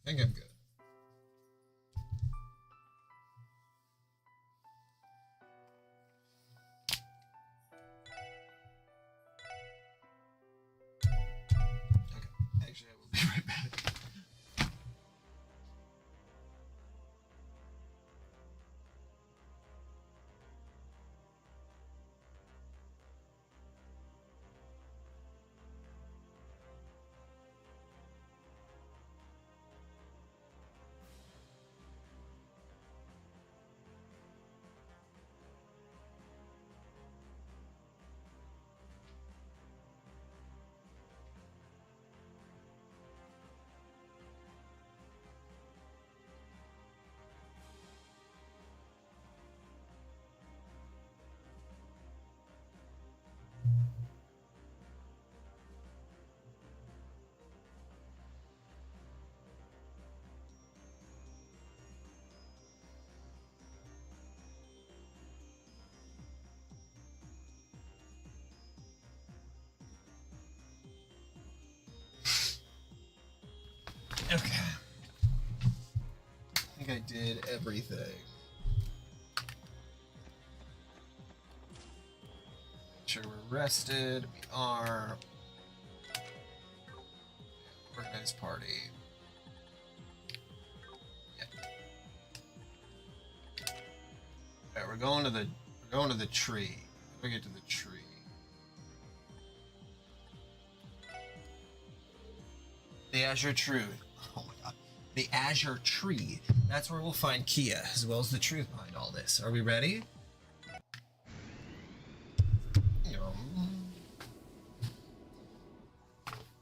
I think I'm good. Okay, actually, I will be right back. Okay. I think I did everything. Make sure we're rested. We are. Organize party. Yeah. Alright, we're going to the tree. We get to the tree. The Azure Tree. Oh my god. The Azure Tree. That's where we'll find Kia, as well as the truth behind all this. Are we ready?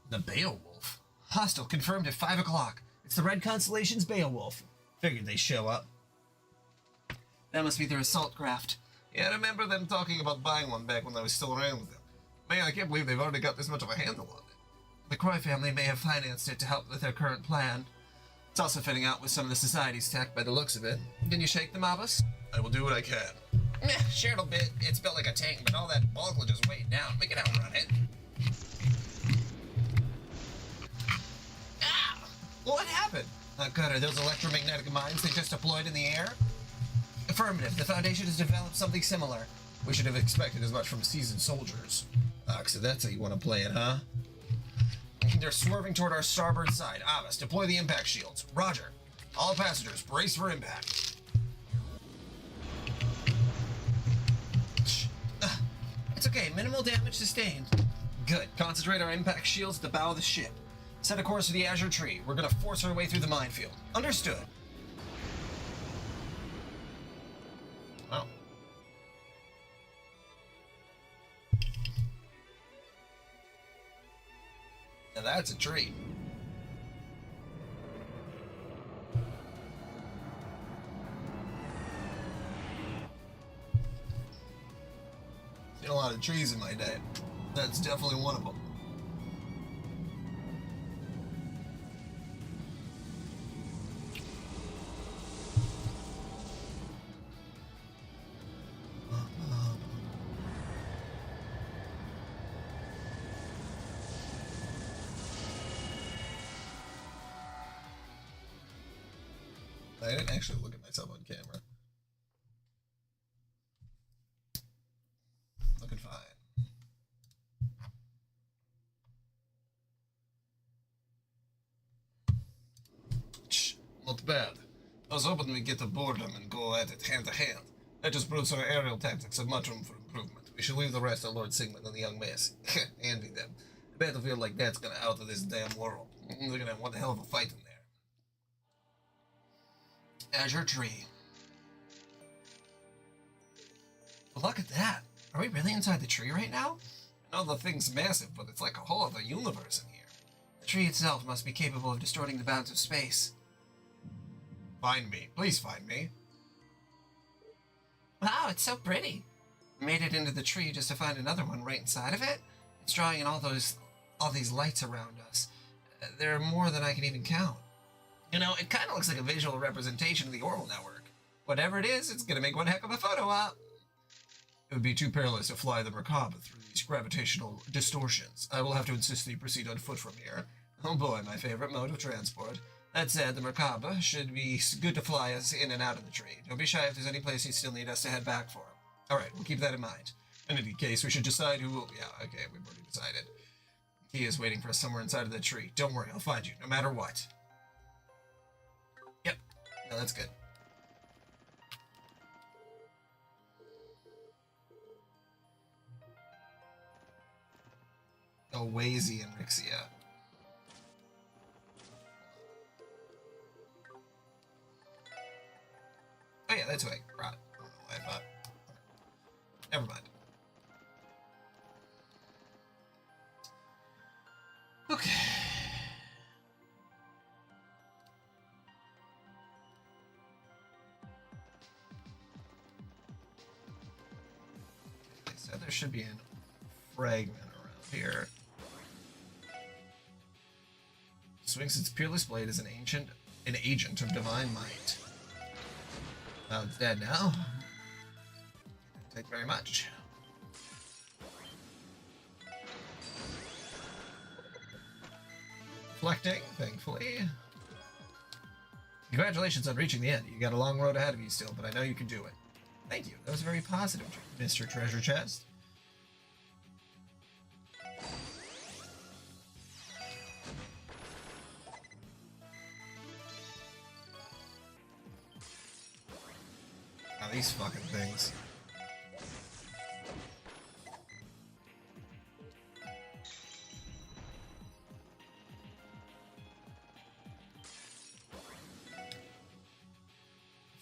The Beowulf. Hostile confirmed at 5 o'clock. It's the Red Constellation's Beowulf. Figured they'd show up. That must be their assault craft. Yeah, I remember them talking about buying one back when I was still around with them. Man, I can't believe they've already got this much of a handle on it. The Croy family may have financed it to help with their current plan. It's also fitting out with some of the Society's tech by the looks of it. Can you shake them, Abbas? I will do what I can. Sure it'll bit. It's built like a tank, but all that bulk will just weigh it down. We can outrun it. Ah! What happened? God, are those electromagnetic mines they just deployed in the air? Affirmative. The Foundation has developed something similar. We should have expected as much from seasoned soldiers. So that's how you want to play it, huh? They're swerving toward our starboard side. Abbas, deploy the impact shields. Roger. All passengers, brace for impact. It's okay. Minimal damage sustained. Good. Concentrate our impact shields at the bow of the ship. Set a course for the Azure Tree. We're going to force our way through the minefield. Understood. Wow. Now that's a treat. Seen a lot of trees in my day. That's definitely one of them. I didn't actually look at myself on camera. Looking fine. Not bad. I was hoping we'd get aboard them and go at it hand to hand. That just proves our aerial tactics have much room for improvement. We should leave the rest to Lord Sigmund and the young Mace. Envy them. A battlefield like that's gonna out of this damn world. They're gonna have one hell of a fight in there. Azure Tree. But look at that. Are we really inside the tree right now? I know the thing's massive, but it's like a whole other universe in here. The tree itself must be capable of distorting the bounds of space. Find me. Please find me. Wow, it's so pretty. Made it into the tree just to find another one right inside of it. It's drawing in all these lights around us. There are more than I can even count. You know, it kind of looks like a visual representation of the Orbital Network. Whatever it is, it's going to make one heck of a photo op. It would be too perilous to fly the macabre through these gravitational distortions. I will have to insist that you proceed on foot from here. Oh boy, my favorite mode of transport. That said, the Merkaba should be good to fly us in and out of the tree. Don't be shy if there's any place you still need us to head back for. Alright, we'll keep that in mind. In any case, we should decide who will... Yeah, okay, we've already decided. He is waiting for us somewhere inside of the tree. Don't worry, I'll find you, no matter what. Yep. No, that's good. Oh, Wazy and Rixia. Oh yeah, that's what I brought. I don't know why I thought. Never mind. Okay. They said there should be a fragment around here. Swings its peerless blade as an agent of divine might. Well, it's dead now. Thank you very much. Reflecting, thankfully. Congratulations on reaching the end. You got a long road ahead of you still, but I know you can do it. Thank you. That was very positive, Mr. Treasure Chest. Now these fucking things.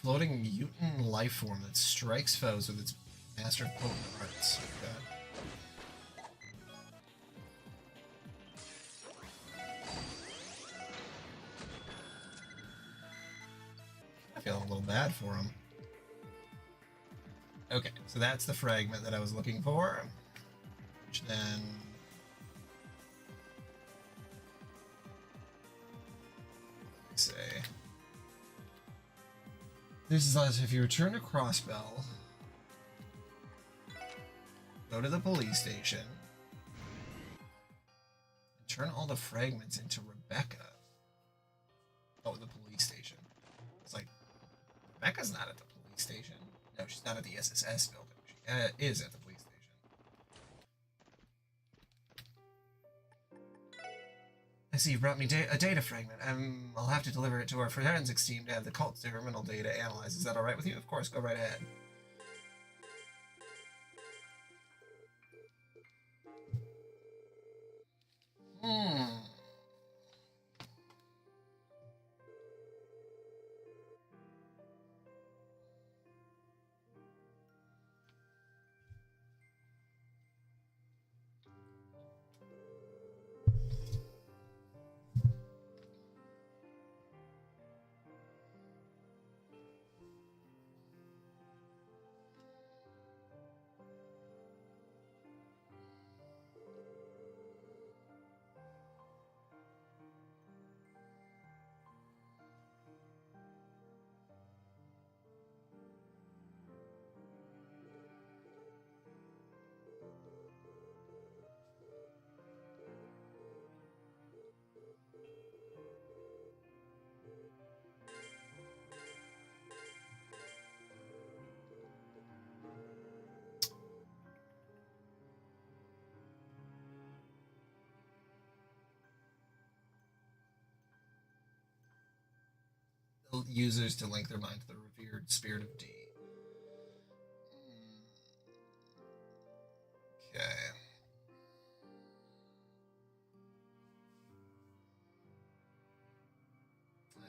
Floating mutant life form that strikes foes with its master of potent arts. Okay. I feel a little bad for him. Okay, so that's the fragment that I was looking for. Which then... let's say... this is as if you return to Crossbell, go to the police station, and turn all the fragments into Rebecca. Oh, the police station. It's like, Rebecca's not at the police station. No, she's not at the SSS building. She is at the police station. I see you brought me a data fragment. I'll have to deliver it to our forensics team to have the cult terminal data analyzed. Is that alright with you? Of course, go right ahead. Users to link their mind to the revered spirit of D. Okay.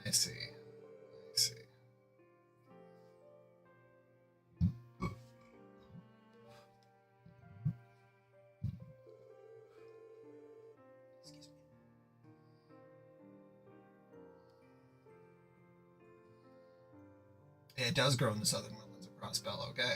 I see. I see. Excuse me. Yeah, it does grow in the southern woodlands of Crossbell, okay.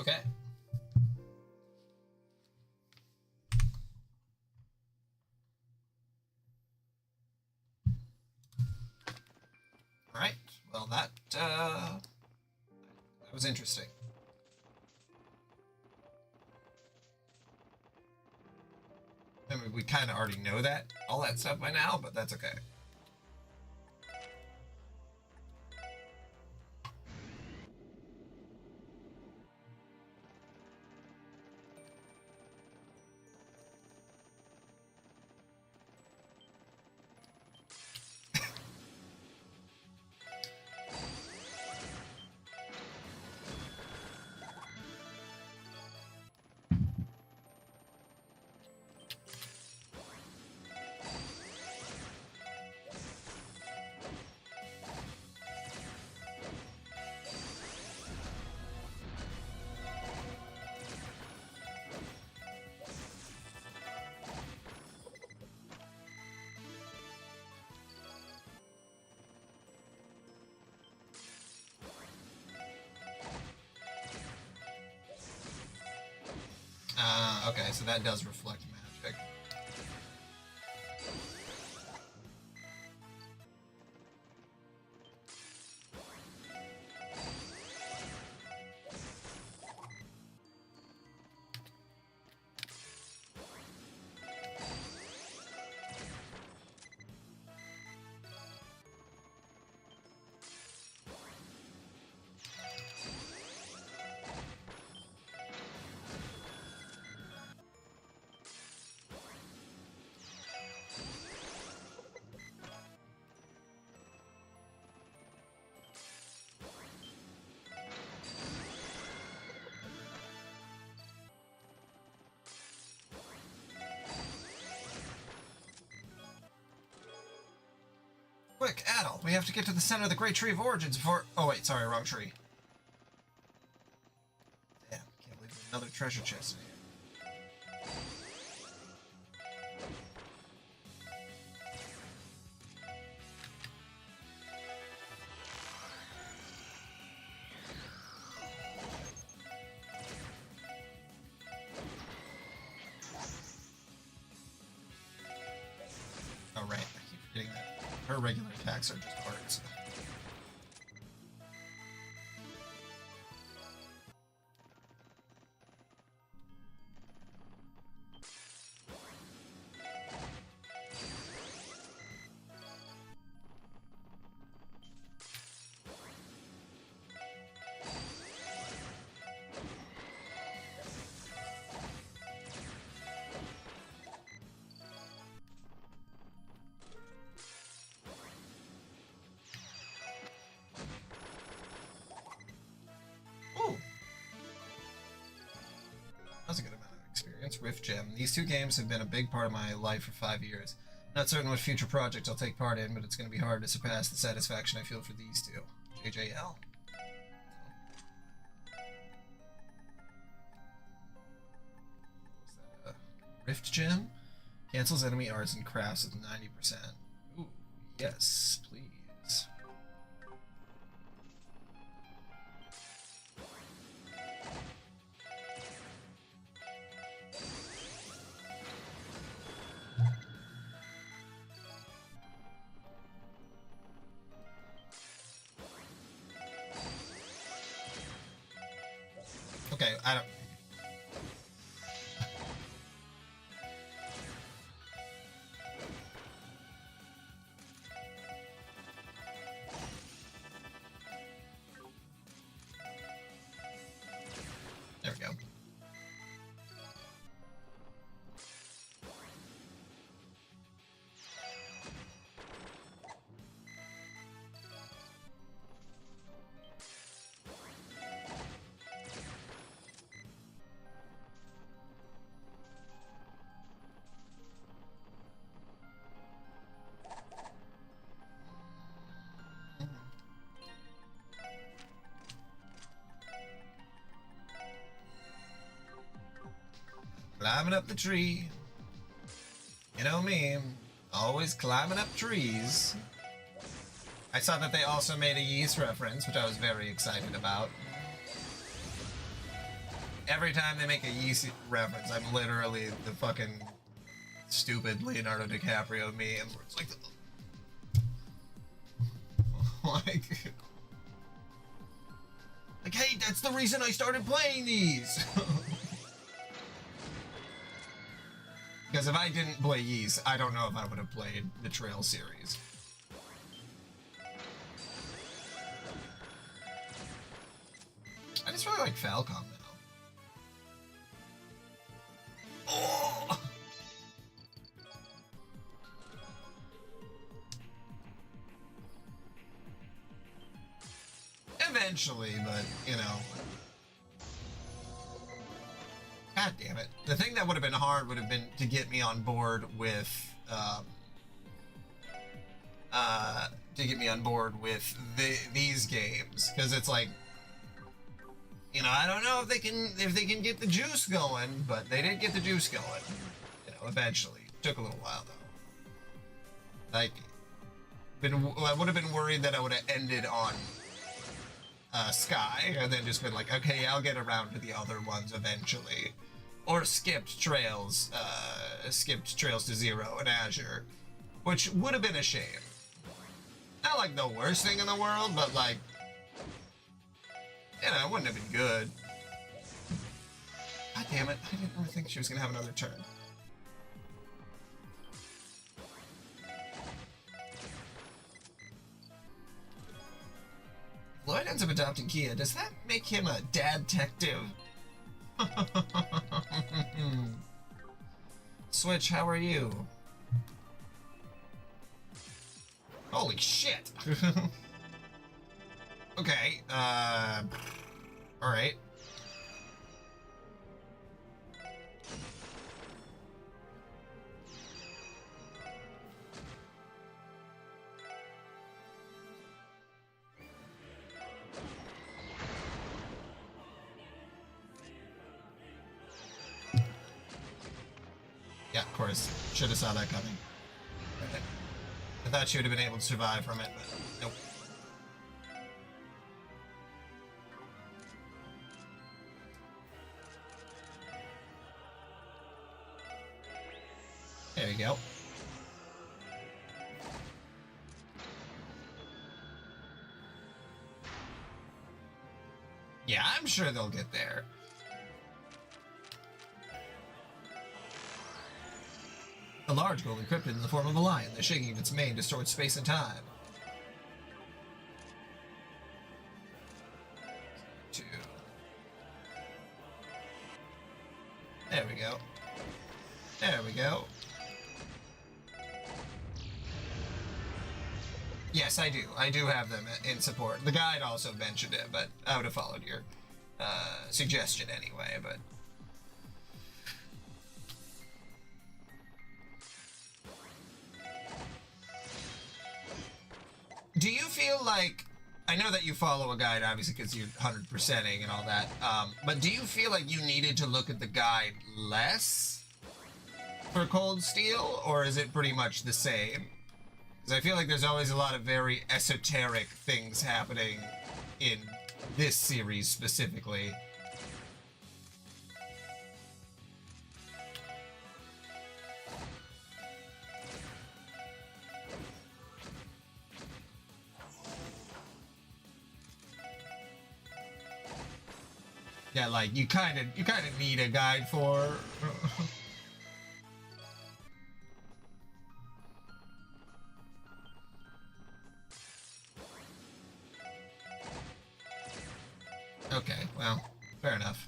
Okay. All right. Well, that was interesting. I mean, we kind of already know all that stuff by now, but that's okay. Okay, so that does reflect magic. Quick, Adel, we have to get to the center of the Great Tree of Origins before... Oh, wait, sorry, wrong tree. Damn, can't believe there's another treasure chest in here. Oh, right, I keep forgetting that. Her regular attacks are just hearts. That's a good amount of experience. Rift Gem. These two games have been a big part of my life for 5 years. Not certain what future projects I'll take part in, but it's going to be hard to surpass the satisfaction I feel for these two. JJL. Rift Gem? Cancels enemy arts and crafts with 90%. Ooh, yes, please. Okay, I don't... There we go. Climbing up the tree. You know me, always climbing up trees. I saw that they also made a Yeast reference, which I was very excited about. every time they make a Yeezy reference, I'm literally the fucking stupid Leonardo DiCaprio meme where it's like, like, hey, that's the reason I started playing these. Because if I didn't play Yeast, I don't know if I would have played the Trail series. I just really like Falcom now. Oh! Eventually, but, you know. God damn it. The thing that would have been hard would have been to get me on board with, these games. Because it's like, you know, I don't know if they can get the juice going, but they did get the juice going. You know, eventually. Took a little while, though. Like, I would have been worried that I would have ended on Sky, and then just been like, okay, yeah, I'll get around to the other ones eventually. Or skipped Trails to Zero in Azure, which would have been a shame. Not like the worst thing in the world, but like, you know, it wouldn't have been good. God damn it, I didn't ever think she was gonna have another turn. Lloyd ends up adopting Kia. Does that make him a dad detective? Switch, how are you? Holy shit! Okay, alright. Yeah, of course. Should have saw that coming. I thought she would have been able to survive from it, but nope. There you go. Yeah, I'm sure they'll get there. A large gold encrypted in the form of a lion, the shaking of its mane distorts space and time. 2. There we go. There we go. Yes, I do. I do have them in support. The guide also mentioned it, but I would have followed your suggestion anyway, but... Do you feel like, I know that you follow a guide, obviously, because you're 100%ing and all that, but do you feel like you needed to look at the guide less for Cold Steel, or is it pretty much the same? Because I feel like there's always a lot of very esoteric things happening in this series specifically. Yeah, like you kind of need a guide for. Okay, well, fair enough.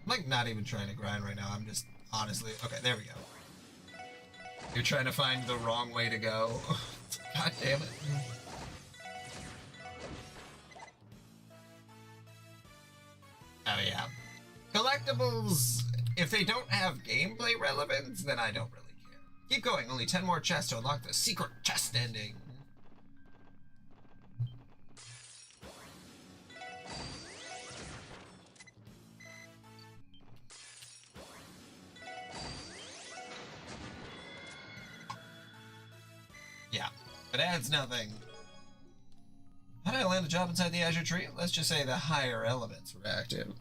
I'm like not even trying to grind right now. I'm just honestly, okay, there we go. You're trying to find the wrong way to go. God damn it. Oh yeah. Collectibles, if they don't have gameplay relevance, then I don't really care. Keep going, only 10 more chests to unlock the secret chest ending. It adds nothing. How did I land a job inside the Azure tree? Let's just say the higher elements were active.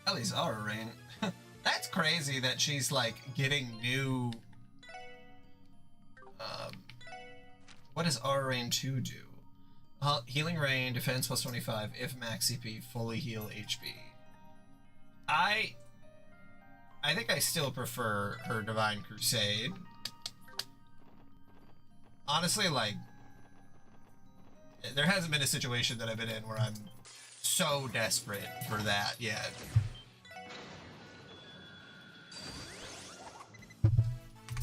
Ellie's Aura Rain. That's crazy that she's like getting new. What does Aura Rain 2 do? Healing Rain, defense plus 25, if max CP, fully heal HP. I think I still prefer her Divine Crusade. Honestly, like, there hasn't been a situation that I've been in where I'm so desperate for that yet.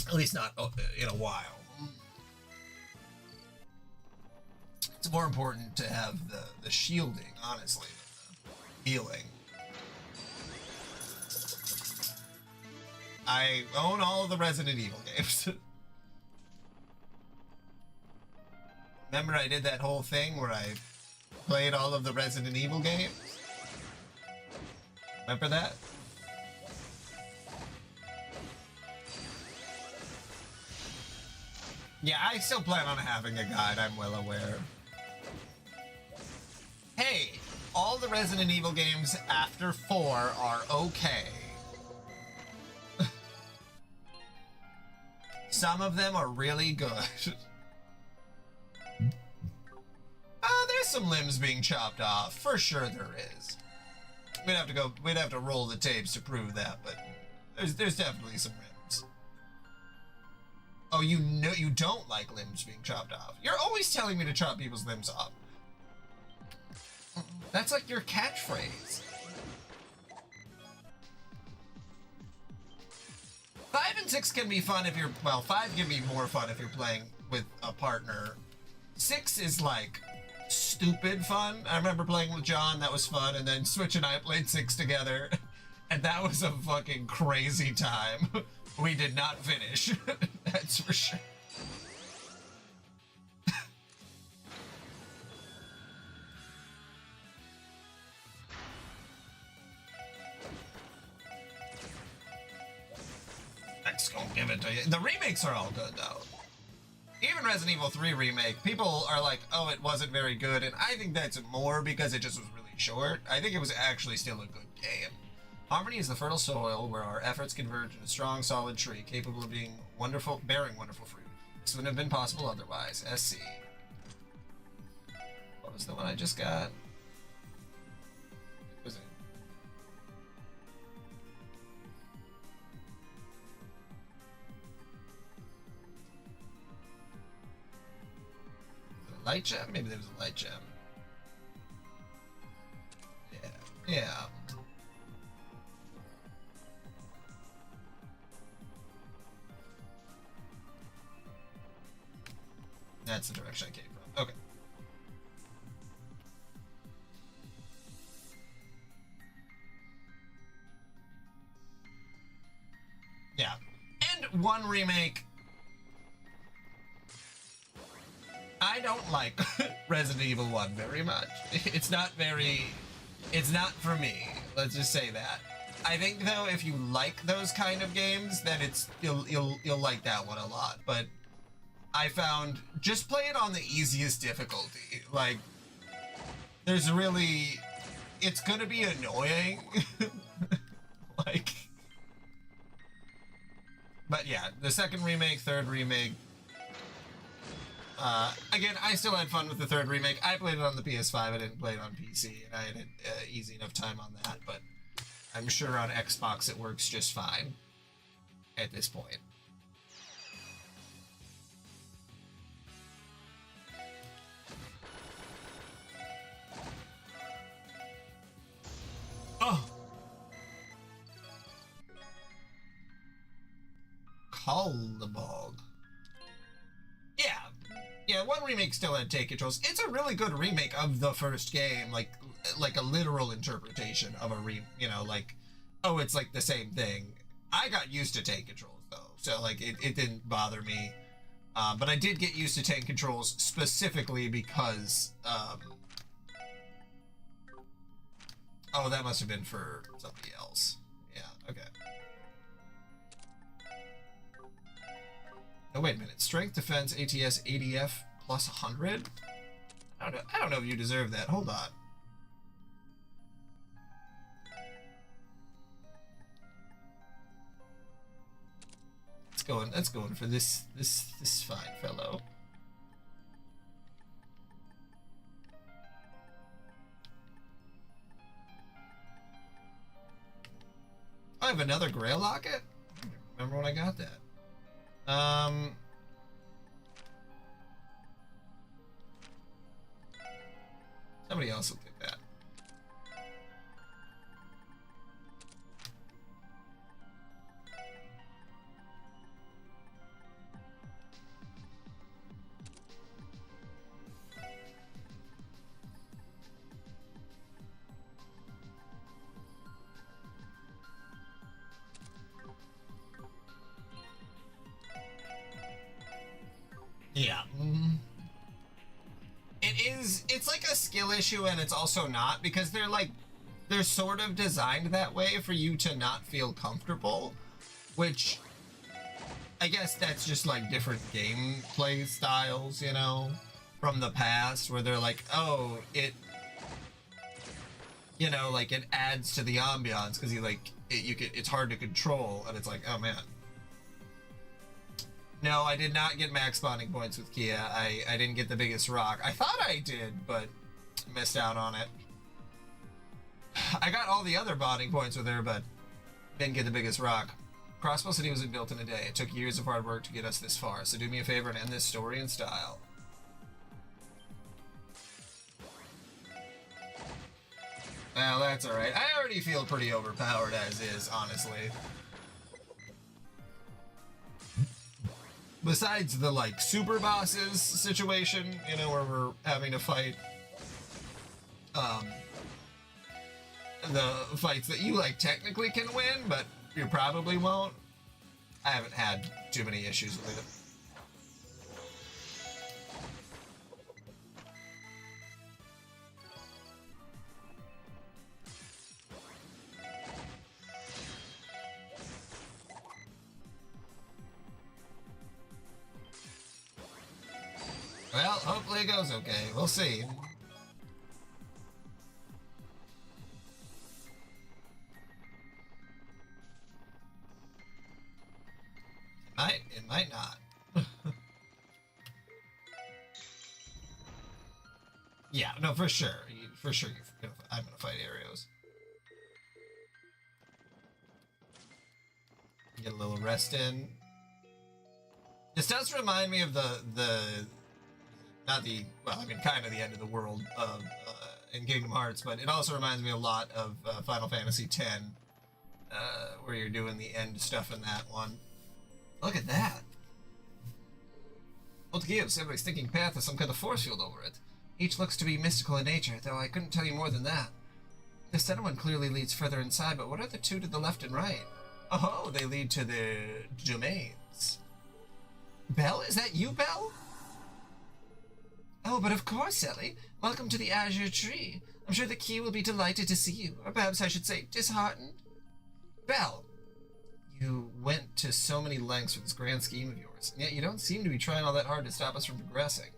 At least not in a while. It's more important to have the shielding, honestly, than the healing. I own all of the Resident Evil games. Remember I did that whole thing where I played all of the Resident Evil games? Remember that? Yeah, I still plan on having a guide, I'm well aware. Hey, all the Resident Evil games after 4 are okay. Some of them are really good. There's some limbs being chopped off. For sure there is. We'd have to roll the tapes to prove that, but there's definitely some limbs. Oh, you know you don't like limbs being chopped off. You're always telling me to chop people's limbs off. That's like your catchphrase. 5 and 6 can be fun if you're, well, 5 can be more fun if you're playing with a partner. 6 is like stupid fun. I remember playing with John, that was fun, and then Switch and I played 6 together, and that was a fucking crazy time. We did not finish, that's for sure. X gonna give it to you. The remakes are all good though. Even Resident Evil 3 remake, people are like, oh, it wasn't very good, and I think that's more because it just was really short. I think it was actually still a good game. Harmony is the fertile soil where our efforts converge in a strong, solid tree capable of being wonderful, bearing wonderful fruit. This wouldn't have been possible otherwise. SC. What was the one I just got? Was it? Light gem? Maybe there was a light gem. Yeah. That's the direction I came from. Okay. Yeah. And one remake. I don't like Resident Evil 1 very much. It's not for me. Let's just say that. I think though, if you like those kind of games, then you'll like that one a lot. But I found just play it on the easiest difficulty. Like, it's gonna be annoying. Like, but yeah, the second remake, third remake. Again, I still had fun with the third remake. I played it on the PS5. I didn't play it on PC, and I had an easy enough time on that. But I'm sure on Xbox it works just fine at this point. Oh! Caldebog. Yeah, one remake still had take controls. It's a really good remake of the first game, like a literal interpretation of a like, oh, it's like the same thing. I got used to tank controls though, so like it didn't bother me. But I did get used to tank controls specifically because oh, that must have been for somebody else. Yeah, okay. Oh, wait a minute. Strength, defense, ATS, ADF plus 100? I don't know if you deserve that. Hold on. Let's go in for this fine fellow. I have another Grail Locket? I don't remember when I got that. Somebody else will pick that. Yeah. It's like a skill issue and it's also not, because they're sort of designed that way for you to not feel comfortable, which I guess that's just like different gameplay styles, you know, from the past, where they're like, oh, you know, like it adds to the ambiance because it's hard to control, and it's like, oh man. No, I did not get max spawning points with Kia. I didn't get the biggest rock. I thought I did, but missed out on it. I got all the other bonding points with her, but didn't get the biggest rock. Crossbow City wasn't built in a day. It took years of hard work to get us this far, so do me a favor and end this story in style. Well, that's alright. I already feel pretty overpowered as is, honestly. Besides the, like, super bosses situation, you know, where we're having to fight, the fights that you, like, technically can win, but you probably won't. I haven't had too many issues with it. Well, hopefully it goes okay. We'll see. It might not. Yeah, no, for sure. For sure, I'm gonna fight Arios. Get a little rest in. This does remind me of not the, well, I mean, kind of the end of the world of in Kingdom Hearts, but it also reminds me a lot of Final Fantasy X, where you're doing the end stuff in that one. Look at that. Old gives every stinking path has some kind of force field over it. Each looks to be mystical in nature, though I couldn't tell you more than that. The center one clearly leads further inside, but what are the two to the left and right? Oh, they lead to the domains. Belle? Is that you, Belle? Oh, but of course, Ellie. Welcome to the Azure Tree. I'm sure the Key will be delighted to see you, or perhaps I should say disheartened. Belle, you went to so many lengths for this grand scheme of yours, and yet you don't seem to be trying all that hard to stop us from progressing.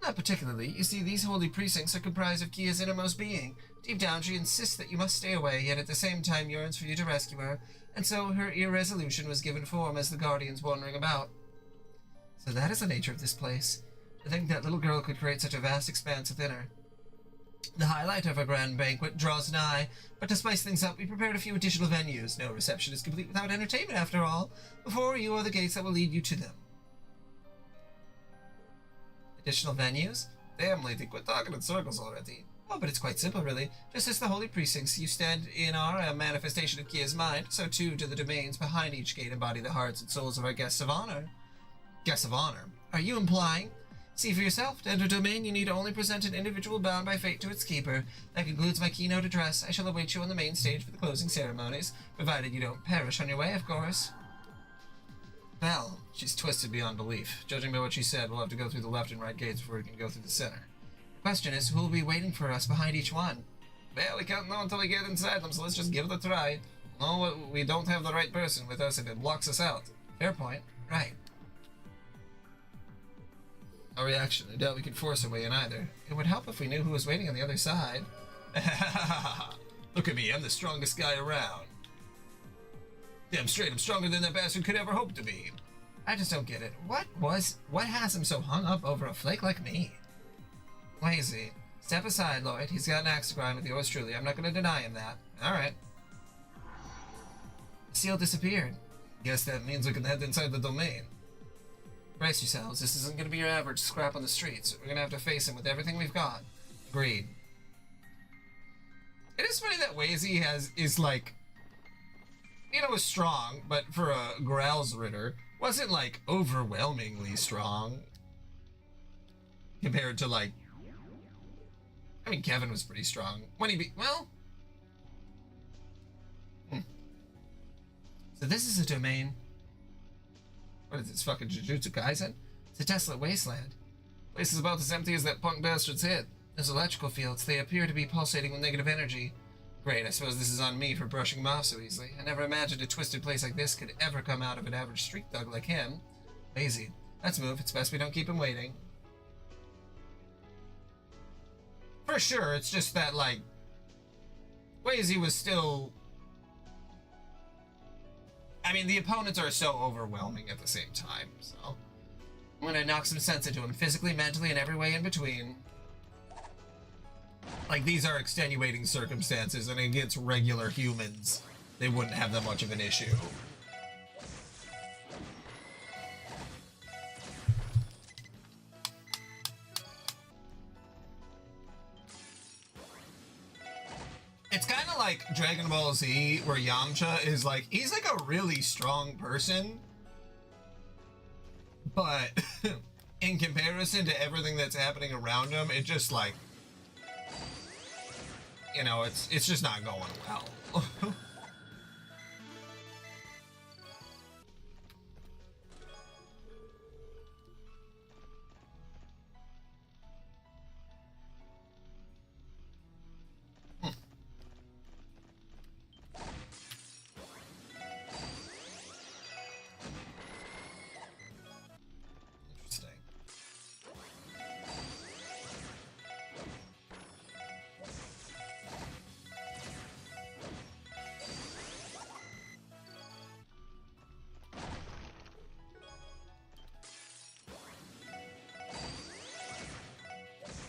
Not particularly. You see, these holy precincts are comprised of Kia's innermost being. Deep down, she insists that you must stay away, yet at the same time yearns for you to rescue her, and so her irresolution was given form as the Guardians wandering about. So that is the nature of this place. To think that little girl could create such a vast expanse within her. The highlight of our grand banquet draws nigh, but to spice things up, we prepared a few additional venues. No reception is complete without entertainment, after all. Before you are the gates that will lead you to them. Additional venues? Damn, lady, quit talking in circles already. Oh, but it's quite simple, really. Just as the holy precincts you stand in are a manifestation of Kia's mind, so too do the domains behind each gate embody the hearts and souls of our guests of honor. Guests of honor? Are you implying? See for yourself. To enter domain, you need to only present an individual bound by fate to its keeper. That concludes my keynote address. I shall await you on the main stage for the closing ceremonies, provided you don't perish on your way, of course. Well, she's twisted beyond belief. Judging by what she said, we'll have to go through the left and right gates before we can go through the center. The question is, who will be waiting for us behind each one? Well, we can't know until we get inside them, so let's just give it a try. No, we don't have the right person with us if it blocks us out. Fair point. Right. No reaction. I doubt we could force our way in either. It would help if we knew who was waiting on the other side. Look at me, I'm the strongest guy around. Damn straight, I'm stronger than that bastard could ever hope to be. I just don't get it. What has him so hung up over a flake like me? Lazy. Step aside, Lloyd. He's got an axe to grind with yours truly. I'm not going to deny him that. Alright. The seal disappeared. Guess that means we can head inside the domain. Brace yourselves. This isn't going to be your average scrap on the streets. We're going to have to face him with everything we've got. Agreed. It is funny that Wazy is like, you know, was strong, but for a Growlsritter, wasn't like overwhelmingly strong compared to like, I mean, Kevin was pretty strong when he well. So this is a domain. What is this, fucking Jujutsu Kaisen? It's a desolate wasteland. The place is about as empty as that punk bastard's head. There's electrical fields. They appear to be pulsating with negative energy. Great, I suppose this is on me for brushing him off so easily. I never imagined a twisted place like this could ever come out of an average street thug like him. Lazy. Let's move. It's best we don't keep him waiting. For sure, it's just that, like, Wazy was still... I mean, the opponents are so overwhelming at the same time, so... I'm gonna knock some sense into him, physically, mentally, and every way in between. Like, these are extenuating circumstances, and against regular humans, they wouldn't have that much of an issue. It's kind of like Dragon Ball Z, where Yamcha is like, he's like a really strong person, but in comparison to everything that's happening around him, it just like, you know, it's just not going well.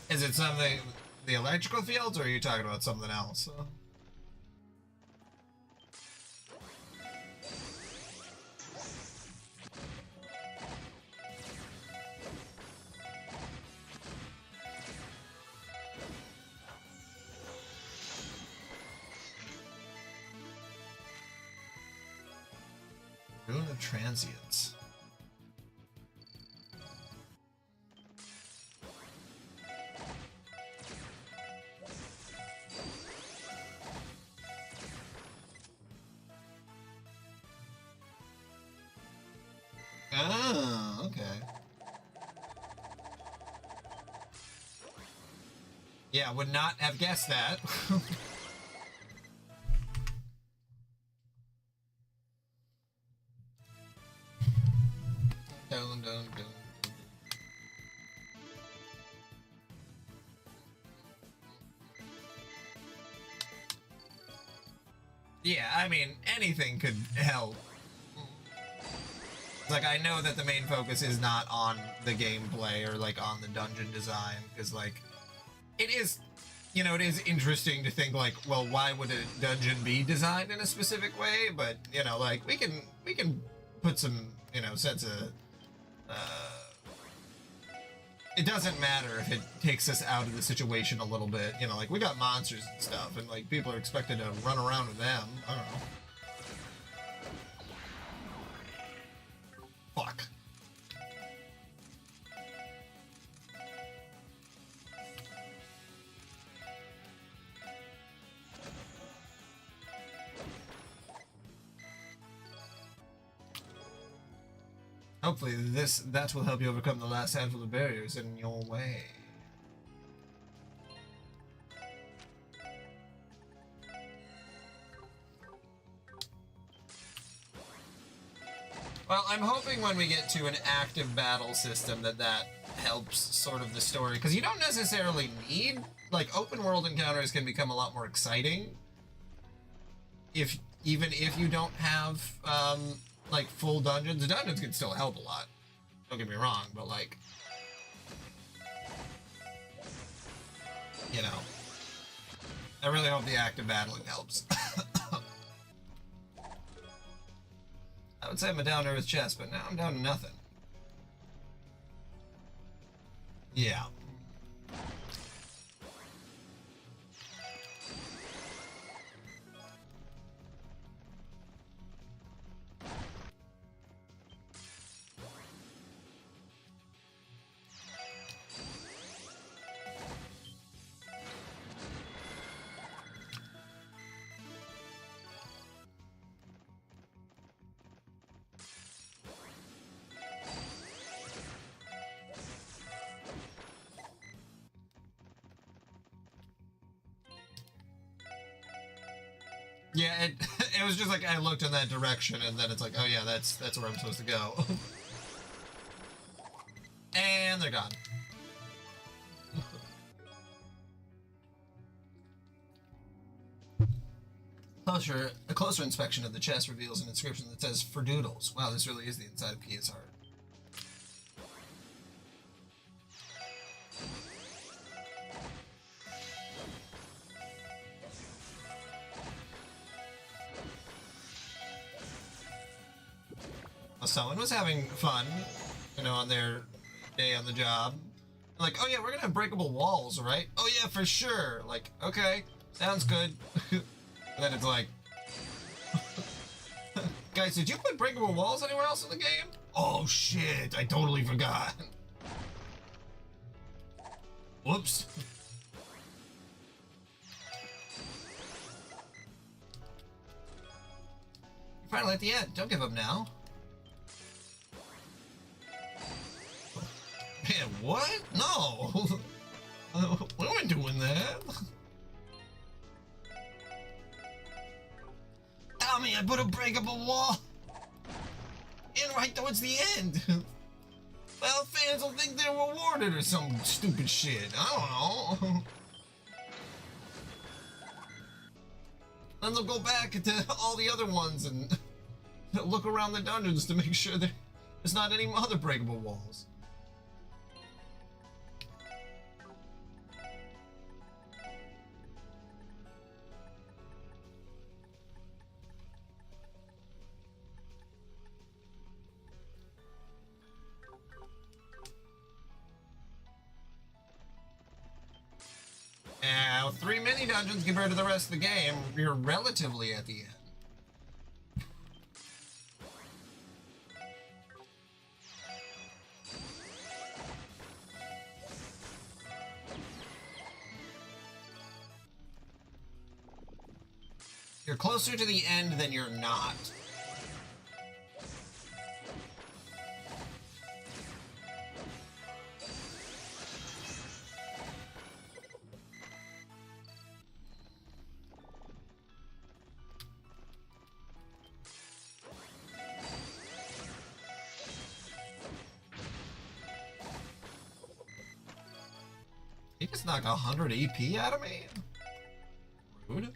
Is it something, the electrical fields, or are you talking about something else? Rune of Transience. Oh, okay. Yeah, would not have guessed that. Dun. Yeah, I mean, anything could help. Like, I know that the main focus is not on the gameplay or, like, on the dungeon design, because, like, it is, you know, it is interesting to think, like, well, why would a dungeon be designed in a specific way? But, you know, like, we can put some, you know, sense of, it doesn't matter if it takes us out of the situation a little bit, you know, like, we got monsters and stuff, and, like, people are expected to run around with them. I don't know. Fuck. Hopefully that will help you overcome the last handful of barriers in your way. Well, I'm hoping when we get to an active battle system that helps sort of the story, because you don't necessarily need, like, open world encounters can become a lot more exciting even if you don't have like full dungeons. The dungeons can still help a lot, don't get me wrong, but like, you know, I really hope the active battling helps. I would say I'm down there with chess, but now I'm down to nothing. Yeah. Yeah, it was just like I looked in that direction, and then it's like, oh yeah, that's where I'm supposed to go. And they're gone. A closer inspection of the chest reveals an inscription that says "For Doodles." Wow, this really is the inside of Kia's heart. Someone was having fun, you know, on their day on the job. Like, oh yeah, we're gonna have breakable walls, right? Oh yeah, for sure. Like, okay, sounds good. And then it's like, guys, did you put breakable walls anywhere else in the game? Oh shit, I totally forgot. Whoops. You're finally at the end. Don't give up now. Man, what? No! We weren't doing that. Tommy, I put a breakable wall in right towards the end. Well, fans will think they're rewarded or some stupid shit. I don't know. Then they'll go back to all the other ones and look around the dungeons to make sure there's not any other breakable walls. Now, 3 mini dungeons compared to the rest of the game, you're relatively at the end. You're closer to the end than you're not. He just knocked 100 EP out of me? Rude.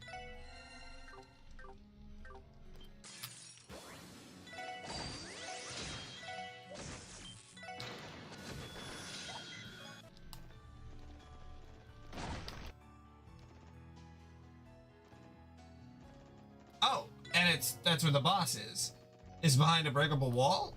Oh, and that's where the boss is. Is behind a breakable wall?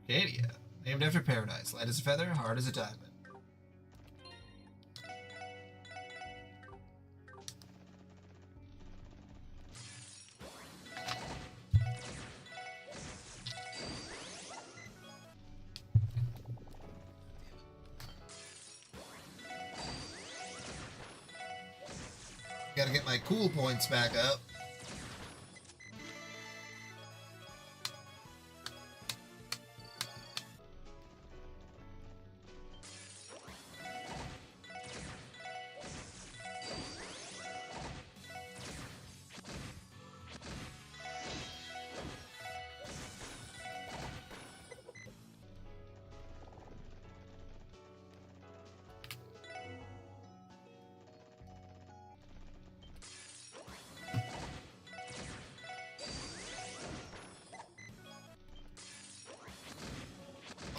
Arcadia. Named after paradise. Light as a feather, hard as a diamond. Gotta get my cool points back up.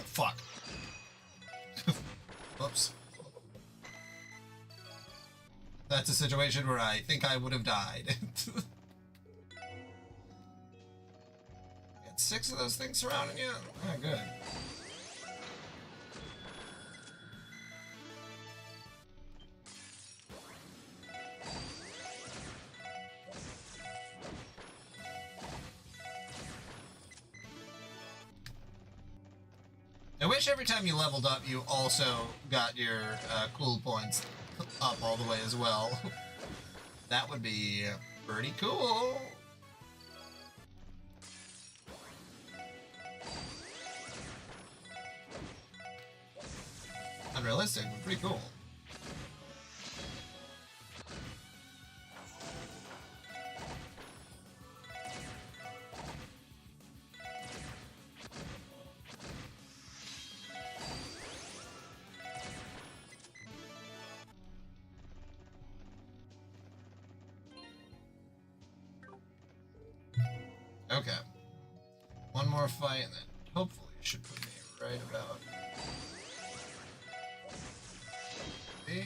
Fuck. Whoops. That's a situation where I think I would have died. Got 6 of those things surrounding you? Oh, good. I wish every time you leveled up, you also got your cool points up all the way as well. That would be pretty cool. Unrealistic, but pretty cool. Okay. One more fight and then hopefully it should put me right about there.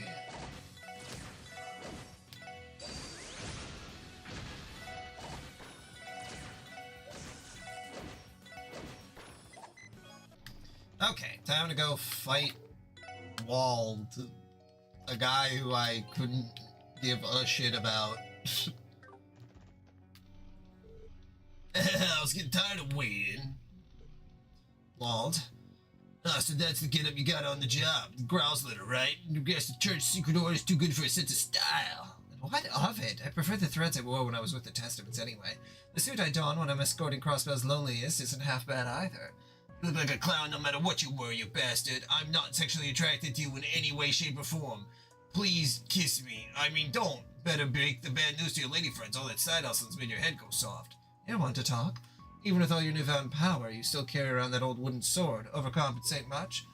Okay, time to go fight Wald, a guy who I couldn't give a shit about. I was getting tired of waiting. Wald. Ah, so that's the get-up you got on the job. The Growl's litter, right? You guess the church secret order is too good for a sense of style. And what of it? I prefer the threads I wore when I was with the Testaments anyway. The suit I don when I'm escorting Crossbell's loneliest isn't half bad either. You look like a clown no matter what you were, you bastard. I'm not sexually attracted to you in any way, shape, or form. Please kiss me. I mean, don't. Better break the bad news to your lady friends. All that side hustling's made your head go soft. You want to talk? Even with all your newfound power, you still carry around that old wooden sword. Overcompensate much?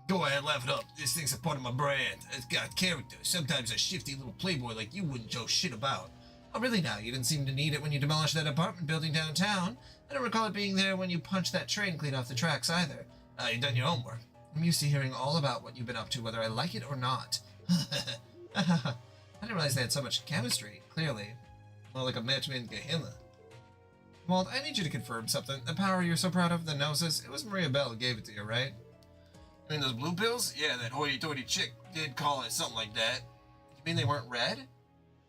Go ahead, laugh it up. This thing's a part of my brand. It's got character. Sometimes a shifty little playboy like you wouldn't know shit about. Oh, really now? You didn't seem to need it when you demolished that apartment building downtown. I don't recall it being there when you punched that train clean off the tracks either. You've done your homework. I'm used to hearing all about what you've been up to, whether I like it or not. I didn't realize they had so much chemistry, clearly. More like a match made in Gehenna. Walt, I need you to confirm something. The power you're so proud of, the Gnosis, it was Maria Bell who gave it to you, right? You mean those blue pills? Yeah, that hoity-toity chick did call it something like that. You mean they weren't red?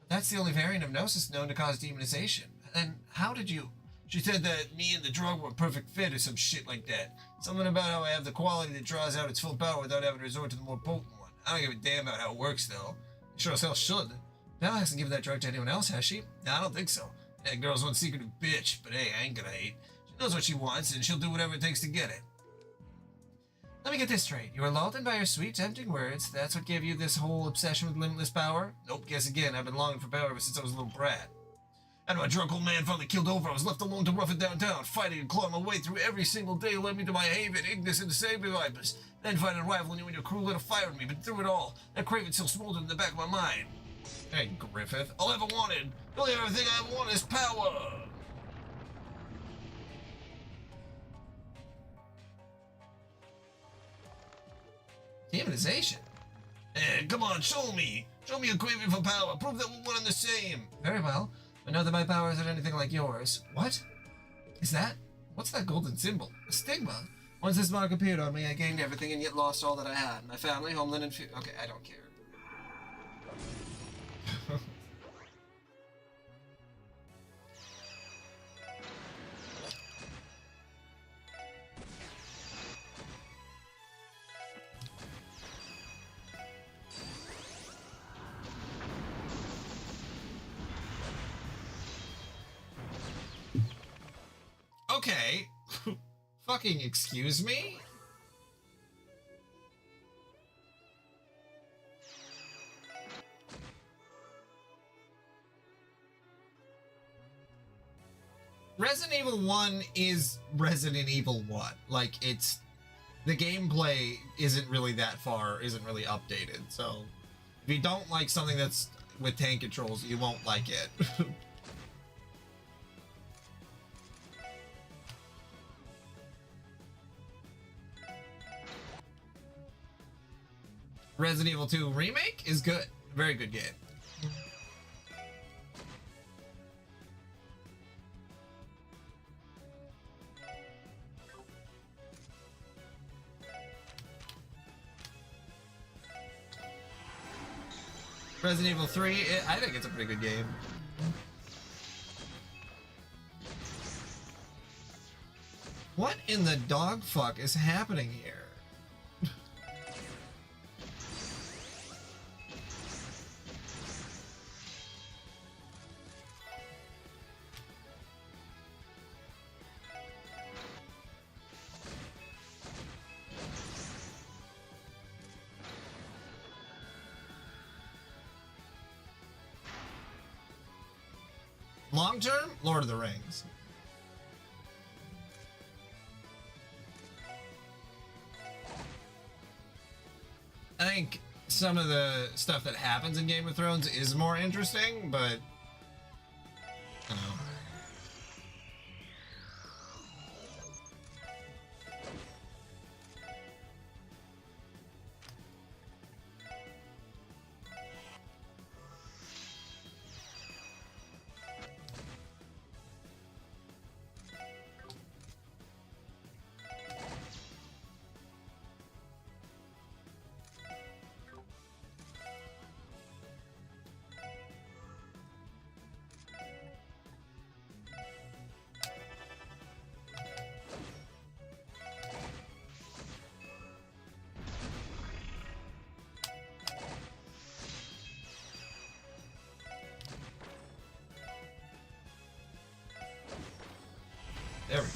But that's the only variant of Gnosis known to cause demonization. And how did you... She said that me and the drug were a perfect fit or some shit like that. Something about how I have the quality that draws out its full power without having to resort to the more potent one. I don't give a damn about how it works, though. Sure as hell should. Bell hasn't given that drug to anyone else, has she? No, I don't think so. That girl's one secretive bitch, but hey, I ain't gonna hate. She knows what she wants, and she'll do whatever it takes to get it. Let me get this straight. You were lulled in by your sweet, tempting words. That's what gave you this whole obsession with limitless power? Nope, guess again. I've been longing for power ever since I was a little brat. And my drunk old man finally killed over. I was left alone to rough it downtown, fighting and clawing my way through every single day led me to my haven, Ignis and the Saber Vipers. Then finding a rival in you and your crew lit a fire in me, but through it all, that craving still smoldered in the back of my mind. Hey, Griffith. All I ever wanted, the only other thing I want is power. Demonization? Come on, show me. Show me a craving for power. Prove that we're one and the same. Very well. I know that my power isn't anything like yours. What? Is that? What's that golden symbol? A stigma? Once this mark appeared on me, I gained everything and yet lost all that I had. My family, homeland, and okay, I don't care. Okay. Fucking excuse me? Resident Evil 1 is Resident Evil 1. Like, it's... The gameplay isn't really that far, isn't really updated, so... If you don't like something that's with tank controls, you won't like it. Resident Evil 2 Remake is good. Very good game. Resident Evil 3, I think it's a pretty good game. What in the dog fuck is happening here? Long term, Lord of the Rings. I think some of the stuff that happens in Game of Thrones is more interesting, but I don't know. There we go.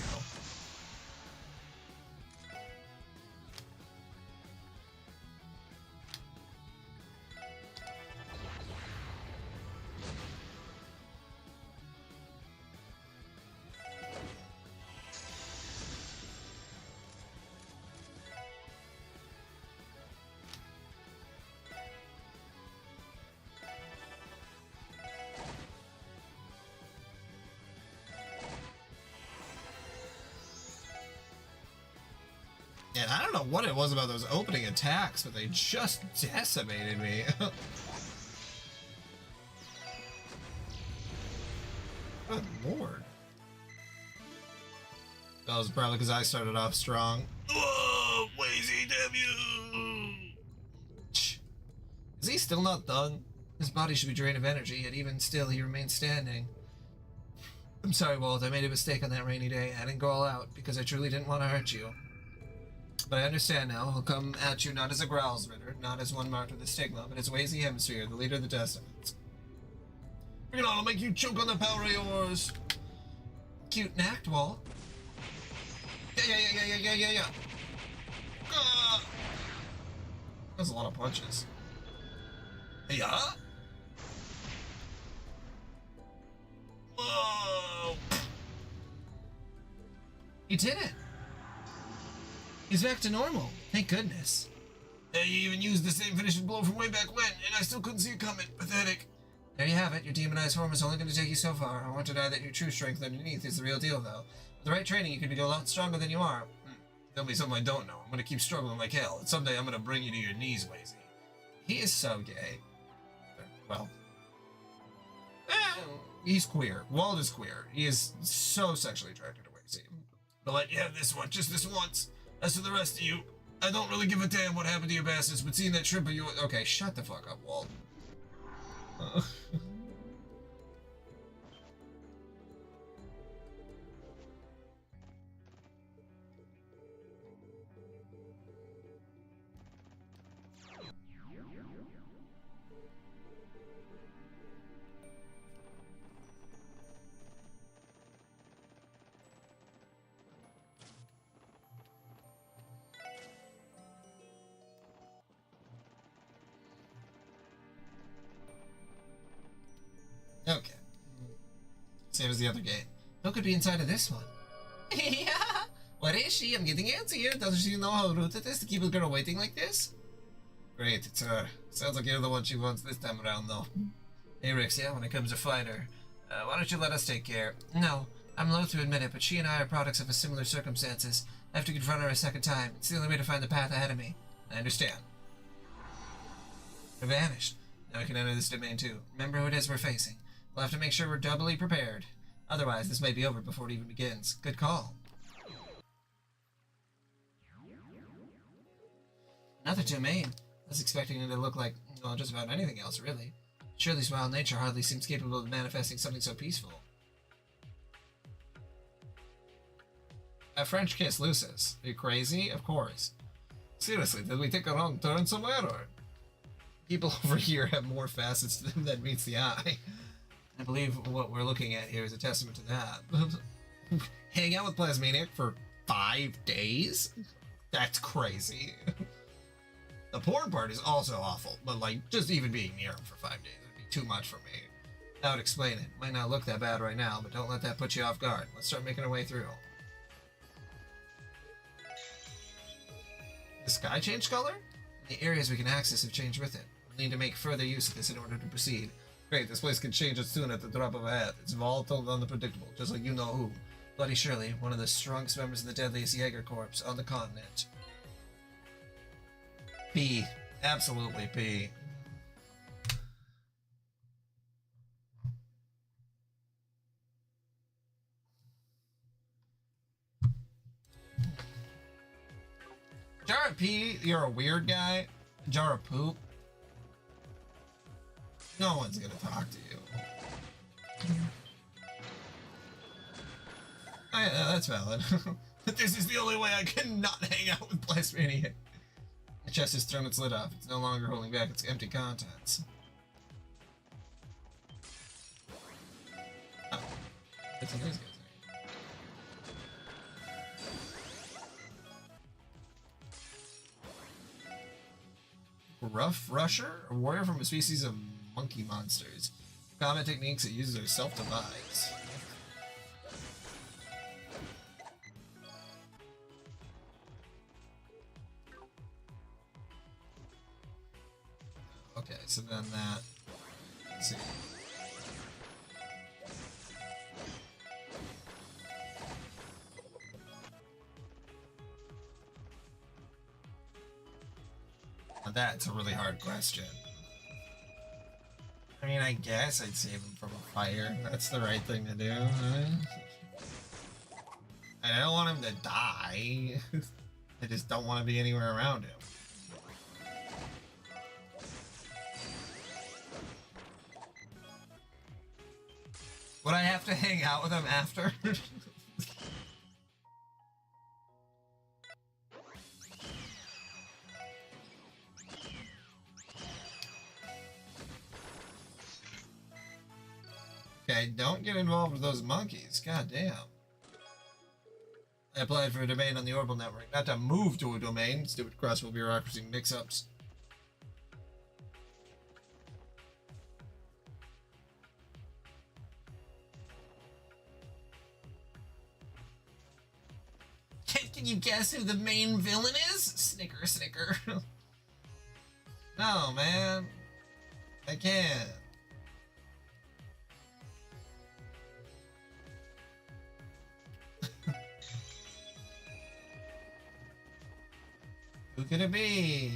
And I don't know what it was about those opening attacks, but they just decimated me. Good lord. That was probably because I started off strong. Whoa, Wazy W! Is he still not done? His body should be drained of energy, yet even still he remains standing. I'm sorry, Walt, I made a mistake on that rainy day. I didn't go all out, because I truly didn't want to hurt you. But I understand now. He'll come at you not as a Growls Ritter, not as one marked with a stigma, but as Wazy Hemisphere, the leader of the Testaments. Bring it on, I'll make you choke on the power of yours. Cute knacked, Walt. Yeah. That's a lot of punches. Yeah? Whoa! You did it! He's back to normal. Thank goodness. You even used the same finishing blow from way back when, and I still couldn't see it coming. Pathetic. There you have it. Your demonized form is only going to take you so far. I want to die that your true strength underneath is the real deal, though. With the right training, you could be a lot stronger than you are. Tell me something I don't know. I'm going to keep struggling like hell, and someday I'm going to bring you to your knees, Wazy. He is so gay. Well. He's queer. Walt is queer. He is so sexually attracted to Wazy. But let you have this one, just this once. As for the rest of you, I don't really give a damn what happened to your bastards, but seeing that shrimp of you... Okay, shut the fuck up, Walt. Okay. Same as the other gate. Who could be inside of this one? Yeah! What is she? I'm getting antsy here. Doesn't she know how rude it is to keep a girl waiting like this? Great, it's her. Sounds like you're the one she wants this time around, though. Hey, Rix, yeah, when it comes to find her, why don't you let us take care? No, I'm loath to admit it, but she and I are products of similar circumstances. I have to confront her a second time. It's the only way to find the path ahead of me. I understand. It vanished. Now we can enter this domain, too. Remember who it is we're facing. We'll have to make sure we're doubly prepared. Otherwise, this may be over before it even begins. Good call. Another domain. I was expecting it to look like, well, just about anything else, really. Surely's wild nature hardly seems capable of manifesting something so peaceful. A French kiss, Lucis. Are you crazy? Of course. Seriously, did we take a wrong turn somewhere, or...? People over here have more facets to them than meets the eye. I believe what we're looking at here is a testament to that. Hang out with Plasmaniac for 5 days? That's crazy. The porn part is also awful, but like, just even being near him for 5 days would be too much for me. That would explain it. Might not look that bad right now, but don't let that put you off guard. Let's start making our way through. The sky changed color? The areas we can access have changed with it. We'll need to make further use of this in order to proceed. Great, this place can change its tune at the drop of a hat. It's volatile and unpredictable, just like you know who. Bloody Shirley, one of the strongest members of the deadliest Jaeger Corps on the continent. P. Absolutely P. Jar of P, you're a weird guy. Jar of Poop. No one's gonna talk to you. That's valid. This is the only way I can not hang out with Plasmaniac. The chest has thrown its lid off. It's no longer holding back its empty contents. Oh. That's what these guys are. Rough Rusher? A warrior from a species of monkey monsters. Combat techniques it uses are self-devised. Okay, so then that... Let's see. Now that's a really hard question. I mean, I guess I'd save him from a fire. That's the right thing to do, right? And I don't want him to die. I just don't want to be anywhere around him. Would I have to hang out with him after? Okay, don't get involved with those monkeys. God damn. I applied for a domain on the Orbital Network, not to move to a domain. Stupid crosswell bureaucracy mix-ups. Can you guess who the main villain is? Snicker, snicker. No, man. I can't. Who could it be?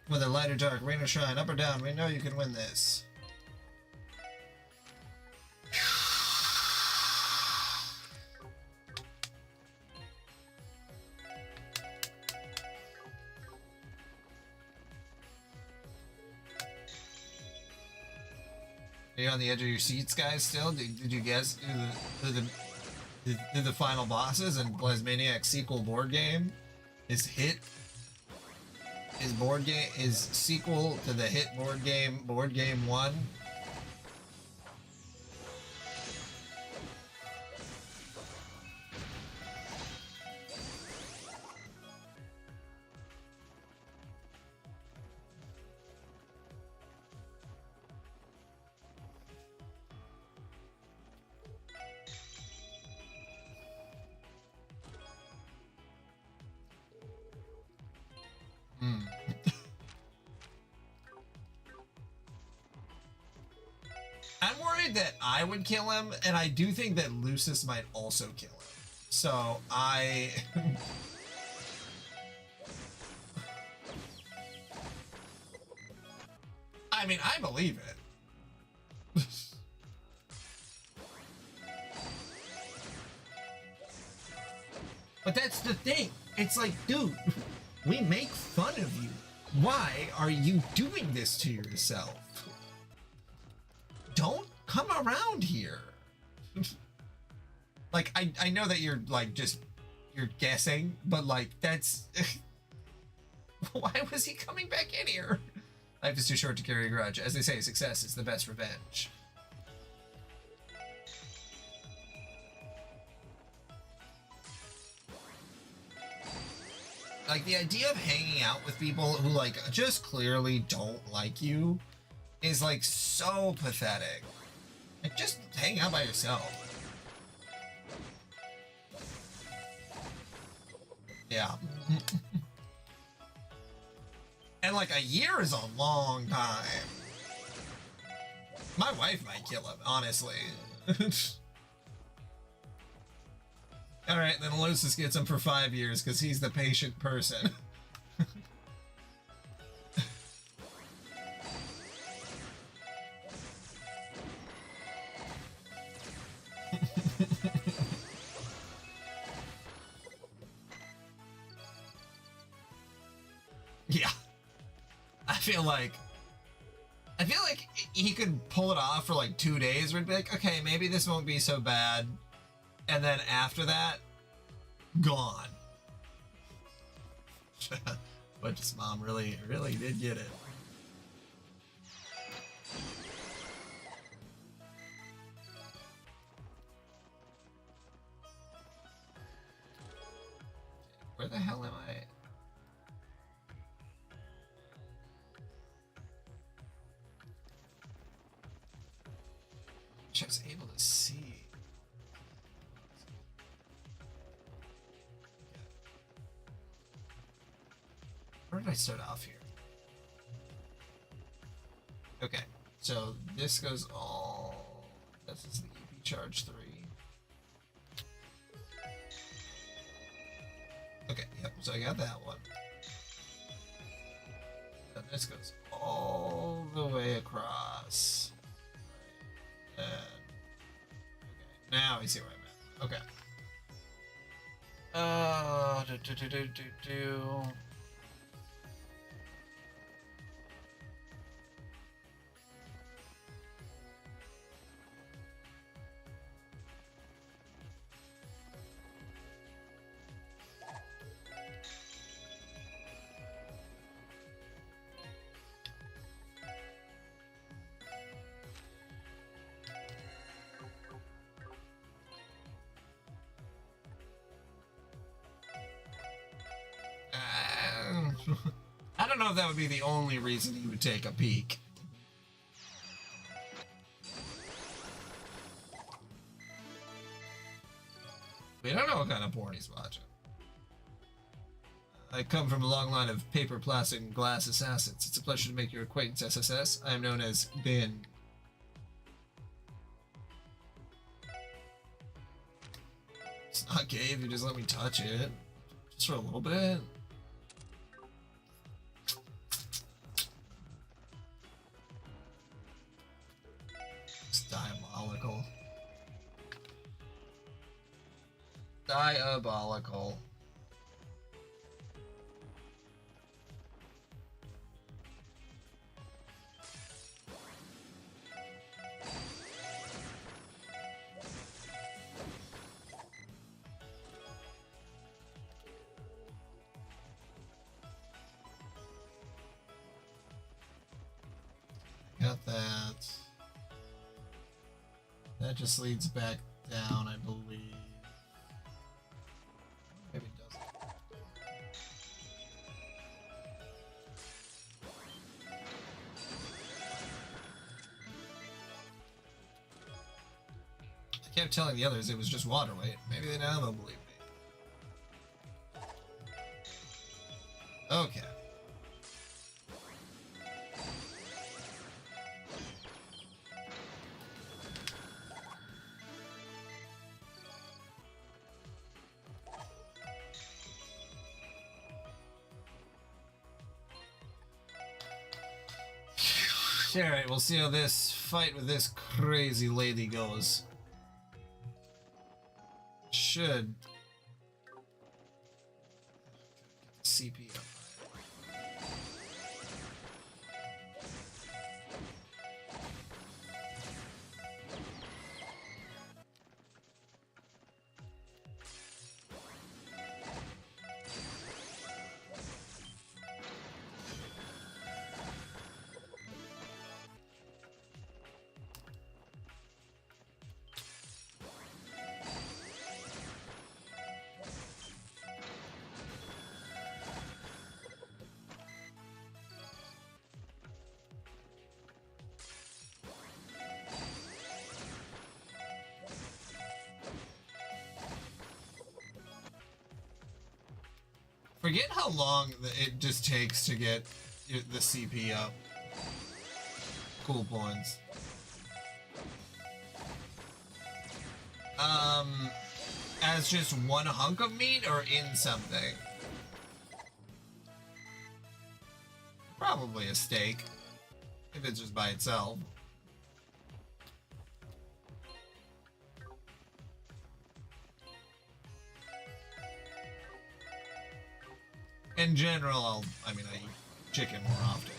Whether light or dark, rain or shine, up or down, we know you can win this. Are you on the edge of your seats, guys, still? Did you guess who the final bosses in Plasmaniac sequel board game? His board game is sequel to the hit board game 1. I'm worried that I would kill him, and I do think that Lucis might also kill him. So I mean, I believe it. But that's the thing. It's like, dude, we make fun of you. Why are you doing this to yourself? Don't come around here. Like, I know that you're like you're guessing, but like that's why was he coming back in here? Life is too short to carry a grudge. As they say, success is the best revenge. Like, the idea of hanging out with people who like just clearly don't like you is like so pathetic. Like, just hang out by yourself. Yeah. And like a year is a long time. My wife might kill him, honestly. Alright, then Lucis gets him for 5 years because he's the patient person. Yeah. I feel like he could pull it off for like 2 days where it'd be like, okay, maybe this won't be so bad. And then after that, gone. But his mom really did get it. Where the hell am I? I was able to see. Where did I start off here? Okay, so this goes all. This is the EP charge 3. Okay, yep. So I got that one. And this goes all the way across. And okay, now I see where I'm at. Okay. I don't know if that would be the only reason he would take a peek. We don't know what kind of porn he's watching. I come from a long line of paper, plastic, and glass assassins. It's a pleasure to make your acquaintance, SSS. I am known as Bin. It's not gay if you just let me touch it. Just for a little bit. Diabolical. Got that. That just leads back down, I believe. Maybe it doesn't. I kept telling the others it was just water weight. Maybe they now don't believe me. Okay. Alright, we'll see how this fight with this crazy lady goes. Should CP up. Forget how long it just takes to get the CP up. Cool points. As just one hunk of meat or in something? Probably a steak. If it's just by itself. In general, I eat chicken more often.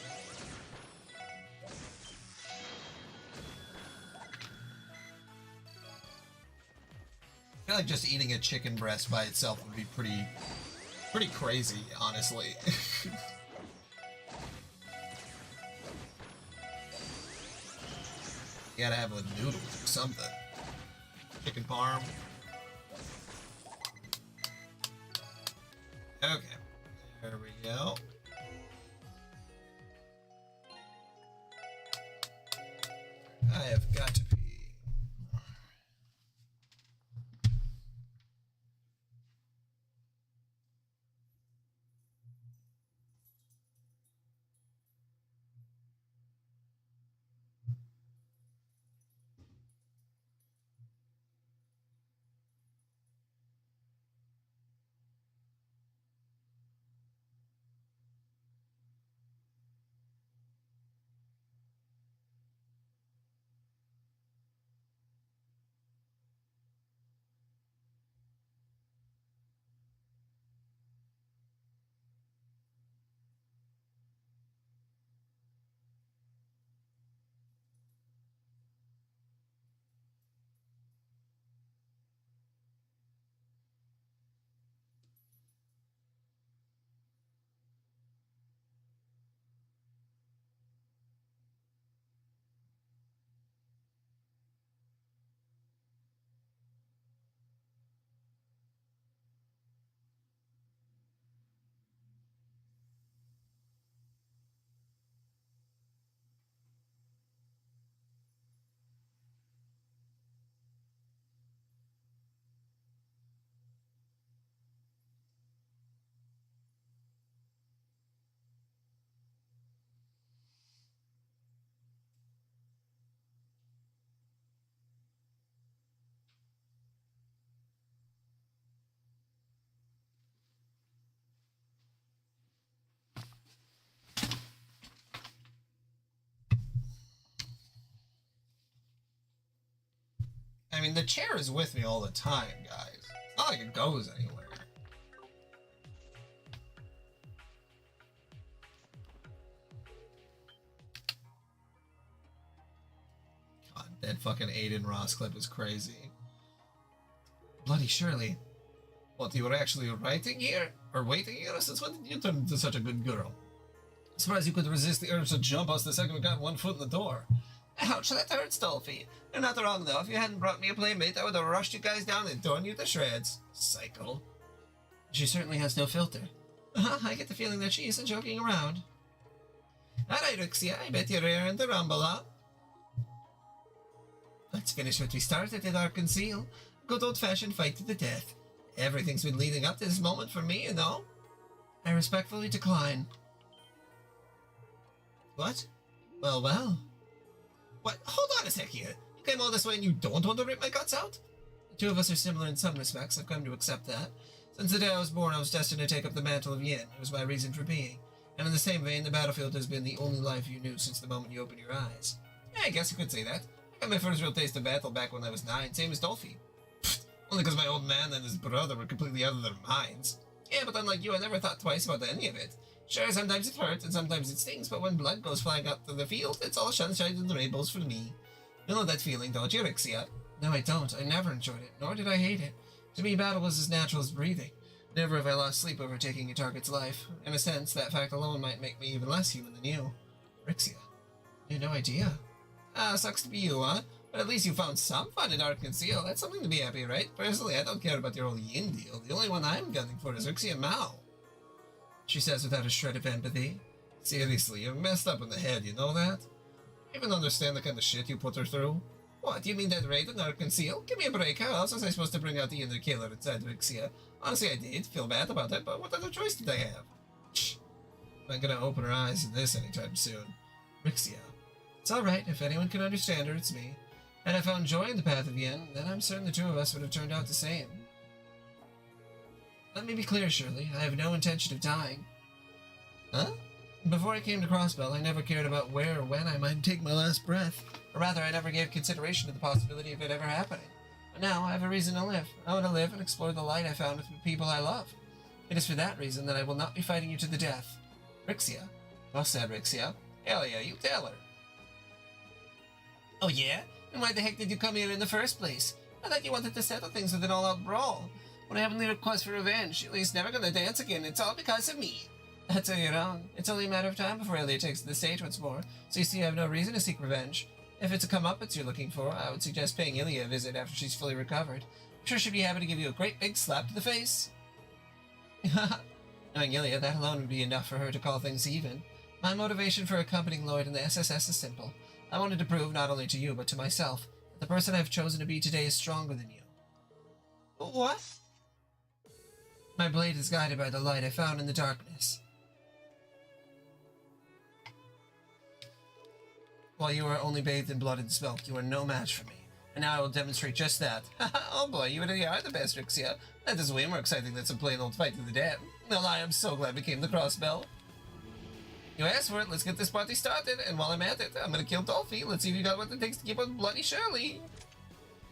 I feel like just eating a chicken breast by itself would be pretty crazy, honestly. You gotta have with noodles or something. Chicken parm. Okay. There we go. I have got to pee. The chair is with me all the time, guys. It's not not like it goes anywhere. God, that fucking Aiden Ross clip was crazy. Bloody Shirley. What, you were actually writing here? Or waiting here? Since when did you turn into such a good girl? Surprised you could resist the urge to jump us the second we got one foot in the door. Ouch, that hurts, Dolphy. You're not wrong, though. If you hadn't brought me a playmate, I would have rushed you guys down and torn you to shreds. Psycho. She certainly has no filter. I get the feeling that she isn't joking around. Alright, Rixia, I bet you're raring to rumble, huh? Let's finish what we started at our conceal. Good old-fashioned fight to the death. Everything's been leading up to this moment for me, you know. I respectfully decline. What? Well, well. What? Hold on a sec here. You came all this way and you don't want to rip my guts out? The two of us are similar in some respects. I've come to accept that. Since the day I was born, I was destined to take up the mantle of Yin. It was my reason for being. And in the same vein, the battlefield has been the only life you knew since the moment you opened your eyes. Yeah, I guess you could say that. I got my first real taste of battle back when I was 9, same as Dolphy. Only because my old man and his brother were completely out of their minds. Yeah, but unlike you, I never thought twice about any of it. Sure, sometimes it hurts and sometimes it stings, but when blood goes flying out to the field, it's all sunshine and rainbows for me. You know that feeling, don't you, Rixia? No, I don't. I never enjoyed it, nor did I hate it. To me, battle was as natural as breathing. Never have I lost sleep over taking a target's life. In a sense, that fact alone might make me even less human than you. Rixia, you had no idea. Sucks to be you, huh? But at least you found some fun in Art Conceal. That's something to be happy, right? Personally, I don't care about your old yin deal. The only one I'm gunning for is Rixia Mao. She says without a shred of empathy. Seriously, you're messed up in the head, you know that? You even understand the kind of shit you put her through? What, you mean that raid in Art Conceal? Give me a break, how else was I supposed to bring out the inner killer inside Rixia? Honestly, I did feel bad about it, but what other choice did I have? Shh. I'm not gonna open her eyes to this anytime soon. Rixia. It's alright, if anyone can understand her, it's me. Had I found joy in the path of Yin, then I'm certain the two of us would have turned out the same. Let me be clear, Shirley. I have no intention of dying. Huh? Before I came to Crossbell, I never cared about where or when I might take my last breath. Or rather, I never gave consideration to the possibility of it ever happening. But now, I have a reason to live. I want to live and explore the light I found with the people I love. It is for that reason that I will not be fighting you to the death. Rixia. Well said, Rixia. Hell yeah, you tell her. Oh yeah? And why the heck did you come here in the first place? I thought you wanted to settle things with an all-out brawl. When I have only request for revenge, Ellio's never gonna dance again. It's all because of me. That's where you're wrong. It's only a matter of time before Elliot takes the stage once more, so you see I have no reason to seek revenge. If it's a comeuppance you're looking for, I would suggest paying Ilya a visit after she's fully recovered. I'm sure she'd be happy to give you a great big slap to the face. Knowing Ilya, that alone would be enough for her to call things even. My motivation for accompanying Lloyd in the SSS is simple. I wanted to prove, not only to you, but to myself, that the person I've chosen to be today is stronger than you. What? My blade is guided by the light I found in the darkness. While you are only bathed in blood and smoke, you are no match for me. And now I will demonstrate just that. Oh boy, you really are the best, Rixia. That is way more exciting than some plain old fight to the death. Well, I am so glad we came to Crossbell. You asked for it, let's get this party started, and while I'm at it, I'm gonna kill Dolphy. Let's see if you got what it takes to keep on Bloody Shirley.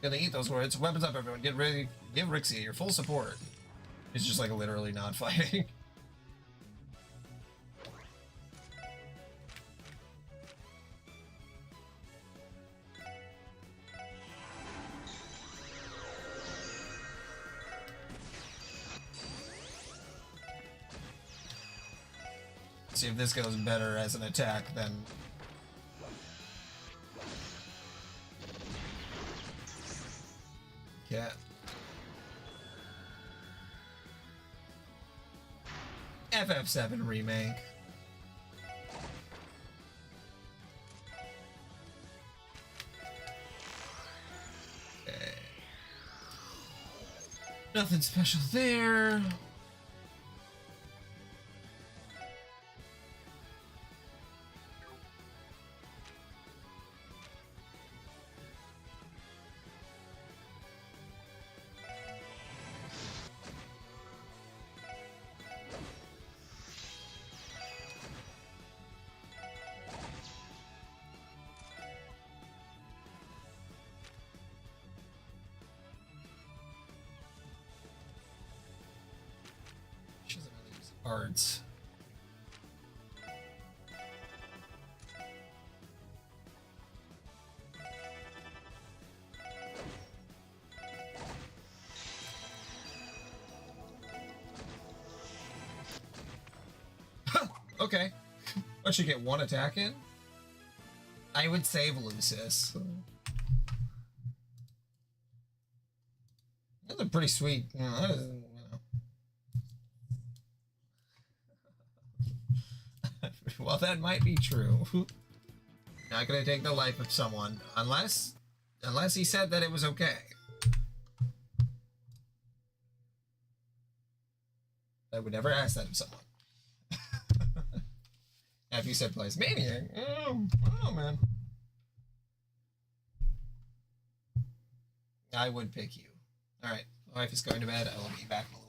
Gonna eat those words. Weapons up, everyone. Get ready. Give Rixia your full support. He's just like literally not fighting. See if this goes better as an attack than... Yeah. FF7 remake. Okay. Nothing special there. cards. Okay. What, should get one attack in? I would save Lucis. That's a pretty sweet. Well, that might be true. Not gonna take the life of someone unless he said that it was okay. I would never ask that of someone. If you said plays Maniac, oh man, I would pick you. All right, my wife is going to bed. I will be back in a little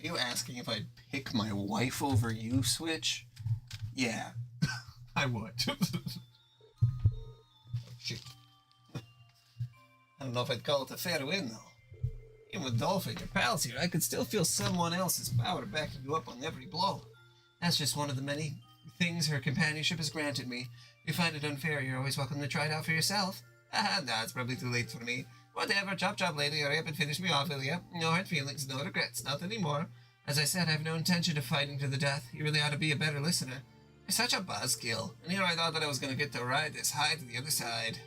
Are you asking if I'd pick my wife over you, Switch? Yeah, I would. Oh, shit. I don't know if I'd call it a fair win, though. Even with Dolphin, your pals here, I could still feel someone else's power backing you up on every blow. That's just one of the many things her companionship has granted me. If you find it unfair, you're always welcome to try it out for yourself. Nah, it's probably too late for me. Whatever, chop lady, hurry up and finish me off, will ya? No hard feelings, no regrets, not anymore. As I said, I have no intention of fighting to the death. You really ought to be a better listener. You're such a buzzkill, and here I thought that I was going to get to ride this high to the other side.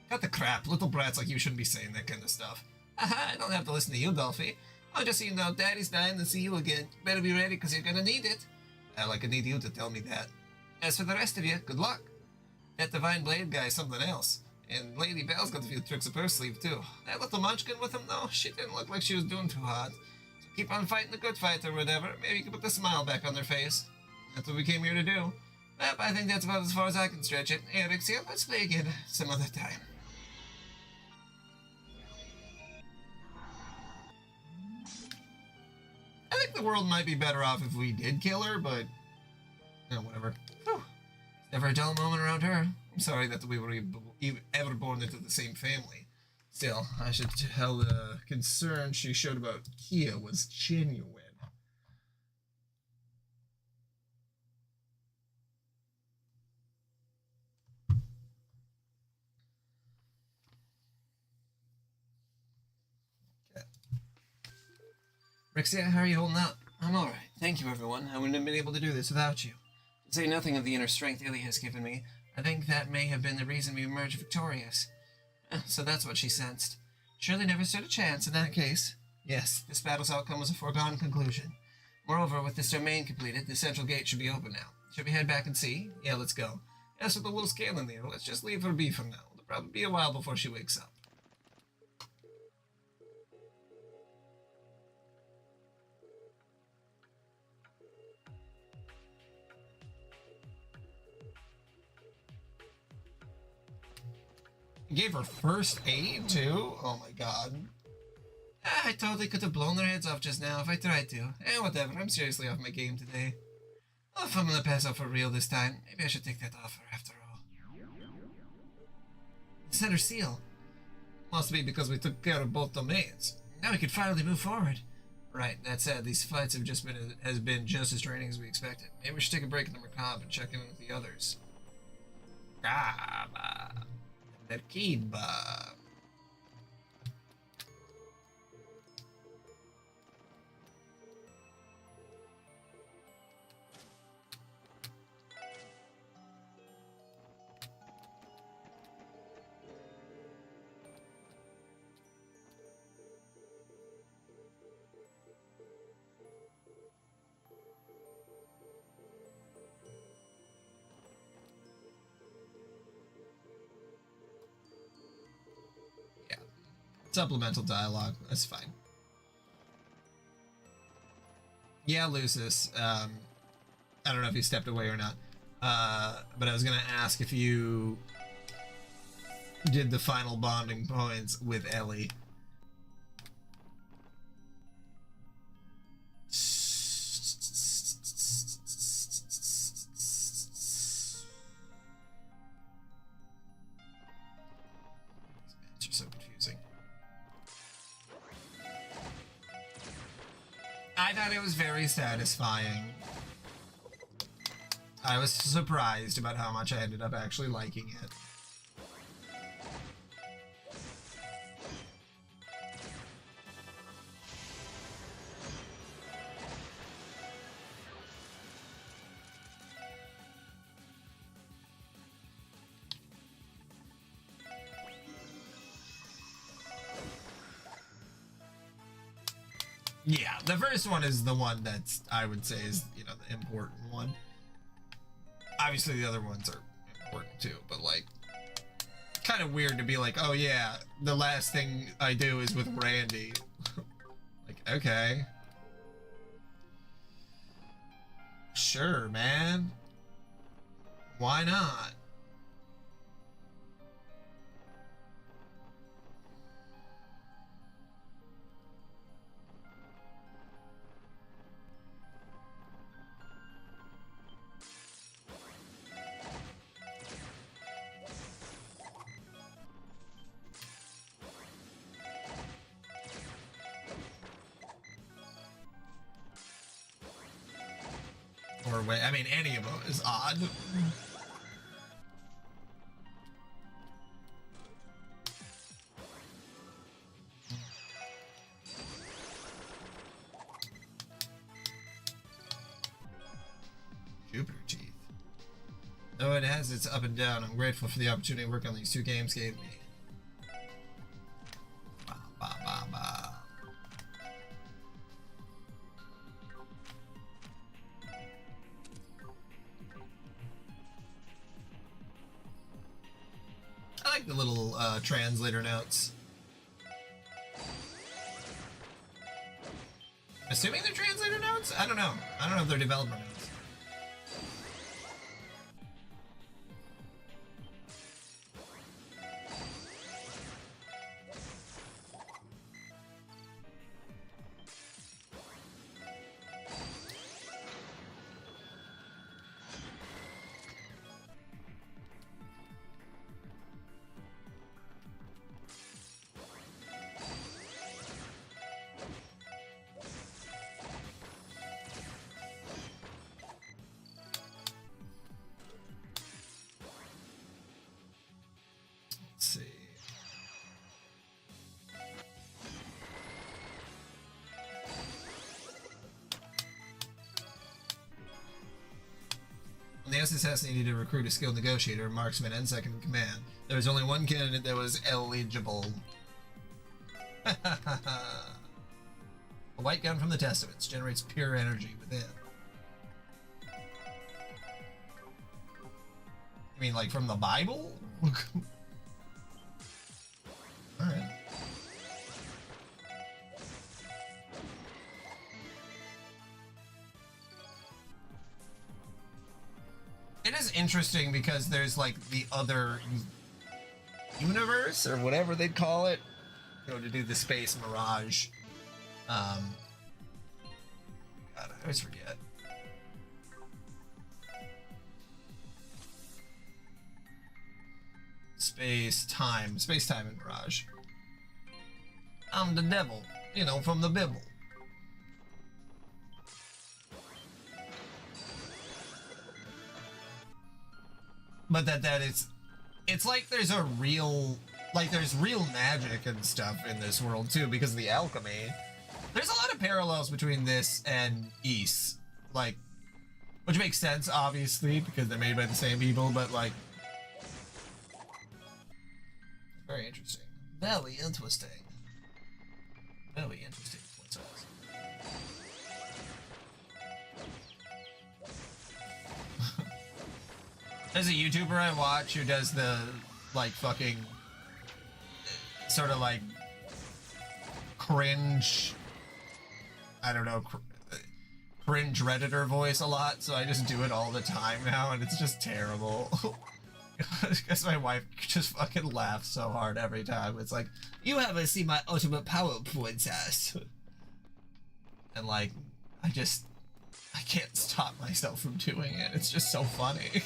Cut the crap, little brats like you shouldn't be saying that kind of stuff. I don't have to listen to you, Dolphy. I'll just so you know, Daddy's dying to see you again. Better be ready, because you're going to need it. Like I need you to tell me that. As for the rest of you, good luck. That Divine Blade guy's something else. And Lady Belle's got a few tricks up her sleeve, too. That little munchkin with him, though, she didn't look like she was doing too hot. So keep on fighting the good fight or whatever. Maybe you can put the smile back on their face. That's what we came here to do. Well, I think that's about as far as I can stretch it. Hey, Erixia, let's play again some other time. I think the world might be better off if we did kill her, but... whatever. Whew. Never a dull moment around her. I'm sorry that we were ever born into the same family. Still, I should tell the concern she showed about Kia was genuine. Okay. Rixia, how are you holding up? I'm alright. Thank you, everyone. I wouldn't have been able to do this without you. To say nothing of the inner strength Illy has given me, I think that may have been the reason we emerged victorious. So that's what she sensed. Surely never stood a chance in that case. Yes, this battle's outcome was a foregone conclusion. Moreover, with this domain completed, the central gate should be open now. Should we head back and see? Yeah, let's go. As for the little scale in there, let's just leave her be for now. It'll probably be a while before she wakes up. You gave her first aid, too? Oh my god. I totally could have blown their heads off just now if I tried to. Whatever, I'm seriously off my game today. Well, if I'm gonna pass out for real this time, maybe I should take that offer after all. The center seal. Must be because we took care of both domains. Now we can finally move forward. Right, that said, these fights has been just as draining as we expected. Maybe we should take a break in the macabre and check in with the others. Terkiba. Supplemental dialogue. That's fine. Yeah, Lucis. I don't know if you stepped away or not. But I was gonna ask if you did the final bonding points with Ellie. These maps are so confusing. I thought it was very satisfying. I was surprised about how much I ended up actually liking it. Yeah, the first one is the one that's, I would say, is, you know, the important one. Obviously, the other ones are important too, but, like, kind of weird to be like, oh yeah, the last thing I do is with Randy. Like, okay. Sure, man. Why not? whatever way. I mean, any of them is odd. Jupiter Teeth. Though it has its up and down, I'm grateful for the opportunity to work on these two games gave me. Ba, ba, ba, ba. I like the little translator notes. Assuming they're translator notes? I don't know. I don't know if they're developer notes. Let's see. When the SSS needed to recruit a skilled negotiator, marksman, and second in command, there was only one candidate that was eligible. A white gun from the Testaments generates pure energy within. You mean like from the Bible? Alright. It is interesting because there's like the other universe or whatever they'd call it, you know, to do the space mirage. God, I always forget. Space time and mirage. I'm the devil, you know, from the Bible. But that it's like there's a real, like there's real magic and stuff in this world too because of the alchemy. There's a lot of parallels between this and Ys, like, which makes sense obviously because they're made by the same people, but like, very interesting. Very interesting. Very interesting. What's else? There's a YouTuber I watch who does the like fucking sort of like cringe, I don't know, cringe Redditor voice a lot, so I just do it all the time now, and it's just terrible. Because my wife just fucking laughs so hard every time. It's like, you haven't seen my ultimate power princess. And like, I can't stop myself from doing it. It's just so funny.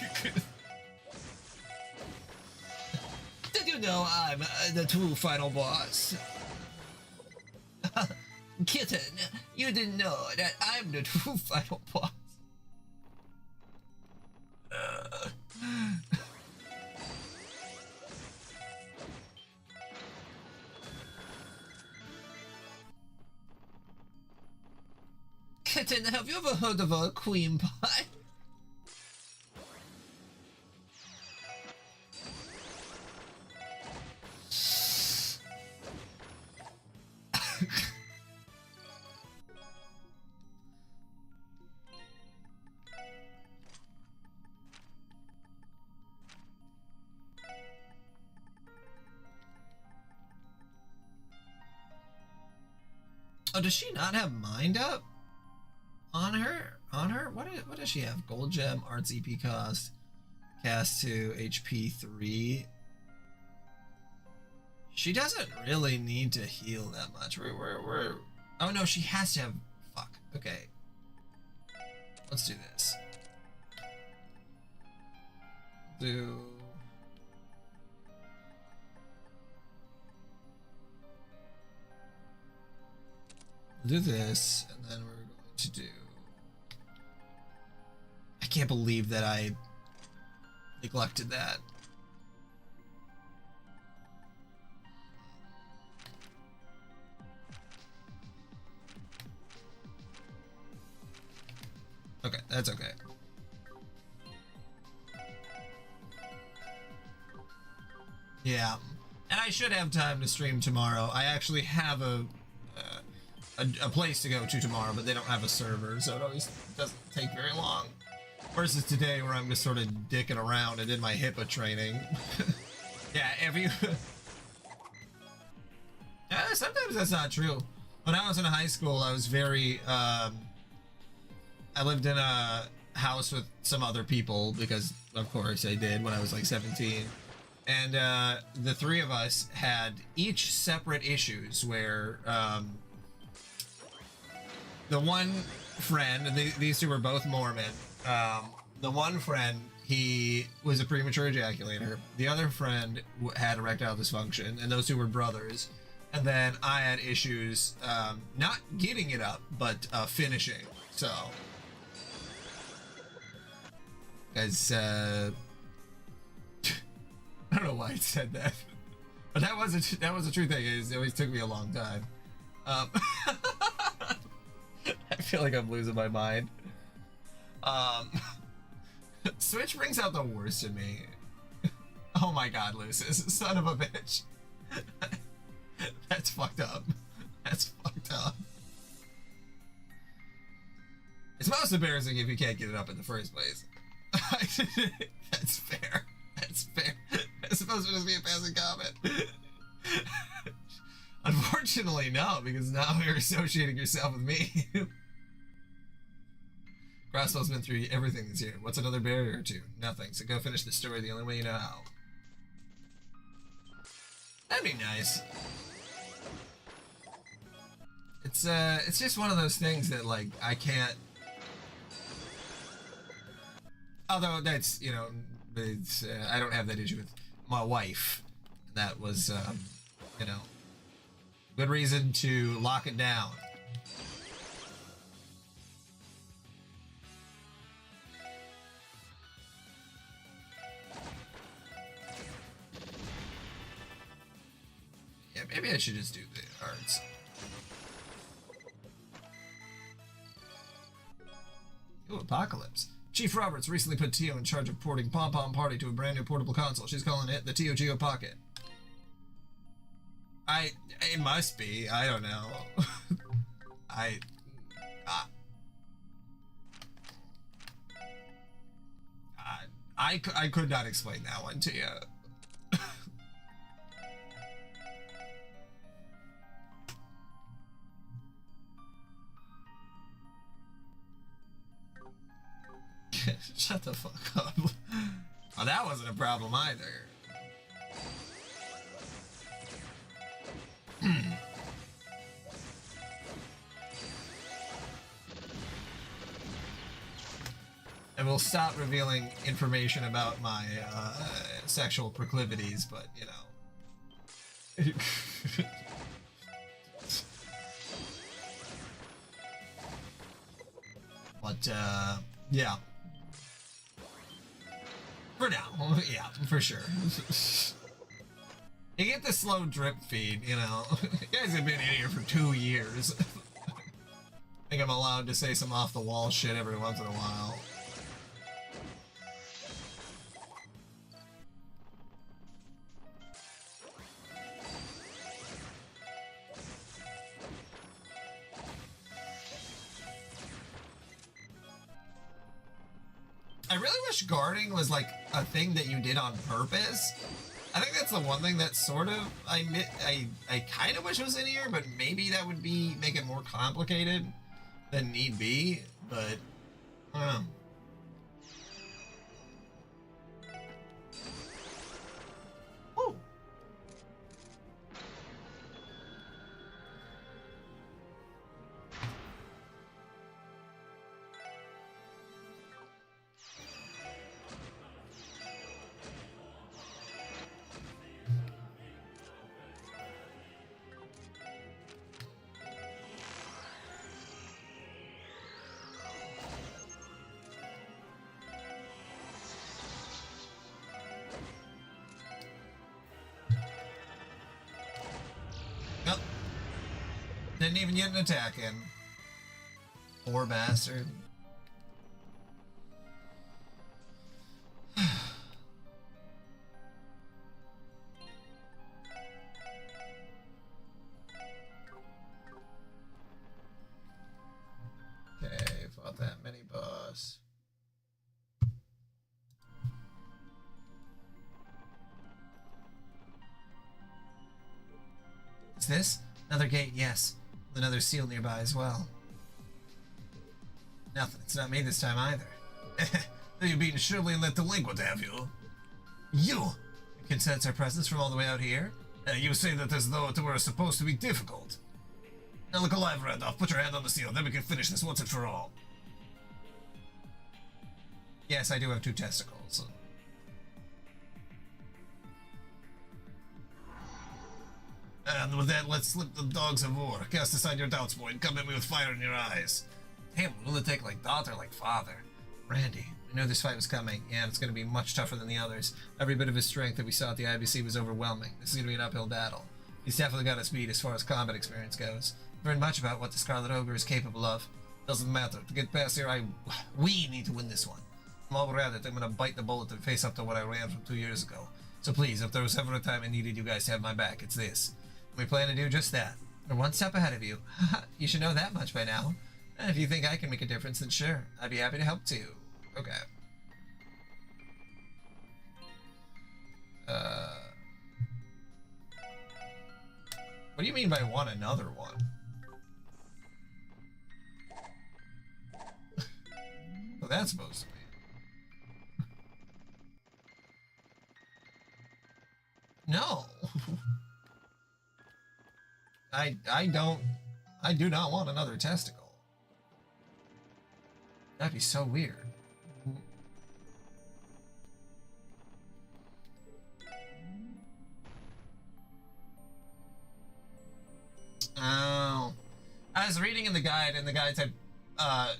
Did you know I'm the true final boss? Kitten, you didn't know that I'm the true final boss. Kitten, have you ever heard of a queen pie? Oh, does she not have mind up? On her? What does she have? Gold gem, arts EP cost, cast 2, HP 3. She doesn't really need to heal that much. We're oh no, she has to have, fuck. Okay. Let's do this. Do this, and then we're going to do can't believe that I neglected that. Okay, that's okay. Yeah, and I should have time to stream tomorrow. I actually have a place to go to tomorrow, but they don't have a server, so it always doesn't take very long. Versus today, where I'm just sort of dicking around. I did my HIPAA training. Yeah, if you... sometimes that's not true. When I was in high school, I was very... I lived in a house with some other people, because, of course, I did when I was like 17. And the three of us had each separate issues where the one friend, and these two were both Mormon, the one friend, he was a premature ejaculator. The other friend had erectile dysfunction, and those two were brothers. And then I had issues not getting it up, but finishing. So, guys, I don't know why I said that, but that was a true thing. It always took me a long time. I feel like I'm losing my mind. Switch brings out the worst in me. Oh my god, Lucis, son of a bitch. That's fucked up. That's fucked up. It's most embarrassing if you can't get it up in the first place. That's fair. That's fair. It's supposed to just be a passing comment. Unfortunately, no, because now you're associating yourself with me. Grasswell's been through everything this year. What's another barrier or two? Nothing. So go finish the story the only way you know how. That'd be nice. It's just one of those things that, like, I can't... Although that's, you know, it's, I don't have that issue with my wife. That was, you know, good reason to lock it down. Yeah, maybe I should just do the cards. Ooh, Apocalypse. Chief Roberts recently put Tio in charge of porting Pom Pom Party to a brand new portable console. She's calling it the Tio Geo Pocket. It must be. I don't know. I could not explain that one to you. Shut the fuck up. Oh, that wasn't a problem either. And we'll stop revealing information about my sexual proclivities, but you know. But yeah. For now, yeah, for sure. You get the slow drip feed, you know. You guys have been in here for 2 years. I think I'm allowed to say some off-the-wall shit every once in a while. I really wish guarding was like a thing that you did on purpose. I think that's the one thing that sort of I kind of wish was in here, but maybe that would make it more complicated than need be. But I don't know. Woo. Didn't even get an attack in. Poor bastard. Okay, fought that mini boss. Is this? Another gate, yes. With another seal nearby as well. Nothing. It's not me this time either. You've been surely let delinquent, have you? You can sense our presence from all the way out here? You say that as though it were supposed to be difficult. Now look alive, Randolph. Put your hand on the seal, then we can finish this once and for all. Yes, I do have 2 testicles. And with that, let's slip the dogs of war. Cast aside your doubts, boy, and come at me with fire in your eyes. Damn, will it take like daughter, like father? Randy, we knew this fight was coming, and it's going to be much tougher than the others. Every bit of his strength that we saw at the IBC was overwhelming. This is going to be an uphill battle. He's definitely got us beat as far as combat experience goes. Learned much about what the Scarlet Ogre is capable of. Doesn't matter. To get past here, we need to win this one. I'm all at it. I'm going to bite the bullet and face up to what I ran from 2 years ago. So please, if there was ever a time I needed you guys to have my back, it's this. We plan to do just that. We're one step ahead of you. You should know that much by now. And if you think I can make a difference, then sure. I'd be happy to help too. Okay. What do you mean by want another one? What that's supposed to be? No. I do not want another testicle. That'd be so weird. Oh. I was reading in the guide, and the guide said,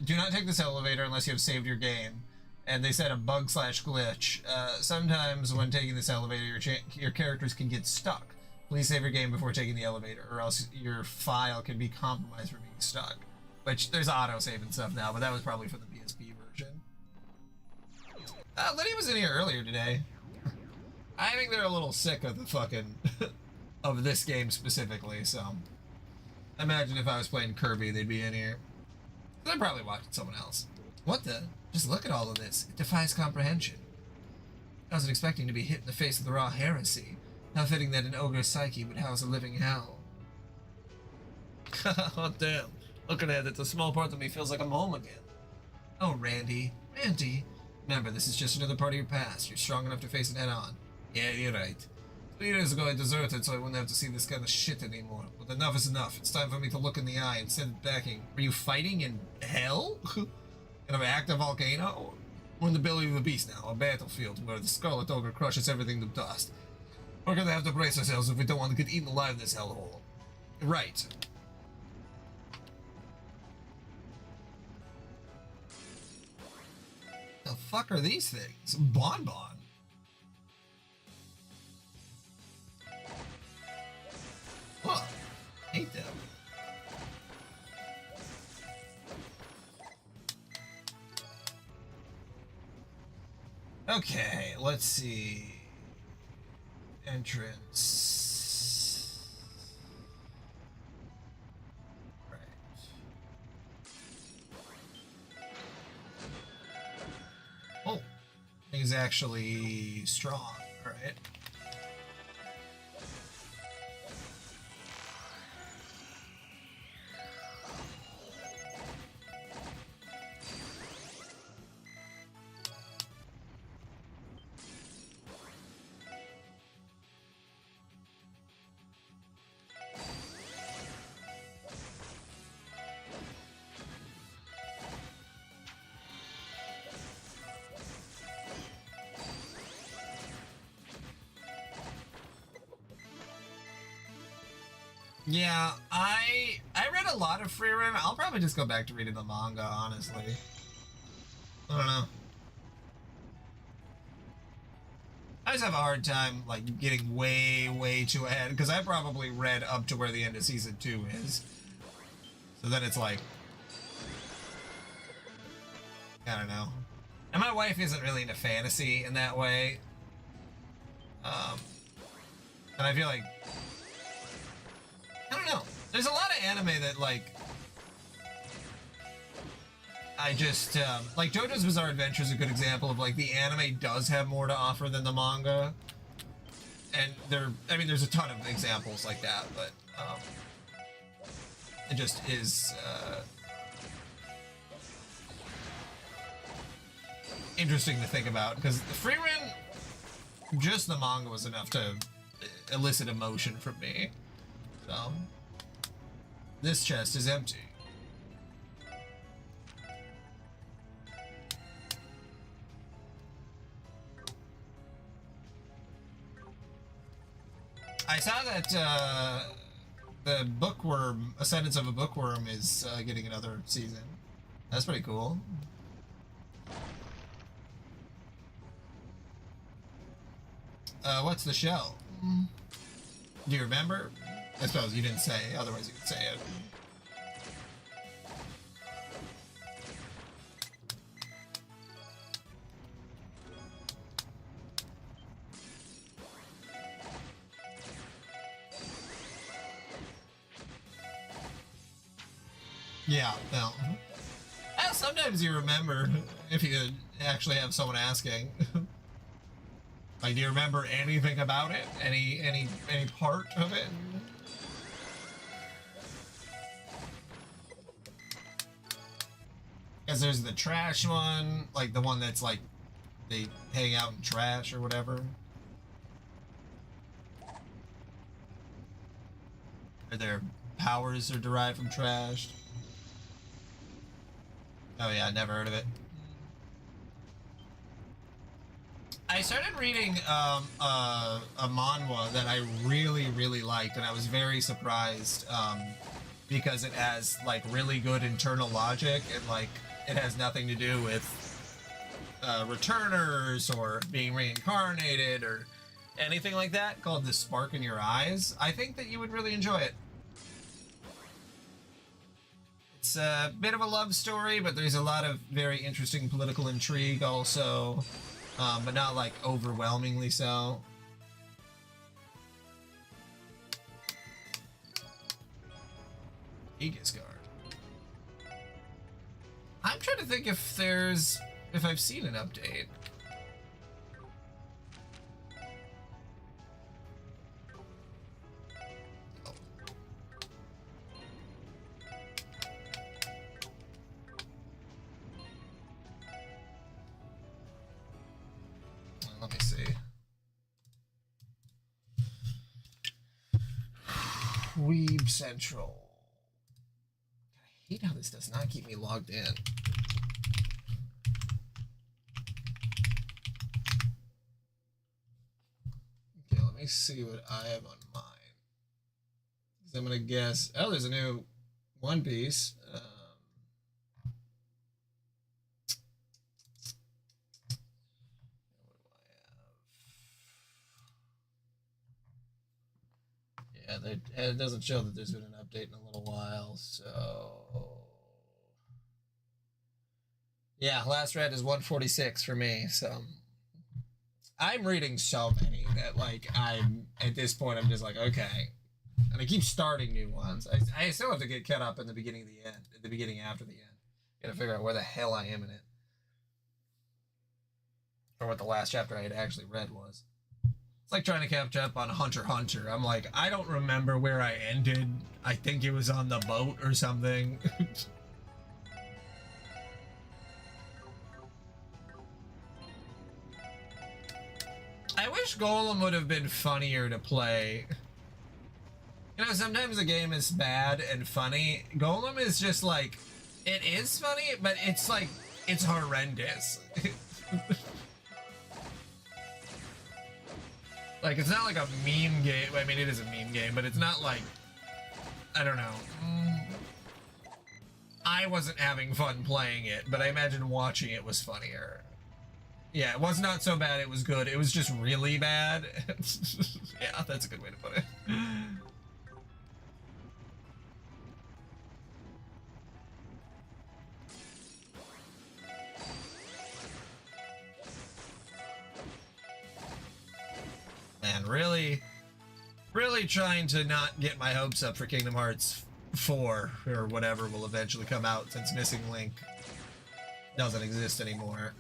do not take this elevator unless you have saved your game. And they said a bug / glitch. Sometimes when taking this elevator, your characters can get stuck. Please save your game before taking the elevator, or else your file can be compromised for being stuck. Which, there's autosave and stuff now, but that was probably for the PSP version. Lydia was in here earlier today. I think they're a little sick of the fucking... of this game specifically, so... I imagine if I was playing Kirby, they'd be in here. I'd probably watch someone else. What the? Just look at all of this. It defies comprehension. I wasn't expecting to be hit in the face with the raw heresy. How fitting that an ogre's psyche would house a living hell. Oh, damn. Looking at it, the small part of me feels like I'm home again. Oh, Randy. Randy. Remember, this is just another part of your past. You're strong enough to face it head on. Yeah, you're right. 2 years ago I deserted so I wouldn't have to see this kind of shit anymore. But enough is enough. It's time for me to look in the eye instead of backing. Are you fighting in hell? In an active volcano? We're in the belly of the beast now, a battlefield where the Scarlet Ogre crushes everything to dust. We're gonna have to brace ourselves if we don't want to get eaten alive in this hellhole. Right. The fuck are these things? Bonbon. What? Hate them. Okay, let's see. Entrance. Right. Oh, he's actually strong, right? Yeah, I read a lot of Freerun. I'll probably just go back to reading the manga, honestly. I don't know. I just have a hard time, like, getting way too ahead, because I probably read up to where the end of Season 2 is. So then it's like, I don't know. And my wife isn't really into fantasy in that way. And I feel like, I don't know. There's a lot of anime that like, I just, like JoJo's Bizarre Adventure is a good example of like the anime does have more to offer than the manga. And I mean, there's a ton of examples like that, but it just is interesting to think about because the free run, just the manga was enough to elicit emotion from me. So this chest is empty. I saw that the Bookworm, Ascendance of a Bookworm, is getting another season. That's pretty cool. What's the show? Do you remember? I suppose you didn't say, otherwise you could say it. Yeah, no. Sometimes you remember if you actually have someone asking. Like, do you remember anything about it? Any part of it? Because there's the trash one, like the one that's like they hang out in trash or whatever. Or their powers are derived from trash. Oh yeah, I never heard of it. I started reading a manhwa that I really liked, and I was very surprised because it has like really good internal logic, and like it has nothing to do with returners or being reincarnated or anything like that, called The Spark in Your Eyes. I think that you would really enjoy it. It's a bit of a love story, but there's a lot of very interesting political intrigue also. But not like overwhelmingly so. Aegis Guard. I'm trying to think if I've seen an update. Let me see. Weeb Central. I hate how this does not keep me logged in. Okay, let me see what I have on mine. So I'm gonna guess. Oh, there's a new One Piece. Yeah, it doesn't show that there's been an update in a little while, so yeah, last read is 146 for me. So I'm reading so many that like I'm at this point I'm just like okay, and I keep starting new ones. I still have to get caught up in the beginning of the end, at the beginning after the end. Gotta figure out where the hell I am in it, or what the last chapter I had actually read was. It's like trying to catch up on Hunter x Hunter. I'm like, I don't remember where I ended. I think it was on the boat or something. I wish Golem would have been funnier to play. You know, sometimes a game is bad and funny. Golem is just like, it is funny, but it's like, it's horrendous. Like, it's not like a meme game. I mean, it is a meme game, but it's not like, I don't know. I wasn't having fun playing it, but I imagine watching it was funnier. Yeah, it was not so bad it was good. It was just really bad. Yeah, that's a good way to put it. really, really trying to not get my hopes up for Kingdom Hearts 4 or whatever will eventually come out, since Missing Link doesn't exist anymore.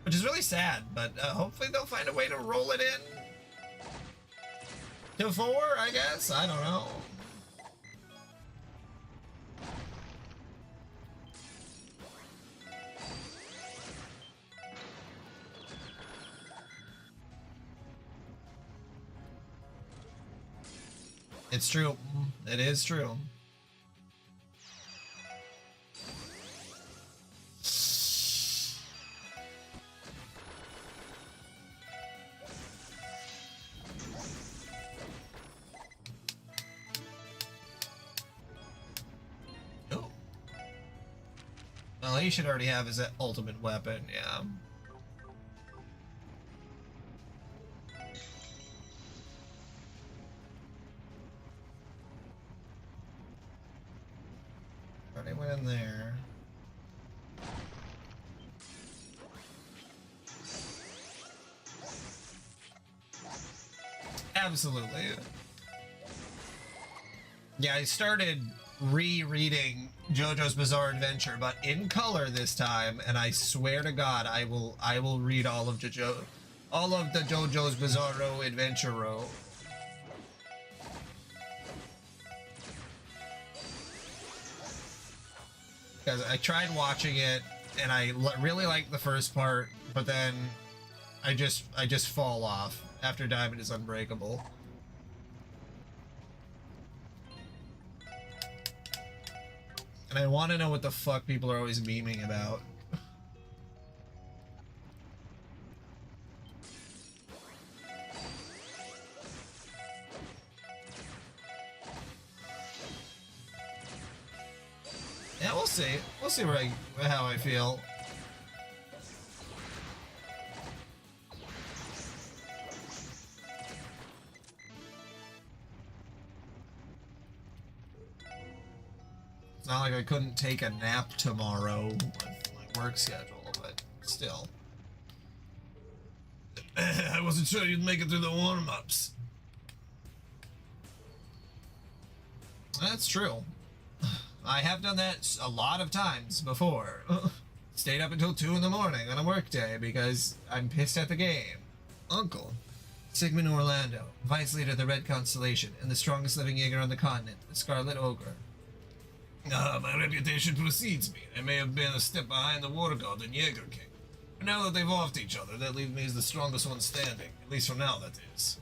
Which is really sad, but hopefully they'll find a way to roll it in to 4, I guess. I don't know. It's true. It is true. Oh. Well, he should already have his ultimate weapon, yeah. Already went in there. Absolutely. Yeah, I started rereading JoJo's Bizarre Adventure, but in color this time, and I swear to God, I will read all of the JoJo's Bizarro Adventure row. Because I tried watching it and I really liked the first part, but then I just fall off after Diamond is Unbreakable. And I want to know what the fuck people are always memeing about. Yeah, we'll see. We'll see how I feel. It's not like I couldn't take a nap tomorrow with my work schedule, but still. I wasn't sure you'd make it through the warm-ups. That's true. I have done that a lot of times before. Stayed up until 2 in the morning on a work day because I'm pissed at the game. Uncle. Sigmund Orlando, Vice Leader of the Red Constellation, and the strongest living Jaeger on the continent, the Scarlet Ogre. My reputation precedes me. I may have been a step behind the War God and Jaeger King. But now that they've offed each other, that leaves me as the strongest one standing. At least for now, that is.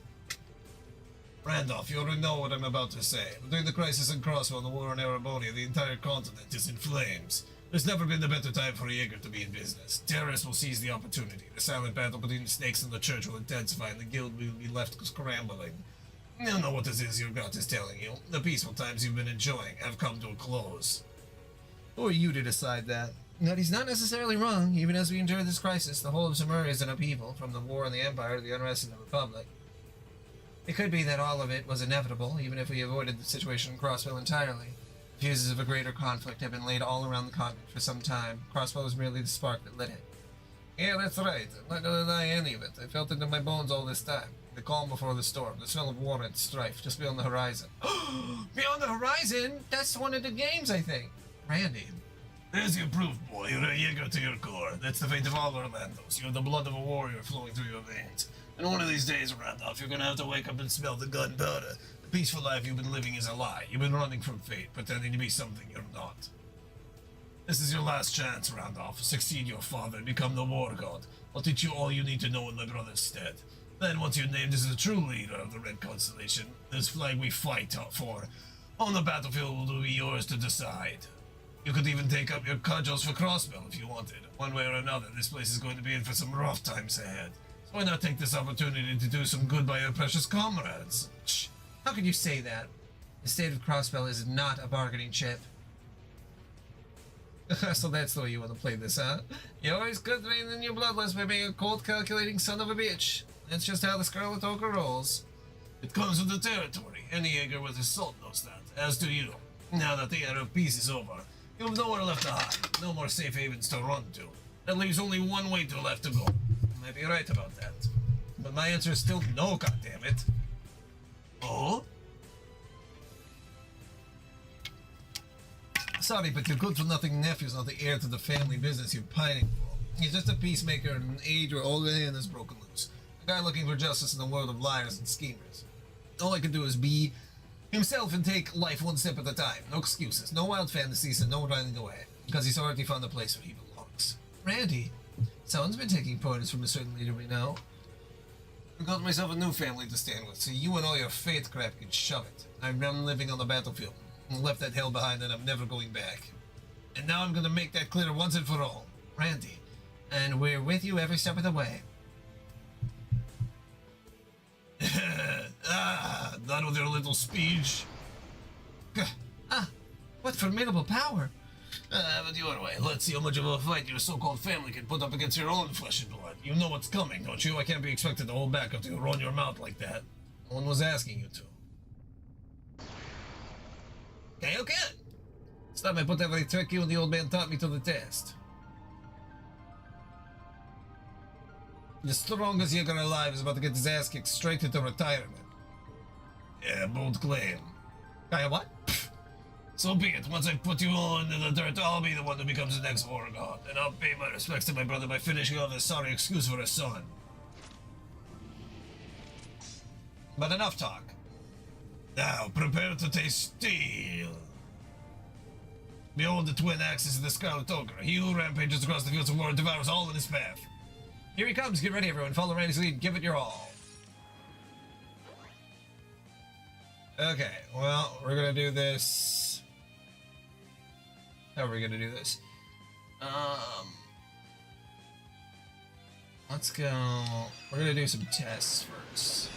Randolph, you already know what I'm about to say. Between the crisis in Crosswell and the war in Erebonia, the entire continent is in flames. There's never been a better time for a Jaeger to be in business. Terrorists will seize the opportunity. The silent battle between the snakes and the church will intensify, and the guild will be left scrambling. You know what this is your gut is telling you. The peaceful times you've been enjoying have come to a close. Who are you to decide that? But he's not necessarily wrong. Even as we endure this crisis, the whole of Sumeria is in upheaval, from the war in the Empire to the unrest in the Republic. It could be that all of it was inevitable, even if we avoided the situation in Crosswell entirely. Fuses of a greater conflict have been laid all around the continent for some time. Crosswell was merely the spark that lit it. Yeah, that's right. I'm not gonna deny any of it. I felt it in my bones all this time. The calm before the storm, the smell of war and strife, just beyond the horizon. Beyond the horizon? That's one of the games, I think. Randy. There's your proof, boy. You're a Jaeger to your core. That's the fate of all Orlandos. You're the blood of a warrior flowing through your veins. And one of these days, Randolph, you're gonna have to wake up and smell the gunpowder. The peaceful life you've been living is a lie. You've been running from fate, pretending to be something you're not. This is your last chance, Randolph. Succeed your father and become the war god. I'll teach you all you need to know in my brother's stead. Then, once you're named as the true leader of the Red Constellation, this flag we fight for on the battlefield will be yours to decide. You could even take up your cudgels for Crossbell if you wanted. One way or another, this place is going to be in for some rough times ahead. So why not take this opportunity to do some good by your precious comrades? Shh. How can you say that? The state of Crossbell is not a bargaining chip. So that's the way you want to play this, huh? You always could drain in your bloodlust by being a cold, calculating son of a bitch. That's just how the Scarlet Ogre rolls. It comes with the territory. Any Jaeger with his salt knows that, as do you. Now that the era of peace is over, you have nowhere left to hide, no more safe havens to run to. That leaves only one way to left to go. You might be right about that. but my answer is still no, goddammit. Oh? Sorry, but your good-for-nothing nephew's not the heir to the family business you're pining for. He's just a peacemaker in an age where all the hand is broken loose. A guy looking for justice in a world of liars and schemers. All I can do is be himself and take life one step at a time. No excuses, no wild fantasies, and no running away. Because he's already found a place where he belongs. Randy, someone's been taking pointers from a certain leader we know. I got myself a new family to stand with, so you and all your faith crap can shove it. I'm living on the battlefield. I left that hell behind and I'm never going back. And now I'm gonna make that clear once and for all. Randy. And we're with you every step of the way. Done with your little speech. What formidable power. But your way, let's see how much of a fight your so-called family can put up against your own flesh and blood. You know what's coming, don't you? I can't be expected to hold back after you run your mouth like that. No one was asking you to. Okay. This time I put every trick you and the old man taught me to the test. The strongest Jaeger alive is about to get his ass kicked straight into retirement. Yeah, bold claim. Kaya what? So be it. Once I put you all into the dirt, I'll be the one who becomes the next war god. And I'll pay my respects to my brother by finishing off his sorry excuse for his son. But enough talk. Now, prepare to taste steel. Behold the twin axes of the Scarlet Ogre. He who rampages across the fields of war and devours all in his path. Here he comes. Get ready, everyone. Follow Randy's lead. Give it your all. Okay, well, we're gonna do this. How are we gonna do this? Let's go. We're gonna do some tests first.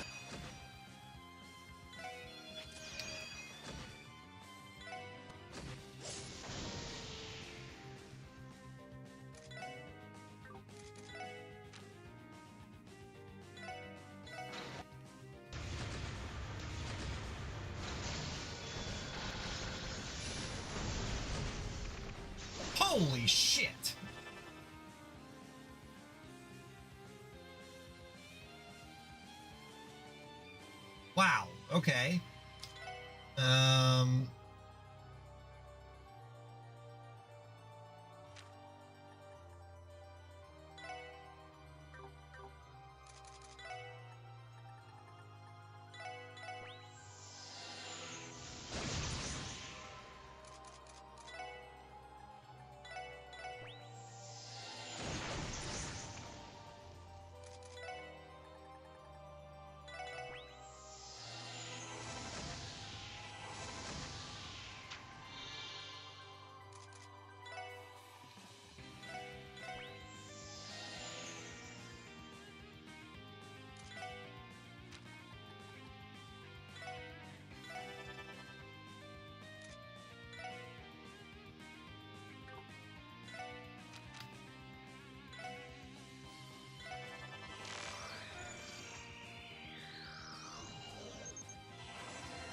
Holy shit! Wow, okay.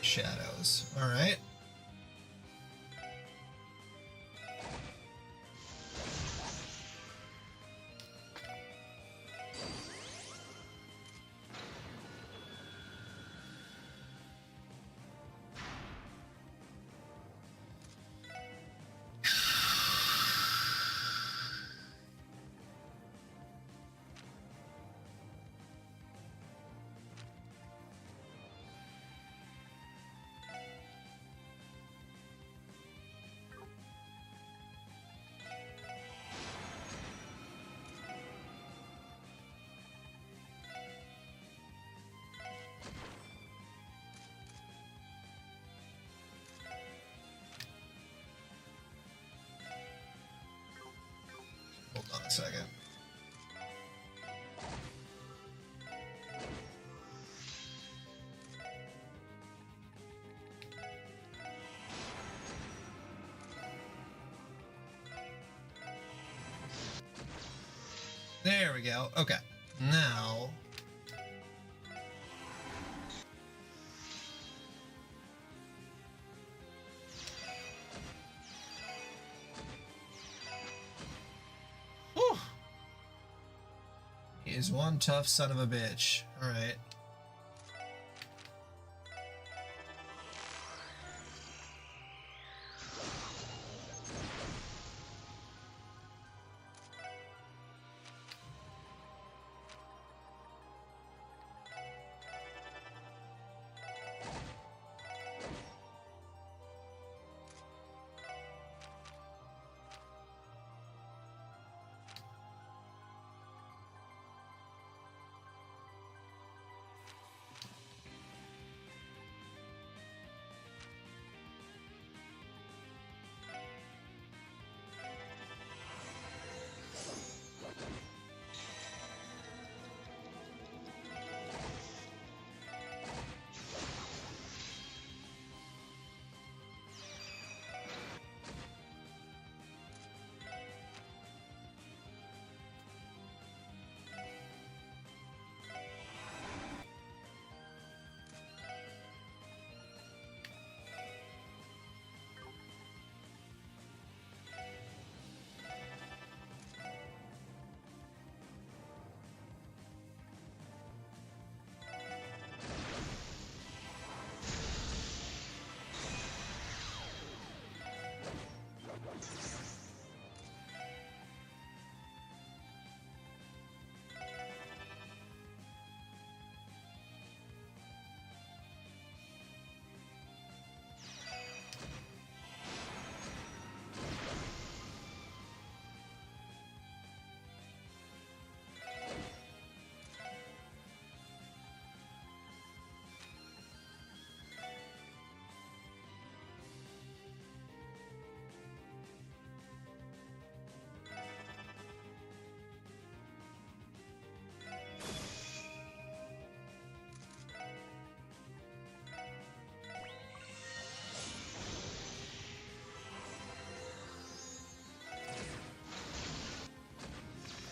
Shadows. All right. Hold on a second. There we go. Okay. Now. Whew. He is one tough son of a bitch. Alright.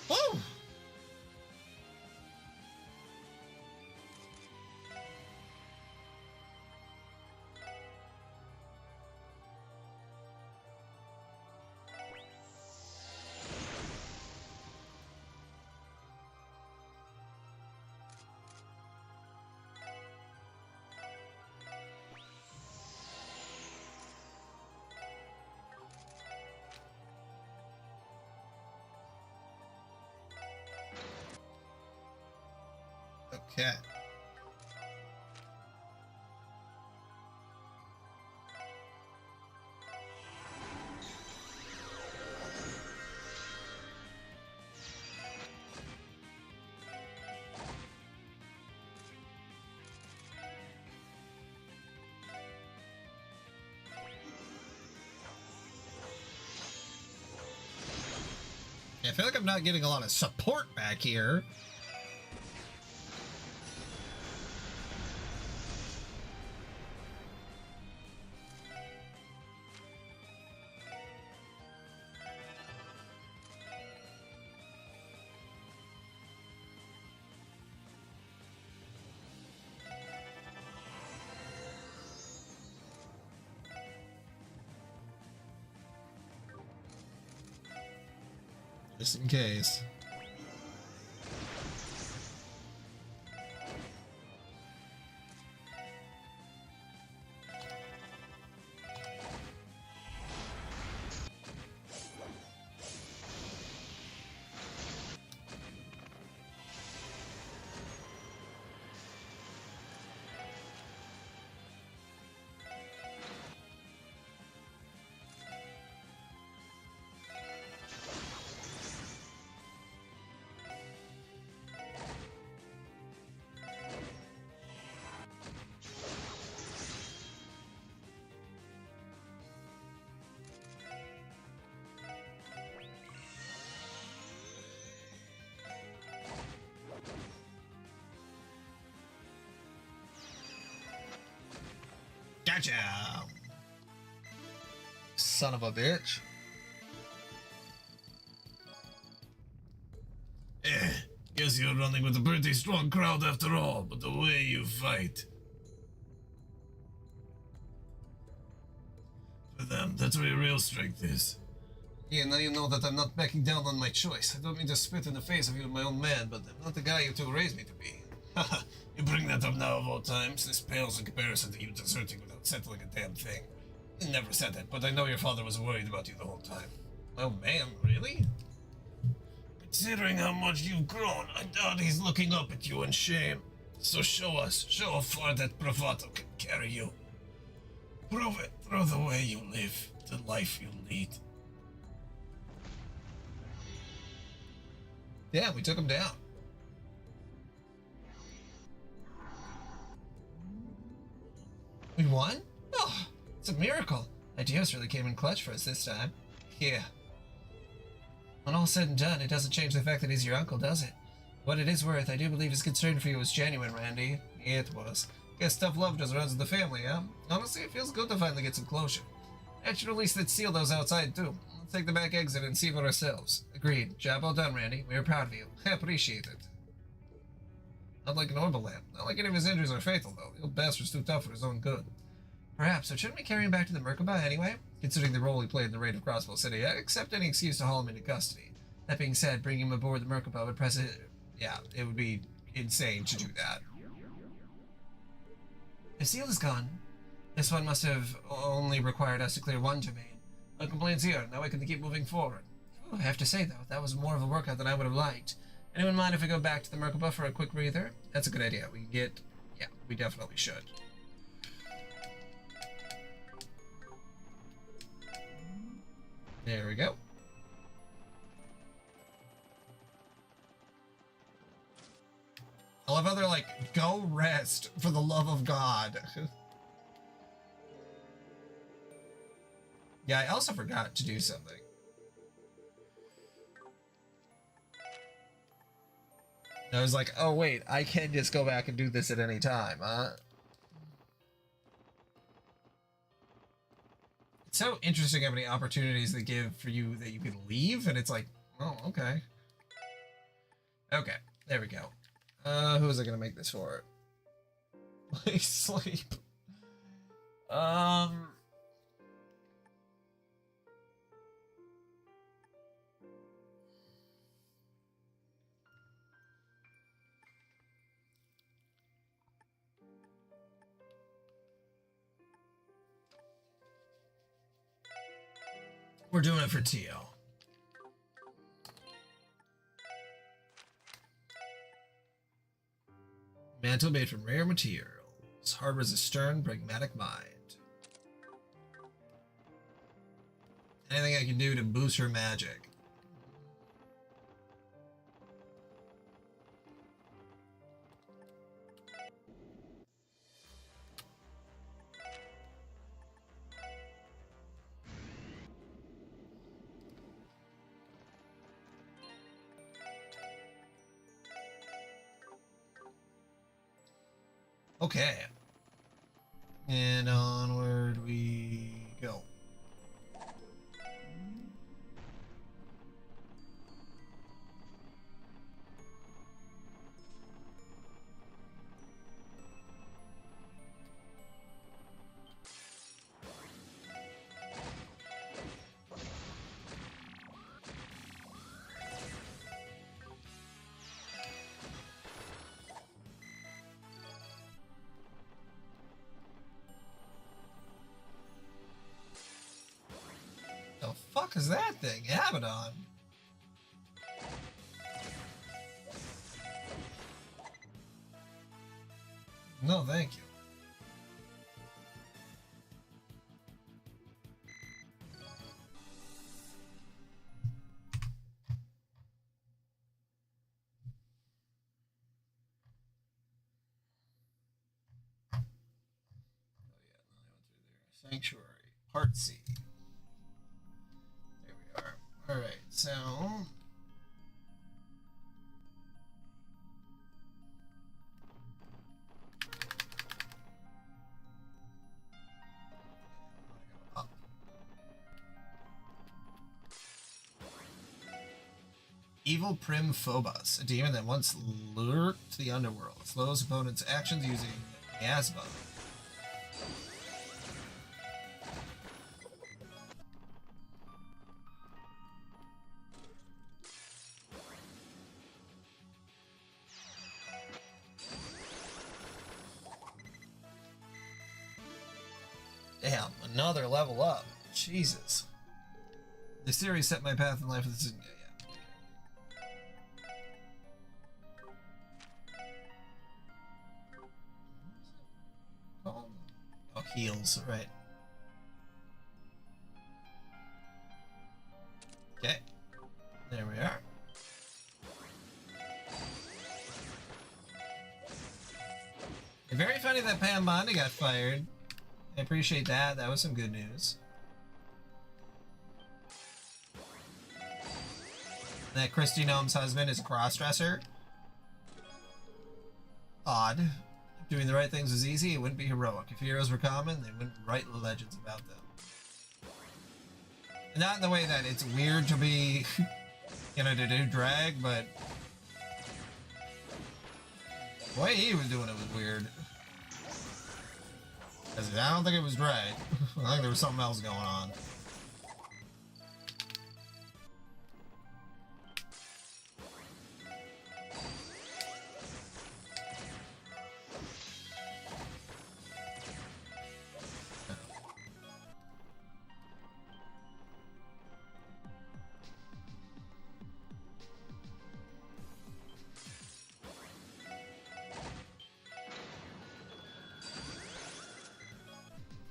Woo! Okay. I feel like I'm not getting a lot of support back here. Just in case. Gotcha! Son of a bitch. Guess you're running with a pretty strong crowd after all, but the way you fight. For them, that's where your real strength is. Yeah, now you know that I'm not backing down on my choice. I don't mean to spit in the face of you, my own man, but I'm not the guy you two raised me to be. You bring that up now of all times? This pales in comparison to you deserting without settling a damn thing. You never said that, but I know your father was worried about you the whole time. Oh man, really? Considering how much you've grown, I doubt he's looking up at you in shame. So show how far that bravado can carry you. Prove it through the way you live, the life you lead. Yeah, we took him down. We won? Oh, it's a miracle. Ideas really came in clutch for us this time. Yeah. When all said and done, it doesn't change the fact that he's your uncle, does it? What it is worth, I do believe his concern for you was genuine, Randy. Yeah, it was. Guess tough love just runs in the family, huh? Honestly, it feels good to finally get some closure. I should release that seal those outside, too. Let's take the back exit and see for ourselves. Agreed. Job well done, Randy. We are proud of you. I appreciate it. Not like an orbital lamp. Not like any of his injuries are fatal, though. The old bastard's too tough for his own good. Perhaps, but shouldn't we carry him back to the Merkaba anyway? Considering the role he played in the raid of Crossbow City, I accept any excuse to haul him into custody. That being said, bringing him aboard the Merkaba would it would be insane to do that. The seal is gone. This one must have only required us to clear one domain. No complaints here. Now we can keep moving forward. I have to say, though, that was more of a workout than I would have liked. Anyone mind if we go back to the Merkaba for a quick breather? That's a good idea. We can get... Yeah, we definitely should. There we go. I love how they're like, go rest for the love of God. Yeah, I also forgot to do something. I was like, oh wait, I can just go back and do this at any time, huh? It's so interesting how many opportunities they give for you that you can leave, and it's like, oh, okay. Okay, there we go. Who is I gonna make this for? Please sleep. We're doing it for Tio. Mantle made from rare materials. Harbors a stern, pragmatic mind. Anything I can do to boost her magic. Okay. And onward we go. The fuck is that thing? Abaddon. No, thank you. Oh yeah, no, I went through there. Sanctuary, Part C. There we are. All right, so up. Evil Prim Phobos, a demon that once lurked the underworld, slows opponents' actions using miasma. Damn, another level up. Jesus. The series set my path in life. This is, yeah. Oh, heals, right. Okay. There we are. Very funny that Pam Bondi got fired. I appreciate that. That was some good news. That Christy Gnome's husband is a crossdresser. Odd. If doing the right things was easy, it wouldn't be heroic. If heroes were common, they wouldn't write legends about them. Not in the way that it's weird to be, you know, to do drag, but the way he was doing it was weird. I don't think it was drag. I think there was something else going on.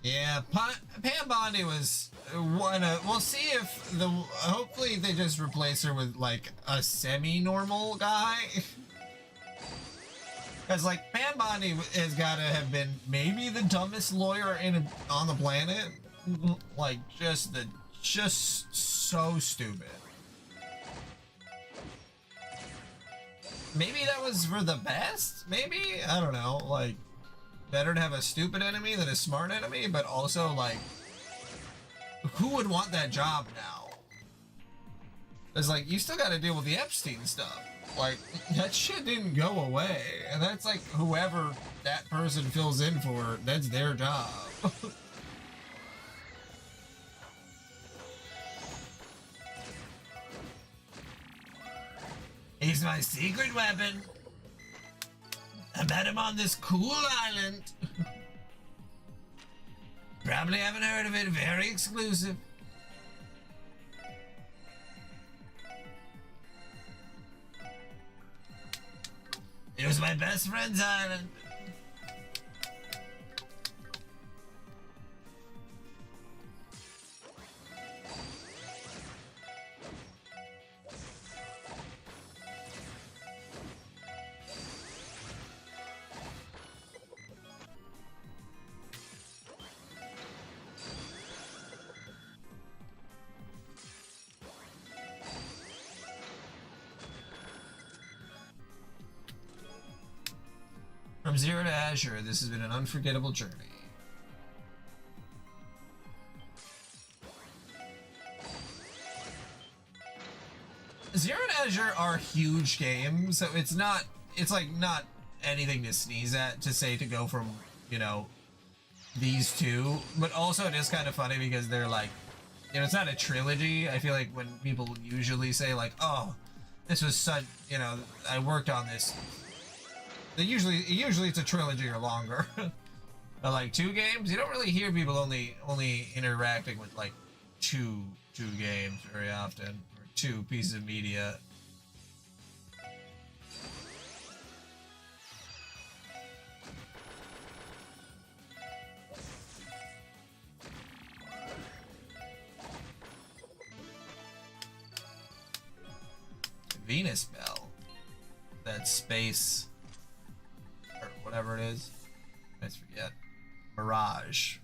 Yeah, Pam Bondi was one of. We'll see if the. Hopefully, they just replace her with like a semi-normal guy. Because like Pam Bondi has got to have been maybe the dumbest lawyer on the planet. Like just so stupid. Maybe that was for the best. Maybe I don't know. Like. Better to have a stupid enemy than a smart enemy, but also, like, who would want that job now? It's like, you still gotta deal with the Epstein stuff. Like, that shit didn't go away. And that's like, whoever that person fills in for, that's their job. He's my secret weapon. I met him on this cool island. Probably haven't heard of it. Very exclusive. It was my best friend's island. From Zero to Azure, this has been an unforgettable journey. Zero and Azure are huge games, so it's like not anything to sneeze at to say to go from, you know, these two, but also it is kind of funny because they're like, you know, it's not a trilogy. I feel like when people usually say like, oh, this was such, you know, I worked on this. Usually it's a trilogy or longer. But like 2 games, you don't really hear people only interacting with like two games very often, or 2 pieces of media. Venus Bell, that space. Or whatever it is. I forget. Mirage.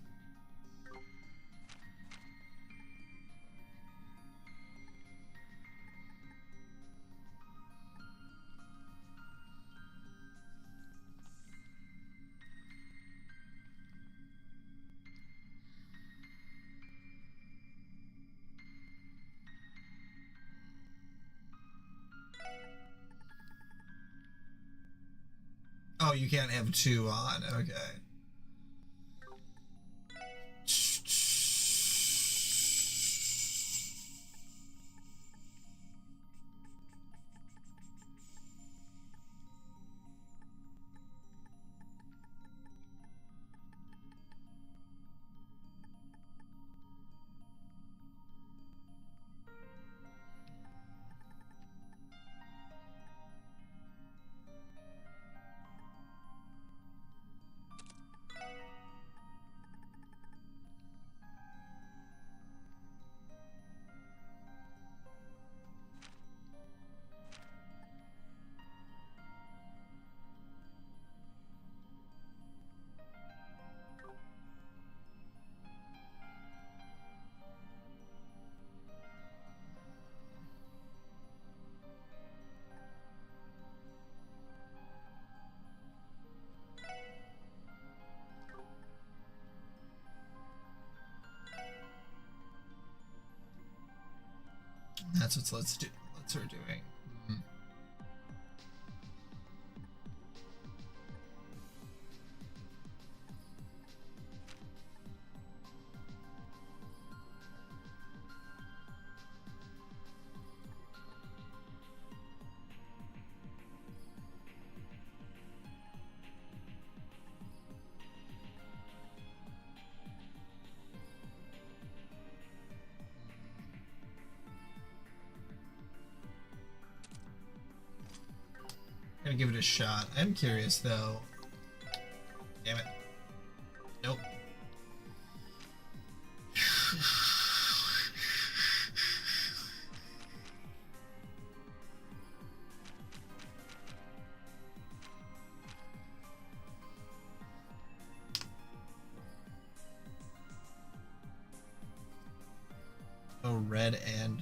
Oh, you can't have 2 on. Okay. That's what let's her doing. Mm-hmm. Gonna give it a shot. I'm curious though. Damn it. Nope. Oh, red and...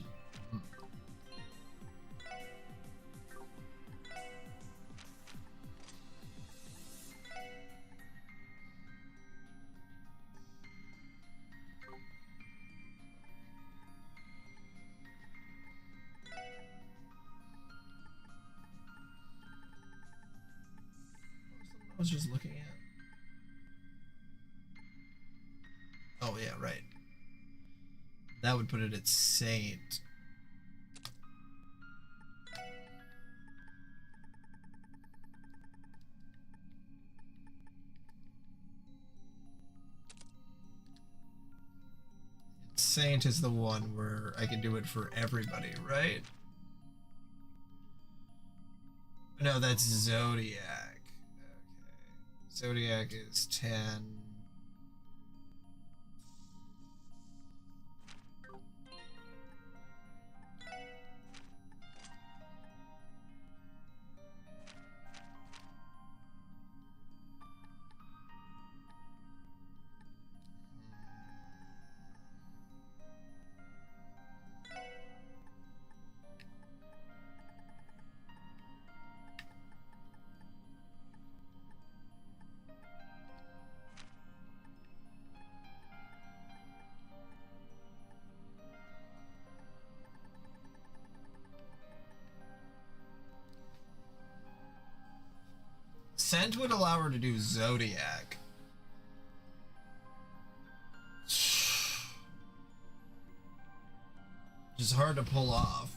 I was just looking at. Oh yeah, right. That would put it at Saint. Saint is the one where I can do it for everybody, right? No, that's Zodiac. Okay. Zodiac is 10. Scent would allow her to do Zodiac. Which is hard to pull off.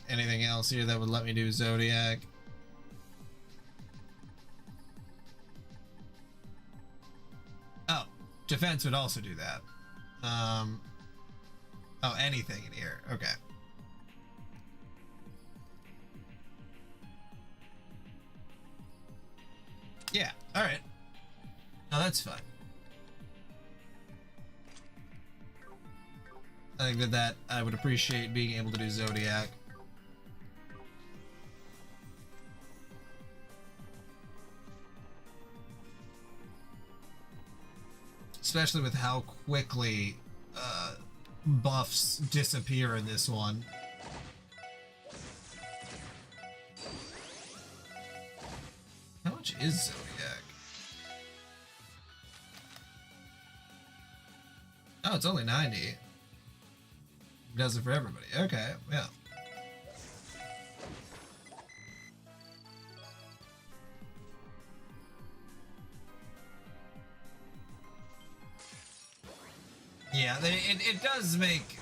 Anything else here that would let me do Zodiac? Oh, defense would also do that. Oh, anything in here. Okay. Yeah, alright. No, that's fine. I think that I would appreciate being able to do Zodiac. Especially with how quickly buffs disappear in this one. How much is Zodiac? Oh, it's only 90. Does it for everybody. Okay, yeah. Yeah, it does make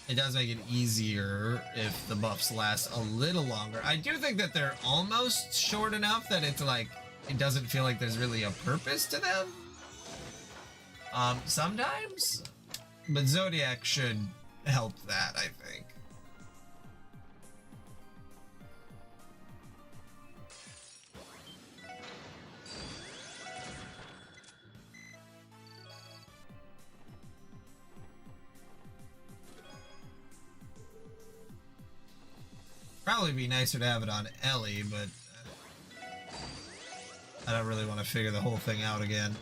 it does make it easier if the buffs last a little longer. I do think that they're almost short enough that it's like it doesn't feel like there's really a purpose to them. Sometimes, but Zodiac should help that, I think. Probably be nicer to have it on Ellie, but I don't really want to figure the whole thing out again.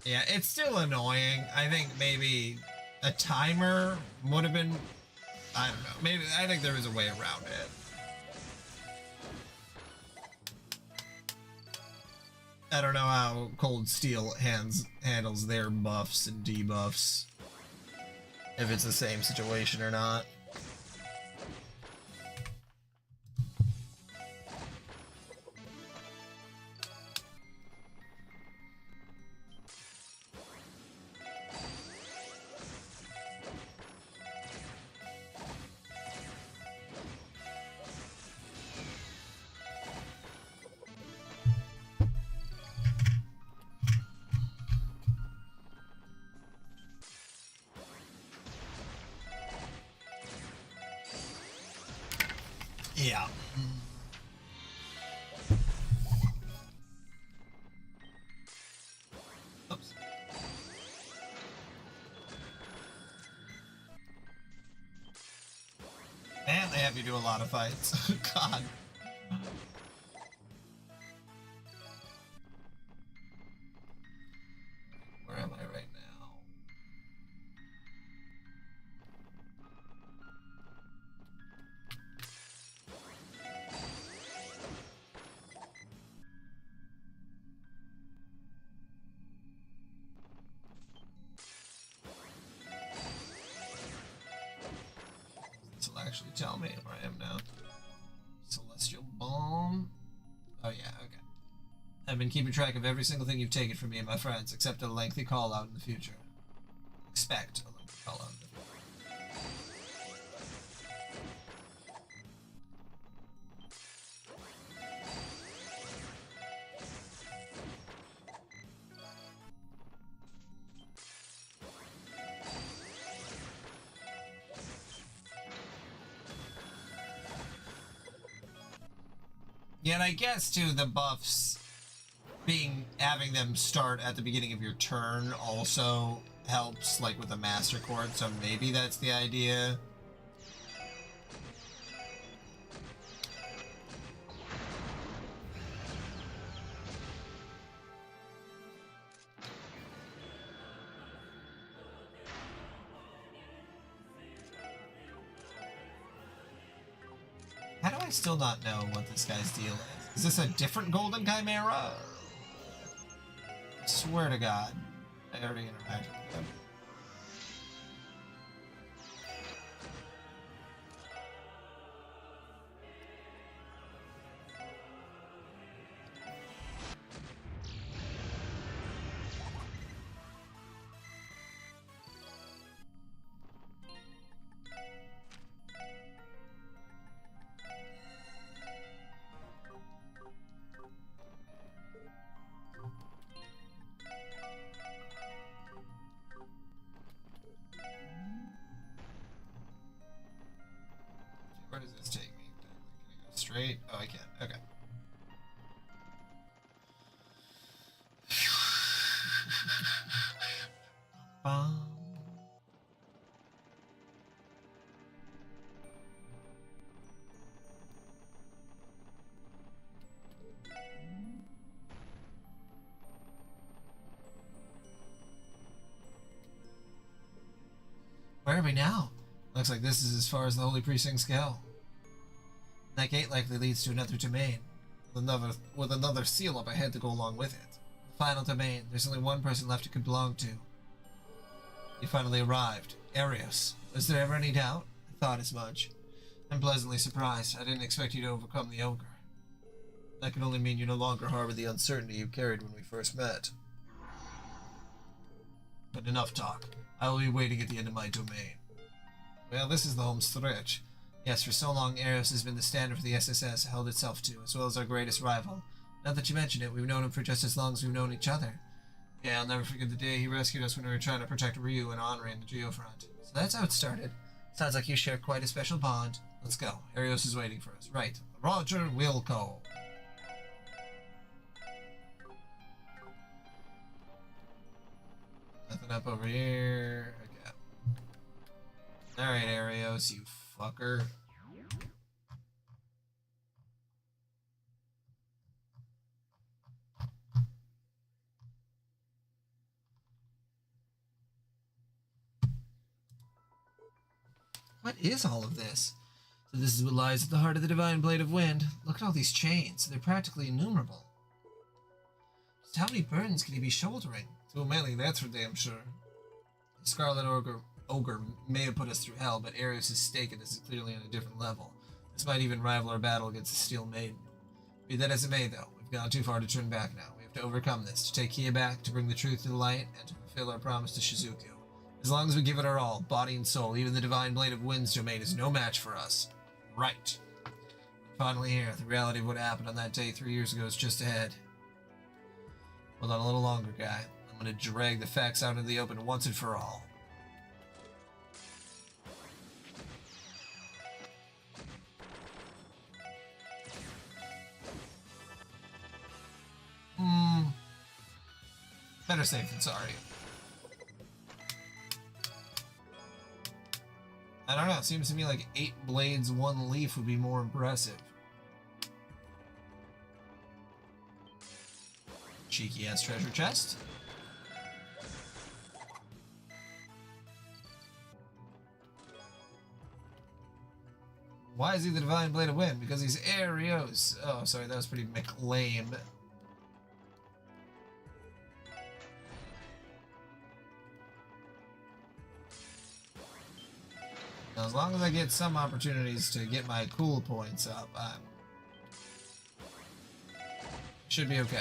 Yeah, it's still annoying. I think maybe a timer would have been. I don't know. Maybe I think there is a way around it. I don't know how Cold Steel handles their buffs and debuffs. If it's the same situation or not. Yeah. Oops. And they have you do a lot of fights. God. Where am I right now? This will actually tell me where I am now. Celestial Balm. Oh yeah, okay. I've been keeping track of every single thing you've taken from me and my friends, except a lengthy call out in the future. Expect a lengthy call out in the future. Yeah, and I guess too the buffs having them start at the beginning of your turn also helps, like with the Master Chord, so maybe that's the idea. How do I still not know what this guy's deal is? Is this a different Golden Chimera? I swear to God, I already interacted with him. Where does this take me? Can I go straight? Oh, I can. Okay. Where are we now? Looks like this is as far as the Holy Precincts go. That gate likely leads to another domain, with another seal up ahead to go along with it. The final domain. There's only one person left it could belong to. You finally arrived. Arios. Was there ever any doubt? I thought as much. I'm pleasantly surprised. I didn't expect you to overcome the ogre. That can only mean you no longer harbor the uncertainty you carried when we first met. But enough talk. I will be waiting at the end of my domain. Well, this is the home stretch. Yes, for so long, Arios has been the standard for the SSS held itself to, as well as our greatest rival. Now that you mention it, we've known him for just as long as we've known each other. Yeah, I'll never forget the day he rescued us when we were trying to protect Ryu and Henri in the Geofront. So that's how it started. Sounds like you share quite a special bond. Let's go. Arios is waiting for us. Right. Roger Wilco. Nothing up over here. Okay. Alright, Arios, you fucker. What is all of this? So this is what lies at the heart of the Divine Blade of Wind. Look at all these chains. They're practically innumerable. Just how many burdens can he be shouldering? Too many, that's for damn sure. The Scarlet Ogre may have put us through hell, but Arios' stake in this is clearly on a different level. This might even rival our battle against the Steel Maiden. Be that as it may, though, we've gone too far to turn back now. We have to overcome this, to take Kia back, to bring the truth to the light, and to fulfill our promise to Shizuku. As long as we give it our all, body and soul, even the Divine Blade of Wind's domain is no match for us. Right. Finally here, the reality of what happened on that day 3 years ago is just ahead. Hold on a little longer, guy. I'm going to drag the facts out into the open once and for all. Better safe than sorry. I don't know, it seems to me like 8 blades, 1 leaf would be more impressive. Cheeky ass treasure chest. Why is he the Divine Blade of Wind? Because he's Arios. Oh, sorry, that was pretty McLame. Now, as long as I get some opportunities to get my cool points up, should be okay.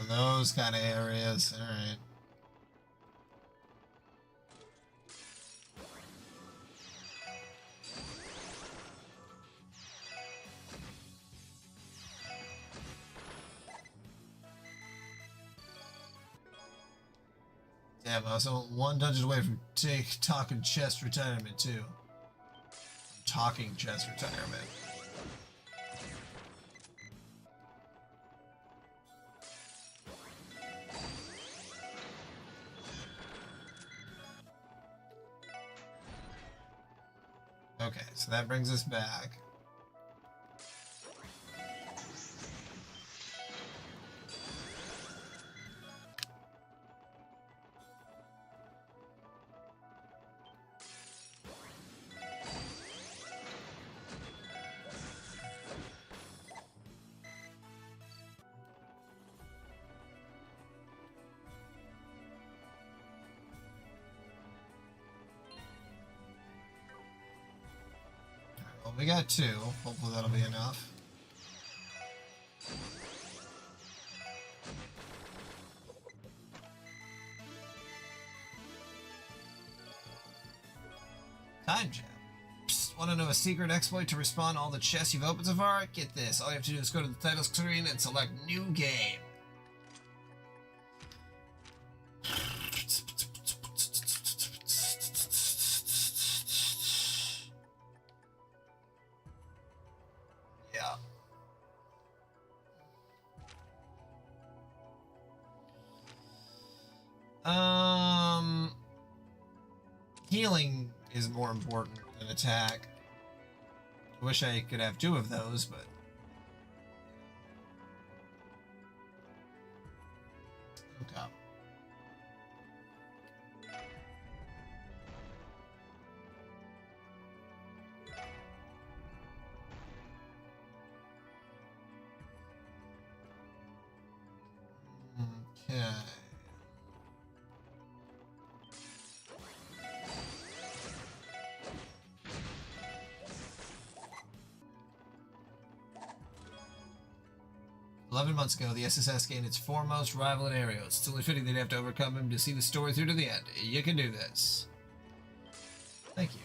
Those kind of areas. All right. Damn, I was one dungeon away from talking chest retirement too. Talking chest retirement. Okay, so that brings us back. Well, we got 2. Hopefully that'll be enough. Time jam. Psst, want to know a secret exploit to respawn all the chests you've opened so far? Get this. All you have to do is go to the title screen and select New Game. Healing is more important than attack. I wish I could have 2 of those, but... Okay. Okay. 11 months ago, the SSS gained its foremost rival in Arios. It's only fitting they'd have to overcome him to see the story through to the end. You can do this. Thank you.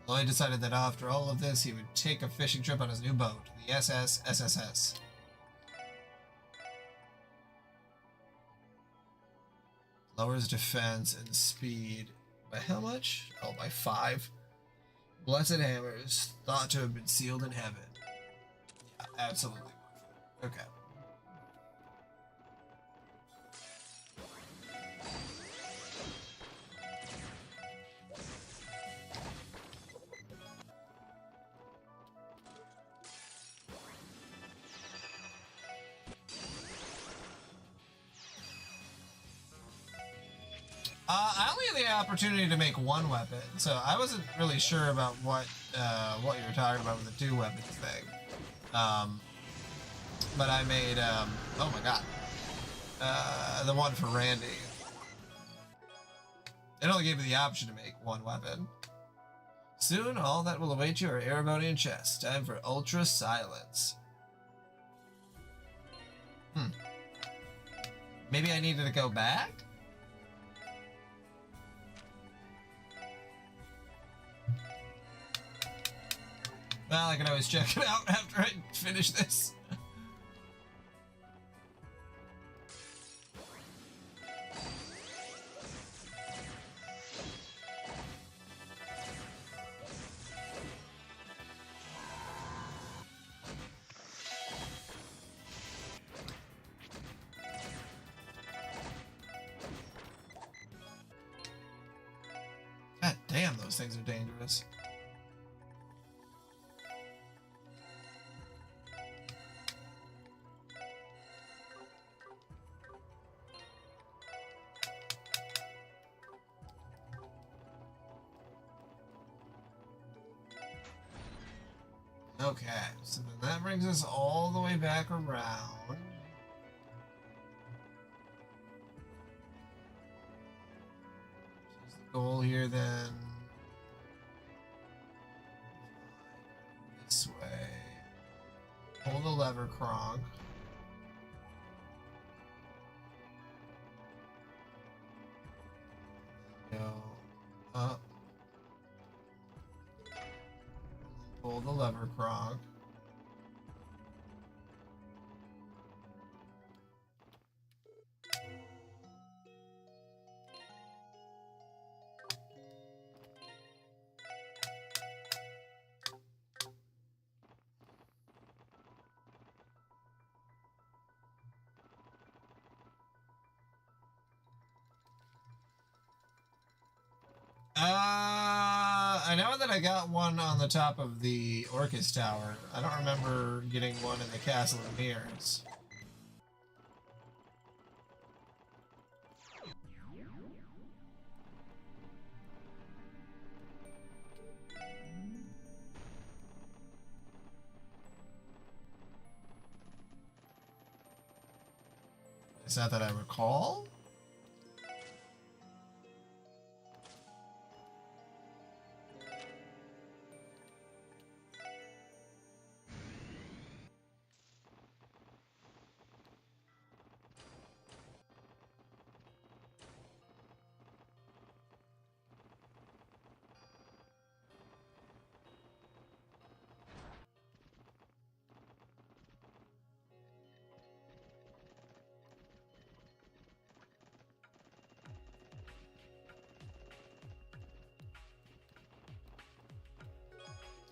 Lloyd decided that after all of this, he would take a fishing trip on his new boat, the SSS. Lowers defense and speed. By how much? Oh, by 5. Blessed hammers, thought to have been sealed in heaven. Yeah, absolutely worth it. Okay. I only had the opportunity to make one weapon, so I wasn't really sure about what you were talking about with the 2 weapons thing. But I made oh my god, the one for Randy. It only gave me the option to make one weapon. Soon, all that will await you are Erebonian chests. Time for ultra silence. Maybe I needed to go back. Well, I can always check it out after I finish this. God damn, those things are dangerous. Okay, so then that brings us all the way back around. Is the goal here then? This way. Pull the lever, Kronk. Go up. Pull the lever, Kronk. I know that I got one on the top of the Orcus Tower. I don't remember getting one in the Castle of Mirrors. Is that I recall?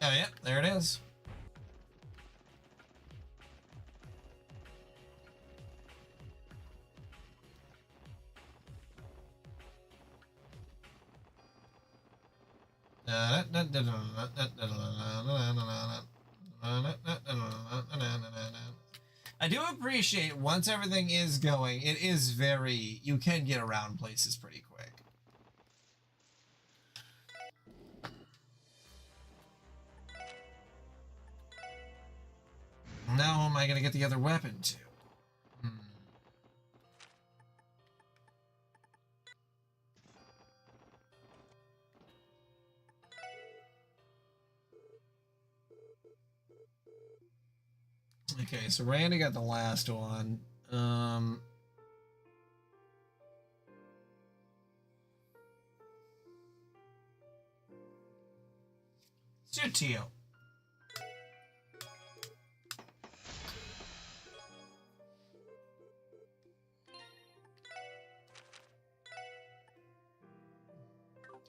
Oh, yeah, there it is. I do appreciate once everything is going, it is very, you can get around places pretty quick. Now how am I going to get the other weapon to? Okay, so Randy got the last one. Sutio.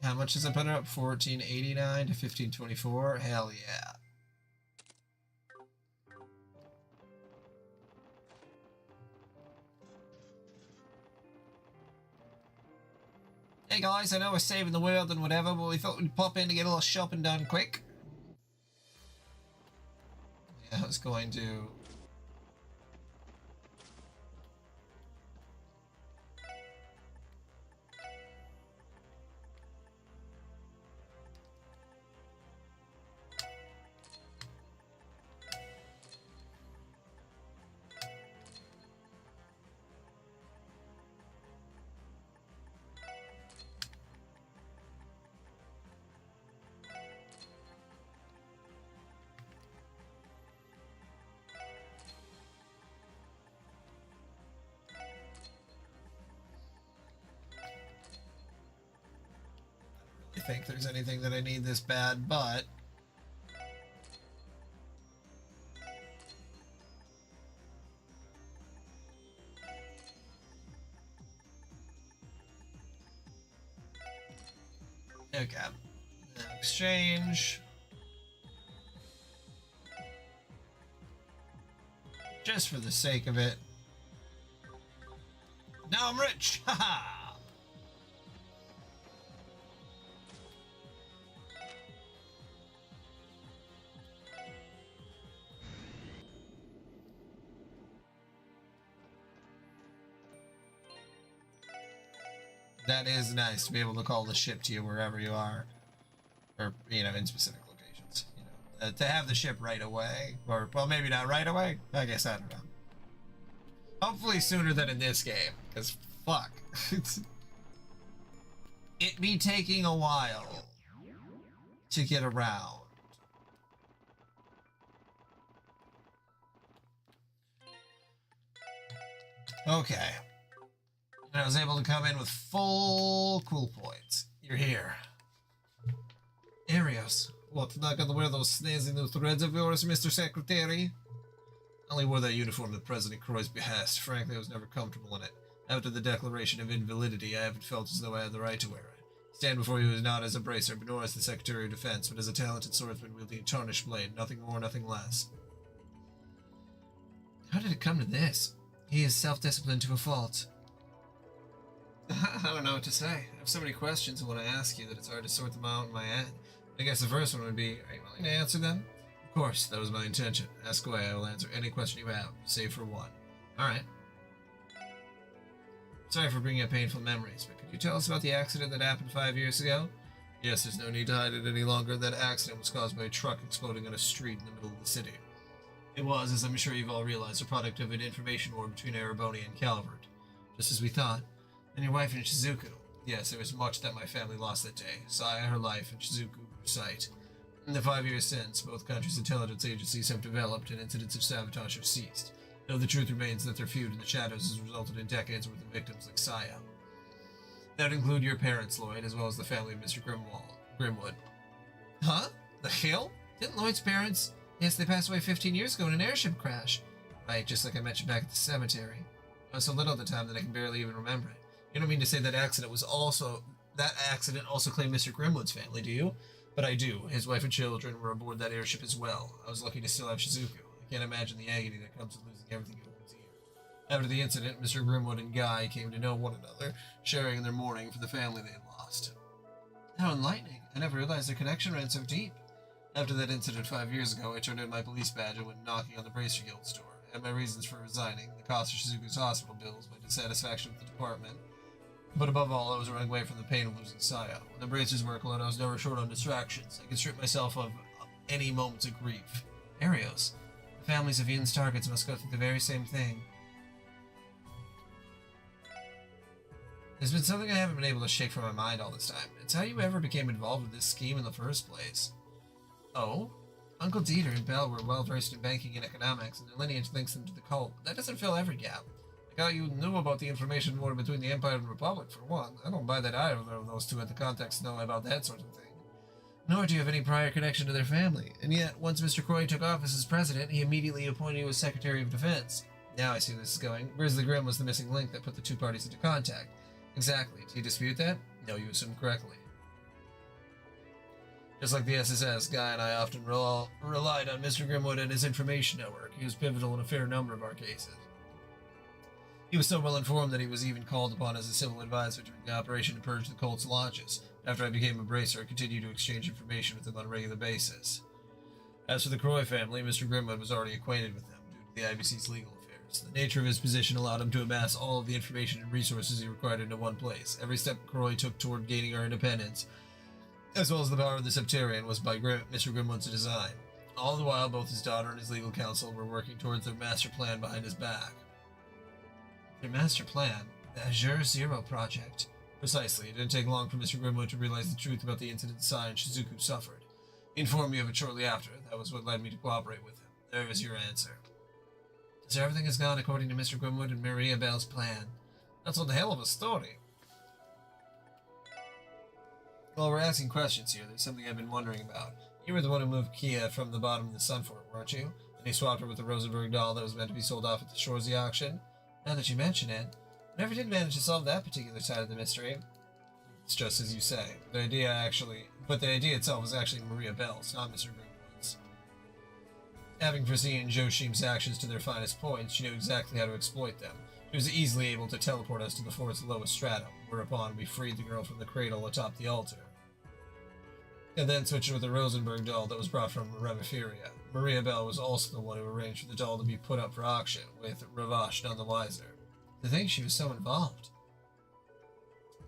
How much does it put it up? 1489 to 1524? Hell yeah. Hey guys, I know we're saving the world and whatever, but we thought we'd pop in to get a little shopping done quick. Yeah, I was going to... think there's anything that I need this bad, but okay. Exchange. Just for the sake of it. Now I'm rich. Haha. That is nice to be able to call the ship to you wherever you are, or in specific locations. To have the ship right away, or well, maybe not right away. I guess I don't know. Hopefully sooner than in this game, because fuck, it be taking a while to get around. Okay. And I was able to come in with full cool points. You're here. Arios, what, not gonna wear those snazzy new threads of yours, Mr. Secretary? I only wore that uniform at President Croy's behest. Frankly, I was never comfortable in it. After the declaration of invalidity, I haven't felt as though I had the right to wear it. Stand before you is not as a bracer, but nor as the Secretary of Defense, but as a talented swordsman wielding a tarnished blade, nothing more, nothing less. How did it come to this? He is self-disciplined to a fault. I don't know what to say. I have so many questions when I ask you that it's hard to sort them out in my head. I guess the first one would be, are you willing to answer them? Of course, that was my intention. Ask away, I will answer any question you have, save for one. Alright. Sorry for bringing up painful memories, but could you tell us about the accident that happened 5 years ago? Yes, there's no need to hide it any longer. That accident was caused by a truck exploding on a street in the middle of the city. It was, as I'm sure you've all realized, a product of an information war between Ereboni and Calvert. Just as we thought. And your wife and Shizuku. Yes, there was much that my family lost that day. Saya, her life, and Shizuku, her sight. In the 5 years since, both countries' intelligence agencies have developed and incidents of sabotage have ceased. Though the truth remains that their feud in the shadows has resulted in decades worth of victims like Saya. That would include your parents, Lloyd, as well as the family of Mr. Grimwood. Huh? The hell? Didn't Lloyd's parents? Yes, they passed away 15 years ago in an airship crash. Right, just like I mentioned back at the cemetery. I was so little at the time that I can barely even remember it. You don't mean to say that accident also claimed Mr. Grimwood's family, do you? But I do. His wife and children were aboard that airship as well. I was lucky to still have Shizuku. I can't imagine the agony that comes with losing everything you hold dear. After the incident, Mr. Grimwood and Guy came to know one another, sharing in their mourning for the family they had lost. How enlightening. I never realized their connection ran so deep. After that incident 5 years ago, I turned in my police badge and went knocking on the Bracer Guild's door. I had my reasons for resigning, the cost of Shizuku's hospital bills, my dissatisfaction with the department, but above all, I was running away from the pain of losing Saya. When the Bracer's workload, I was never short on distractions. I could strip myself of any moments of grief. Arios. The families of Ian's targets must go through the very same thing. There's been something I haven't been able to shake from my mind all this time. It's how you ever became involved with this scheme in the first place. Oh? Uncle Dieter and Bell were well versed in banking and economics, and their lineage links them to the cult, but that doesn't fill every gap. Like how you knew about the information war between the Empire and Republic, for one. I don't buy that either of those two had the context to know about that sort of thing. Nor do you have any prior connection to their family, and yet, once Mr. Croy took office as president, he immediately appointed you as Secretary of Defense. Now I see where this is going. Grizzly Grim was the missing link that put the two parties into contact. Exactly. Do you dispute that? No, you assume correctly. Just like the SSS, Guy and I often relied on Mr. Grimwood and his information network. He was pivotal in a fair number of our cases. He was so well informed that he was even called upon as a civil advisor during the operation to purge the cult's lodges. After I became a bracer, I continued to exchange information with him on a regular basis. As for the Croy family, Mr. Grimwood was already acquainted with them due to the IBC's legal affairs. The nature of his position allowed him to amass all of the information and resources he required into one place. Every step Croy took toward gaining our independence, as well as the power of the Septarian, was by Mr. Grimwood's design. All the while, both his daughter and his legal counsel were working towards their master plan behind his back. Their master plan? The Azure Zero project. Precisely. It didn't take long for Mr. Grimwood to realize the truth about the incident Sai and Shizuku suffered. He informed me of it shortly after. That was what led me to cooperate with him. There is your answer. So everything has gone according to Mr. Grimwood and Maria Bell's plan. That's one hell of a story. Well, we're asking questions here. There's something I've been wondering about. You were the one who moved Kia from the bottom of the Sunfort, weren't you? And he swapped her with the Rosenberg doll that was meant to be sold off at the Shorzy auction? Now that you mention it, I never did manage to solve that particular side of the mystery. It's just as you say. The idea itself was actually Maria Bell's, not Mr. Grimwood's. Having foreseen Joshim's actions to their finest points, she knew exactly how to exploit them. She was easily able to teleport us to the fort's lowest stratum, whereupon we freed the girl from the cradle atop the altar. And then switched with the Rosenberg doll that was brought from Reviferia. Maria Bell was also the one who arranged for the doll to be put up for auction, with Ravash none the wiser. To think she was so involved.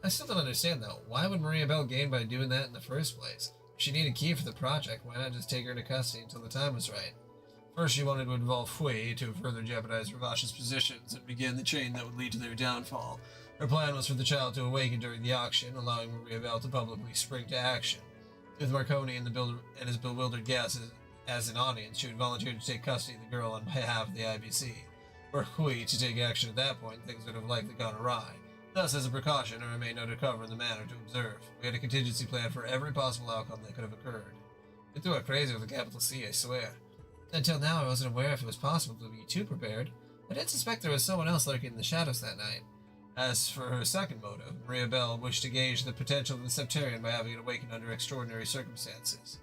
I still don't understand though. Why would Maria Bell gain by doing that in the first place? If she needed Key for the project, why not just take her into custody until the time was right? First, she wanted to involve Hui to further jeopardize Ravash's positions and begin the chain that would lead to their downfall. Her plan was for the child to awaken during the auction, allowing Maria Bell to publicly spring to action. With Marconi and his bewildered guests as an audience, she would volunteer to take custody of the girl on behalf of the IBC. Were Hui to take action at that point, things would have likely gone awry. Thus, as a precaution, I remained undercover in the manor to observe. We had a contingency plan for every possible outcome that could have occurred. We threw it crazy with a capital C, I swear. Until now, I wasn't aware if it was possible to be too prepared. I did suspect there was someone else lurking in the shadows that night. As for her second motive, Maria Bell wished to gauge the potential of the Septarian by having it awaken under extraordinary circumstances.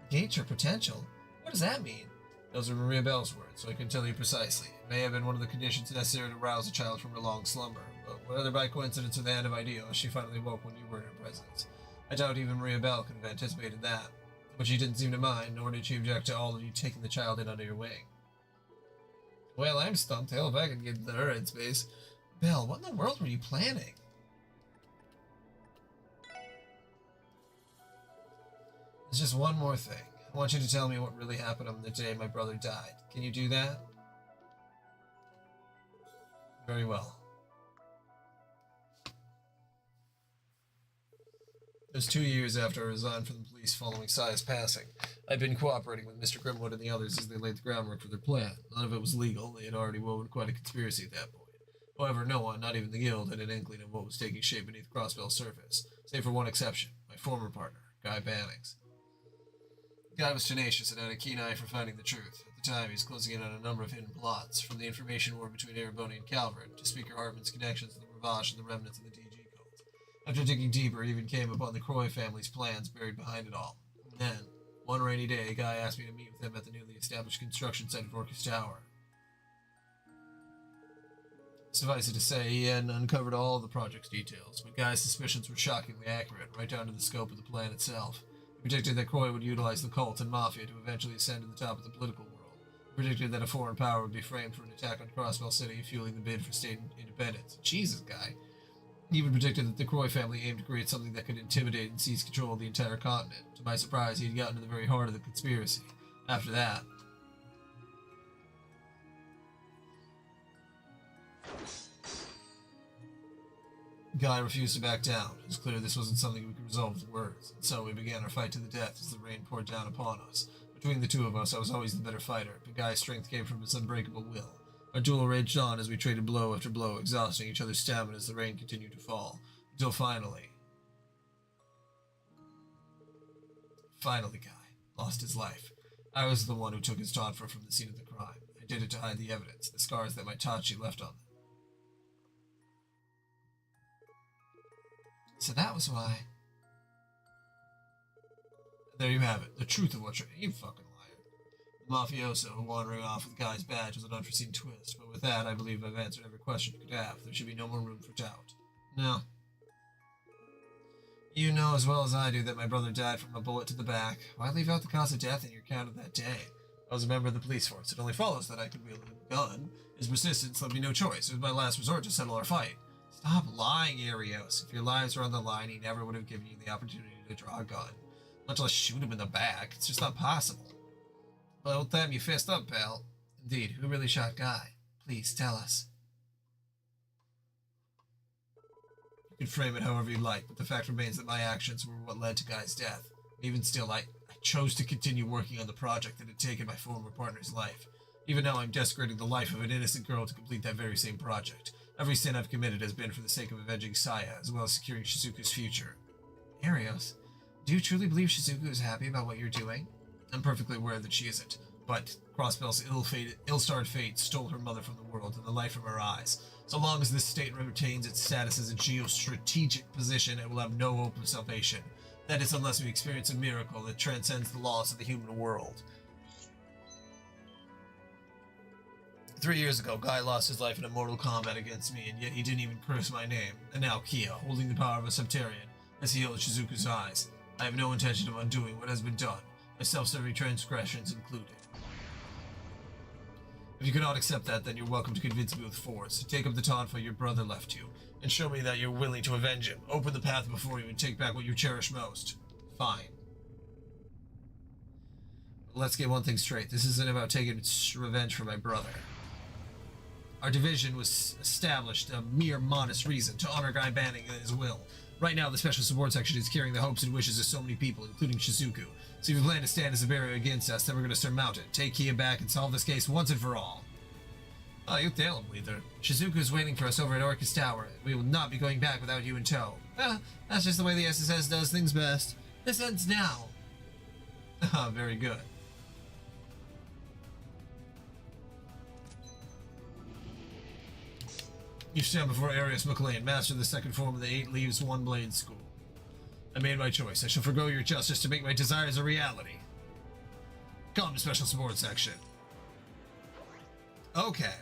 Gauge her potential? What does that mean? Those are Maria Bell's words, so I can tell you precisely. It may have been one of the conditions necessary to rouse a child from her long slumber, but whether by coincidence or the hand of Ideos, she finally woke when you were in her presence. I doubt even Maria Bell could have anticipated that. But she didn't seem to mind, nor did she object to all of you taking the child in under your wing. Well, I'm stumped. Hell, if I could get into her headspace. Belle, what in the world were you planning? There's just one more thing. I want you to tell me what really happened on the day my brother died. Can you do that? Very well. It was 2 years after I resigned from the police following Sai's passing. I'd been cooperating with Mr. Grimwood and the others as they laid the groundwork for their plan. None of it was legal. They had already woven quite a conspiracy at that point. However, no one, not even the guild, had an inkling of what was taking shape beneath Crossbell's surface, save for one exception, my former partner, Guy Bannings. Guy was tenacious and had a keen eye for finding the truth. At the time, he was closing in on a number of hidden plots, from the information war between Ereboni and Calvert to Speaker Hartman's connections to the Ravash and the remnants of the DG cult. After digging deeper, it even came upon the Croy family's plans buried behind it all. And then, one rainy day, a guy asked me to meet with him at the newly established construction site of Orcus Tower. Suffice it to say, he hadn't uncovered all of the project's details, but Guy's suspicions were shockingly accurate, right down to the scope of the plan itself. He predicted that Croy would utilize the cult and mafia to eventually ascend to the top of the political world. He predicted that a foreign power would be framed for an attack on Crossbell City, fueling the bid for state independence. Jesus, Guy. He even predicted that the Croy family aimed to create something that could intimidate and seize control of the entire continent. To my surprise, he had gotten to the very heart of the conspiracy. After that, Guy refused to back down. It was clear this wasn't something we could resolve with words, and so we began our fight to the death as the rain poured down upon us. Between the two of us, I was always the better fighter, but Guy's strength came from his unbreakable will. Our duel raged on as we traded blow after blow, exhausting each other's stamina as the rain continued to fall, until finally, Guy lost his life. I was the one who took his Tonfa from the scene of the crime. I did it to hide the evidence, the scars that my Tachi left on them. So that was why. There you have it. The truth of what you fucking liar. The mafioso wandering off with Guy's badge was an unforeseen twist, but with that, I believe I've answered every question you could have. There should be no more room for doubt. Now, you know as well as I do that my brother died from a bullet to the back. Why leave out the cause of death in your account of that day? I was a member of the police force. It only follows that I could wield a gun. His persistence left me no choice. It was my last resort to settle our fight. Stop lying, Arios. If your lives were on the line, he never would have given you the opportunity to draw a gun. Much less shoot him in the back. It's just not possible. Well, damn, you fessed up, pal. Indeed, who really shot Guy? Please, tell us. You can frame it however you like, but the fact remains that my actions were what led to Guy's death. Even still, I chose to continue working on the project that had taken my former partner's life. Even now, I'm desecrating the life of an innocent girl to complete that very same project. Every sin I've committed has been for the sake of avenging Saya, as well as securing Shizuku's future. Arios, do you truly believe Shizuku is happy about what you're doing? I'm perfectly aware that she isn't, but Crossbell's ill-starred fate stole her mother from the world and the light from her eyes. So long as this state retains its status as a geostrategic position, it will have no hope of salvation. That is, unless we experience a miracle that transcends the laws of the human world. 3 years ago, Guy lost his life in a mortal combat against me, and yet he didn't even curse my name. And now Kia, holding the power of a Septarian, has healed Shizuku's eyes. I have no intention of undoing what has been done, my self-serving transgressions included. If you cannot accept that, then you're welcome to convince me with force. Take up the Tonfa your brother left you, and show me that you're willing to avenge him. Open the path before you and take back what you cherish most. Fine. Let's get one thing straight. This isn't about taking revenge for my brother. Our division was established a mere modest reason to honor Guy Banning and his will. Right now, the Special Support Section is carrying the hopes and wishes of so many people, including Shizuku. So if you plan to stand as a barrier against us, then we're going to surmount it, take Kia back, and solve this case once and for all. Oh, you tell him, Leader. Shizuku is waiting for us over at Orcus Tower. We will not be going back without you in tow. That's just the way the SSS does things best. This ends now. Very good. You stand before Arius McLean, master of the second form of the 8 Leaves, 1 Blade School. I made my choice. I shall forgo your justice to make my desires a reality. Come to Special Support Section. Okay.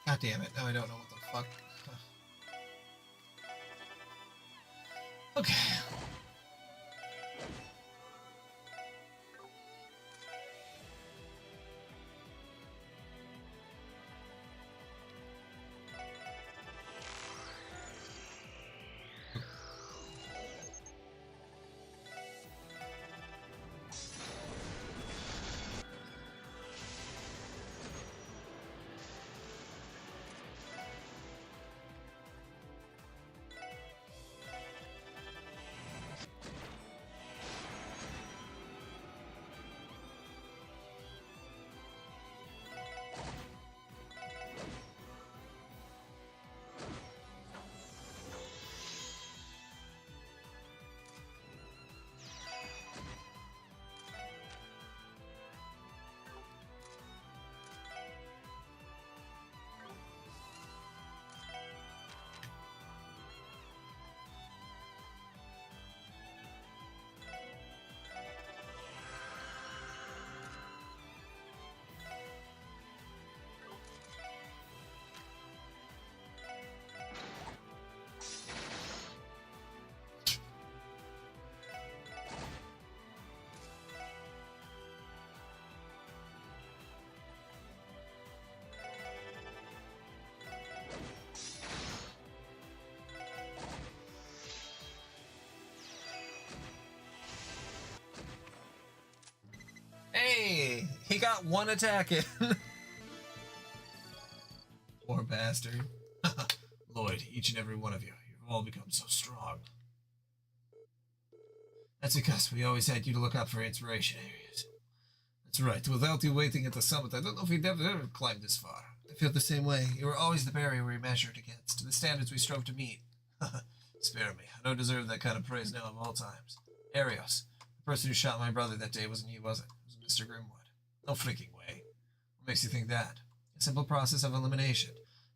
God damn it. Now I don't know what the fuck. Okay. Hey, he got one attack in. Poor bastard. Lloyd, each and every one of you, you've all become so strong. That's because we always had you to look up for inspiration areas. That's right, without you waiting at the summit, I don't know if we'd ever climbed this far. I feel the same way. You were always the barrier we measured against, the standards we strove to meet. Spare me, I don't deserve that kind of praise now of all times. Arios, the person who shot my brother that day wasn't you, was it? It was Mr. Grimwood. No freaking way. What makes you think that? A simple process of elimination.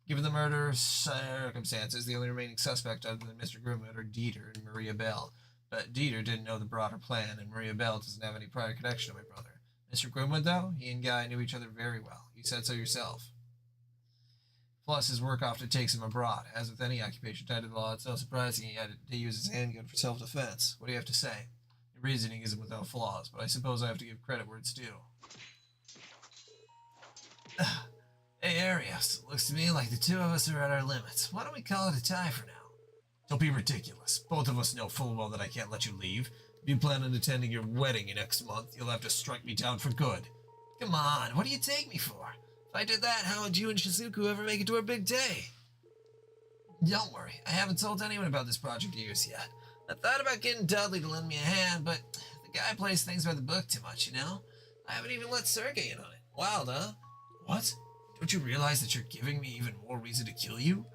Given the murder circumstances, the only remaining suspect other than Mr. Grimwood are Dieter and Maria Bell. But Dieter didn't know the broader plan, and Maria Bell doesn't have any prior connection to my brother. Mr. Grimwood, though, he and Guy knew each other very well. You said so yourself. Plus, his work often takes him abroad. As with any occupation tied to the law, it's not surprising he had to use his handgun for self-defense. What do you have to say? Your reasoning isn't without flaws, but I suppose I have to give credit where it's due. Hey, Arios, looks to me like the two of us are at our limits. Why don't we call it a tie for now? Don't be ridiculous. Both of us know full well that I can't let you leave. If you plan on attending your wedding next month, you'll have to strike me down for good. Come on, what do you take me for? If I did that, how would you and Shizuku ever make it to our big day? Don't worry, I haven't told anyone about this project of yours yet. I thought about getting Dudley to lend me a hand, but the guy plays things by the book too much, you know? I haven't even let Sergey in on it. Wild, huh? What? Don't you realize that you're giving me even more reason to kill you?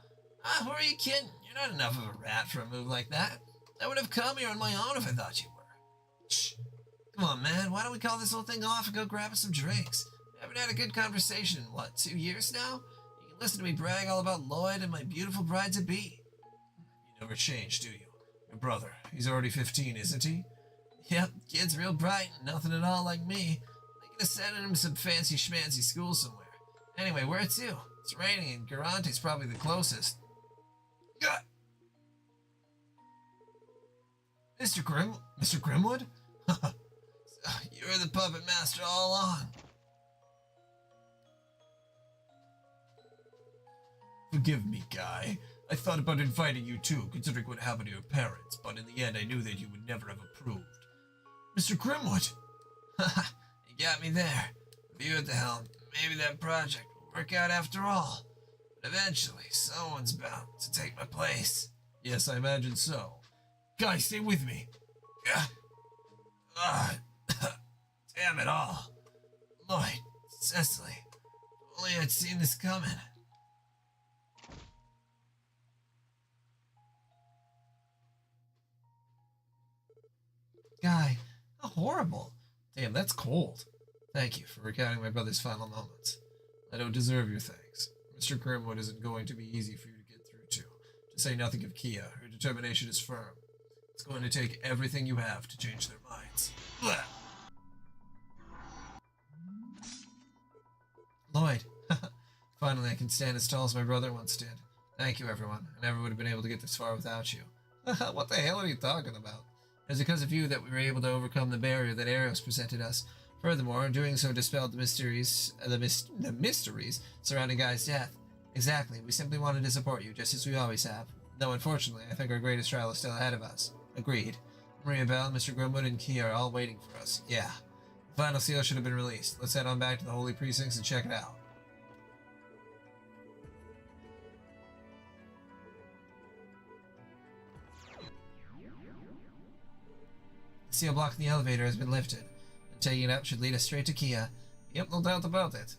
Who are you kidding? You're not enough of a rat for a move like that. I would have come here on my own if I thought you were. Shh. Come on, man. Why don't we call this whole thing off and go grab us some drinks? We haven't had a good conversation in, 2 years now? You can listen to me brag all about Lloyd and my beautiful bride-to-be. You never change, do you? Your brother, he's already 15, isn't he? Yep, kid's real bright, nothing at all like me. Thinking of sending him some fancy schmancy school somewhere. Anyway, where to? It's raining and Garante's probably the closest. God. Mr. Grimwood? You were the puppet master all along. Forgive me, Guy. I thought about inviting you too, considering what happened to your parents, but in the end I knew that you would never have approved. Mr. Grimwood! You got me there. With you at the helm, maybe that project will work out after all. But eventually, someone's bound to take my place. Yes, I imagine so. Guy, stay with me. Damn it all. Lloyd, Cecily, if only I'd seen this coming. Guy, how horrible. Damn, that's cold. Thank you for recounting my brother's final moments. I don't deserve your thanks. Mr. Grimwood isn't going to be easy for you to get through to say nothing of Kia. Her determination is firm. It's going to take everything you have to change their minds. Blah. Lloyd, Finally, I can stand as tall as my brother once did. Thank you, everyone. I never would have been able to get this far without you. What the hell are you talking about? It is because of you that we were able to overcome the barrier that Eros presented us. Furthermore, doing so dispelled the mysteries surrounding Guy's death. Exactly. We simply wanted to support you, just as we always have. Though, unfortunately, I think our greatest trial is still ahead of us. Agreed. Maria Bell, Mr. Grumwood, and Key are all waiting for us. Yeah. The final seal should have been released. Let's head on back to the Holy Precincts and check it out. The seal blocking the elevator has been lifted. And taking it up should lead us straight to Kia. Yep, no doubt about it.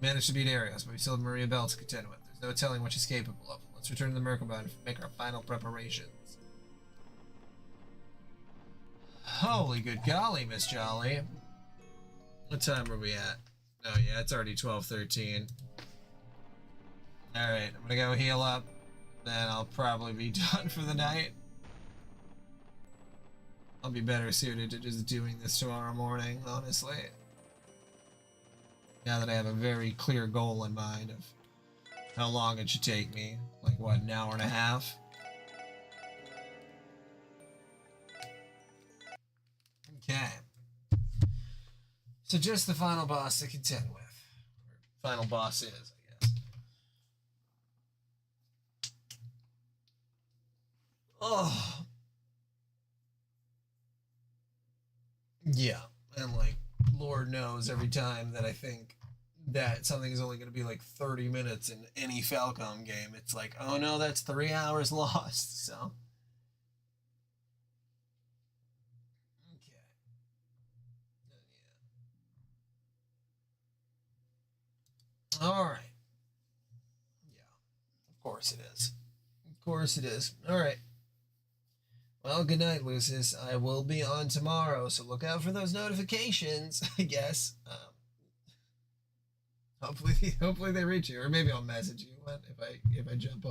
We managed to beat Arios, but we still have Maria Bell to contend with. There's no telling what she's capable of. Let's return to the Merkabah and make our final preparations. Holy good golly, Miss Jolly. What time are we at? Oh yeah, it's already 12:13. Alright, I'm gonna go heal up. Then I'll probably be done for the night. I'll be better suited to just doing this tomorrow morning, honestly. Now that I have a very clear goal in mind of how long it should take me. Like, what, an hour and a half? Okay. So just the final boss to contend with. Or final boss is, I guess. Oh. Yeah. And, like, Lord knows every time that I think that something is only going to be like 30 minutes in any Falcom game, it's like, oh no, that's 3 hours lost. So, okay. Yeah. All right. Yeah. Of course it is. Of course it is. All right. Well, good night, Lucis. I will be on tomorrow, so look out for those notifications, I guess. Hopefully they reach you, or maybe I'll message you if I jump on.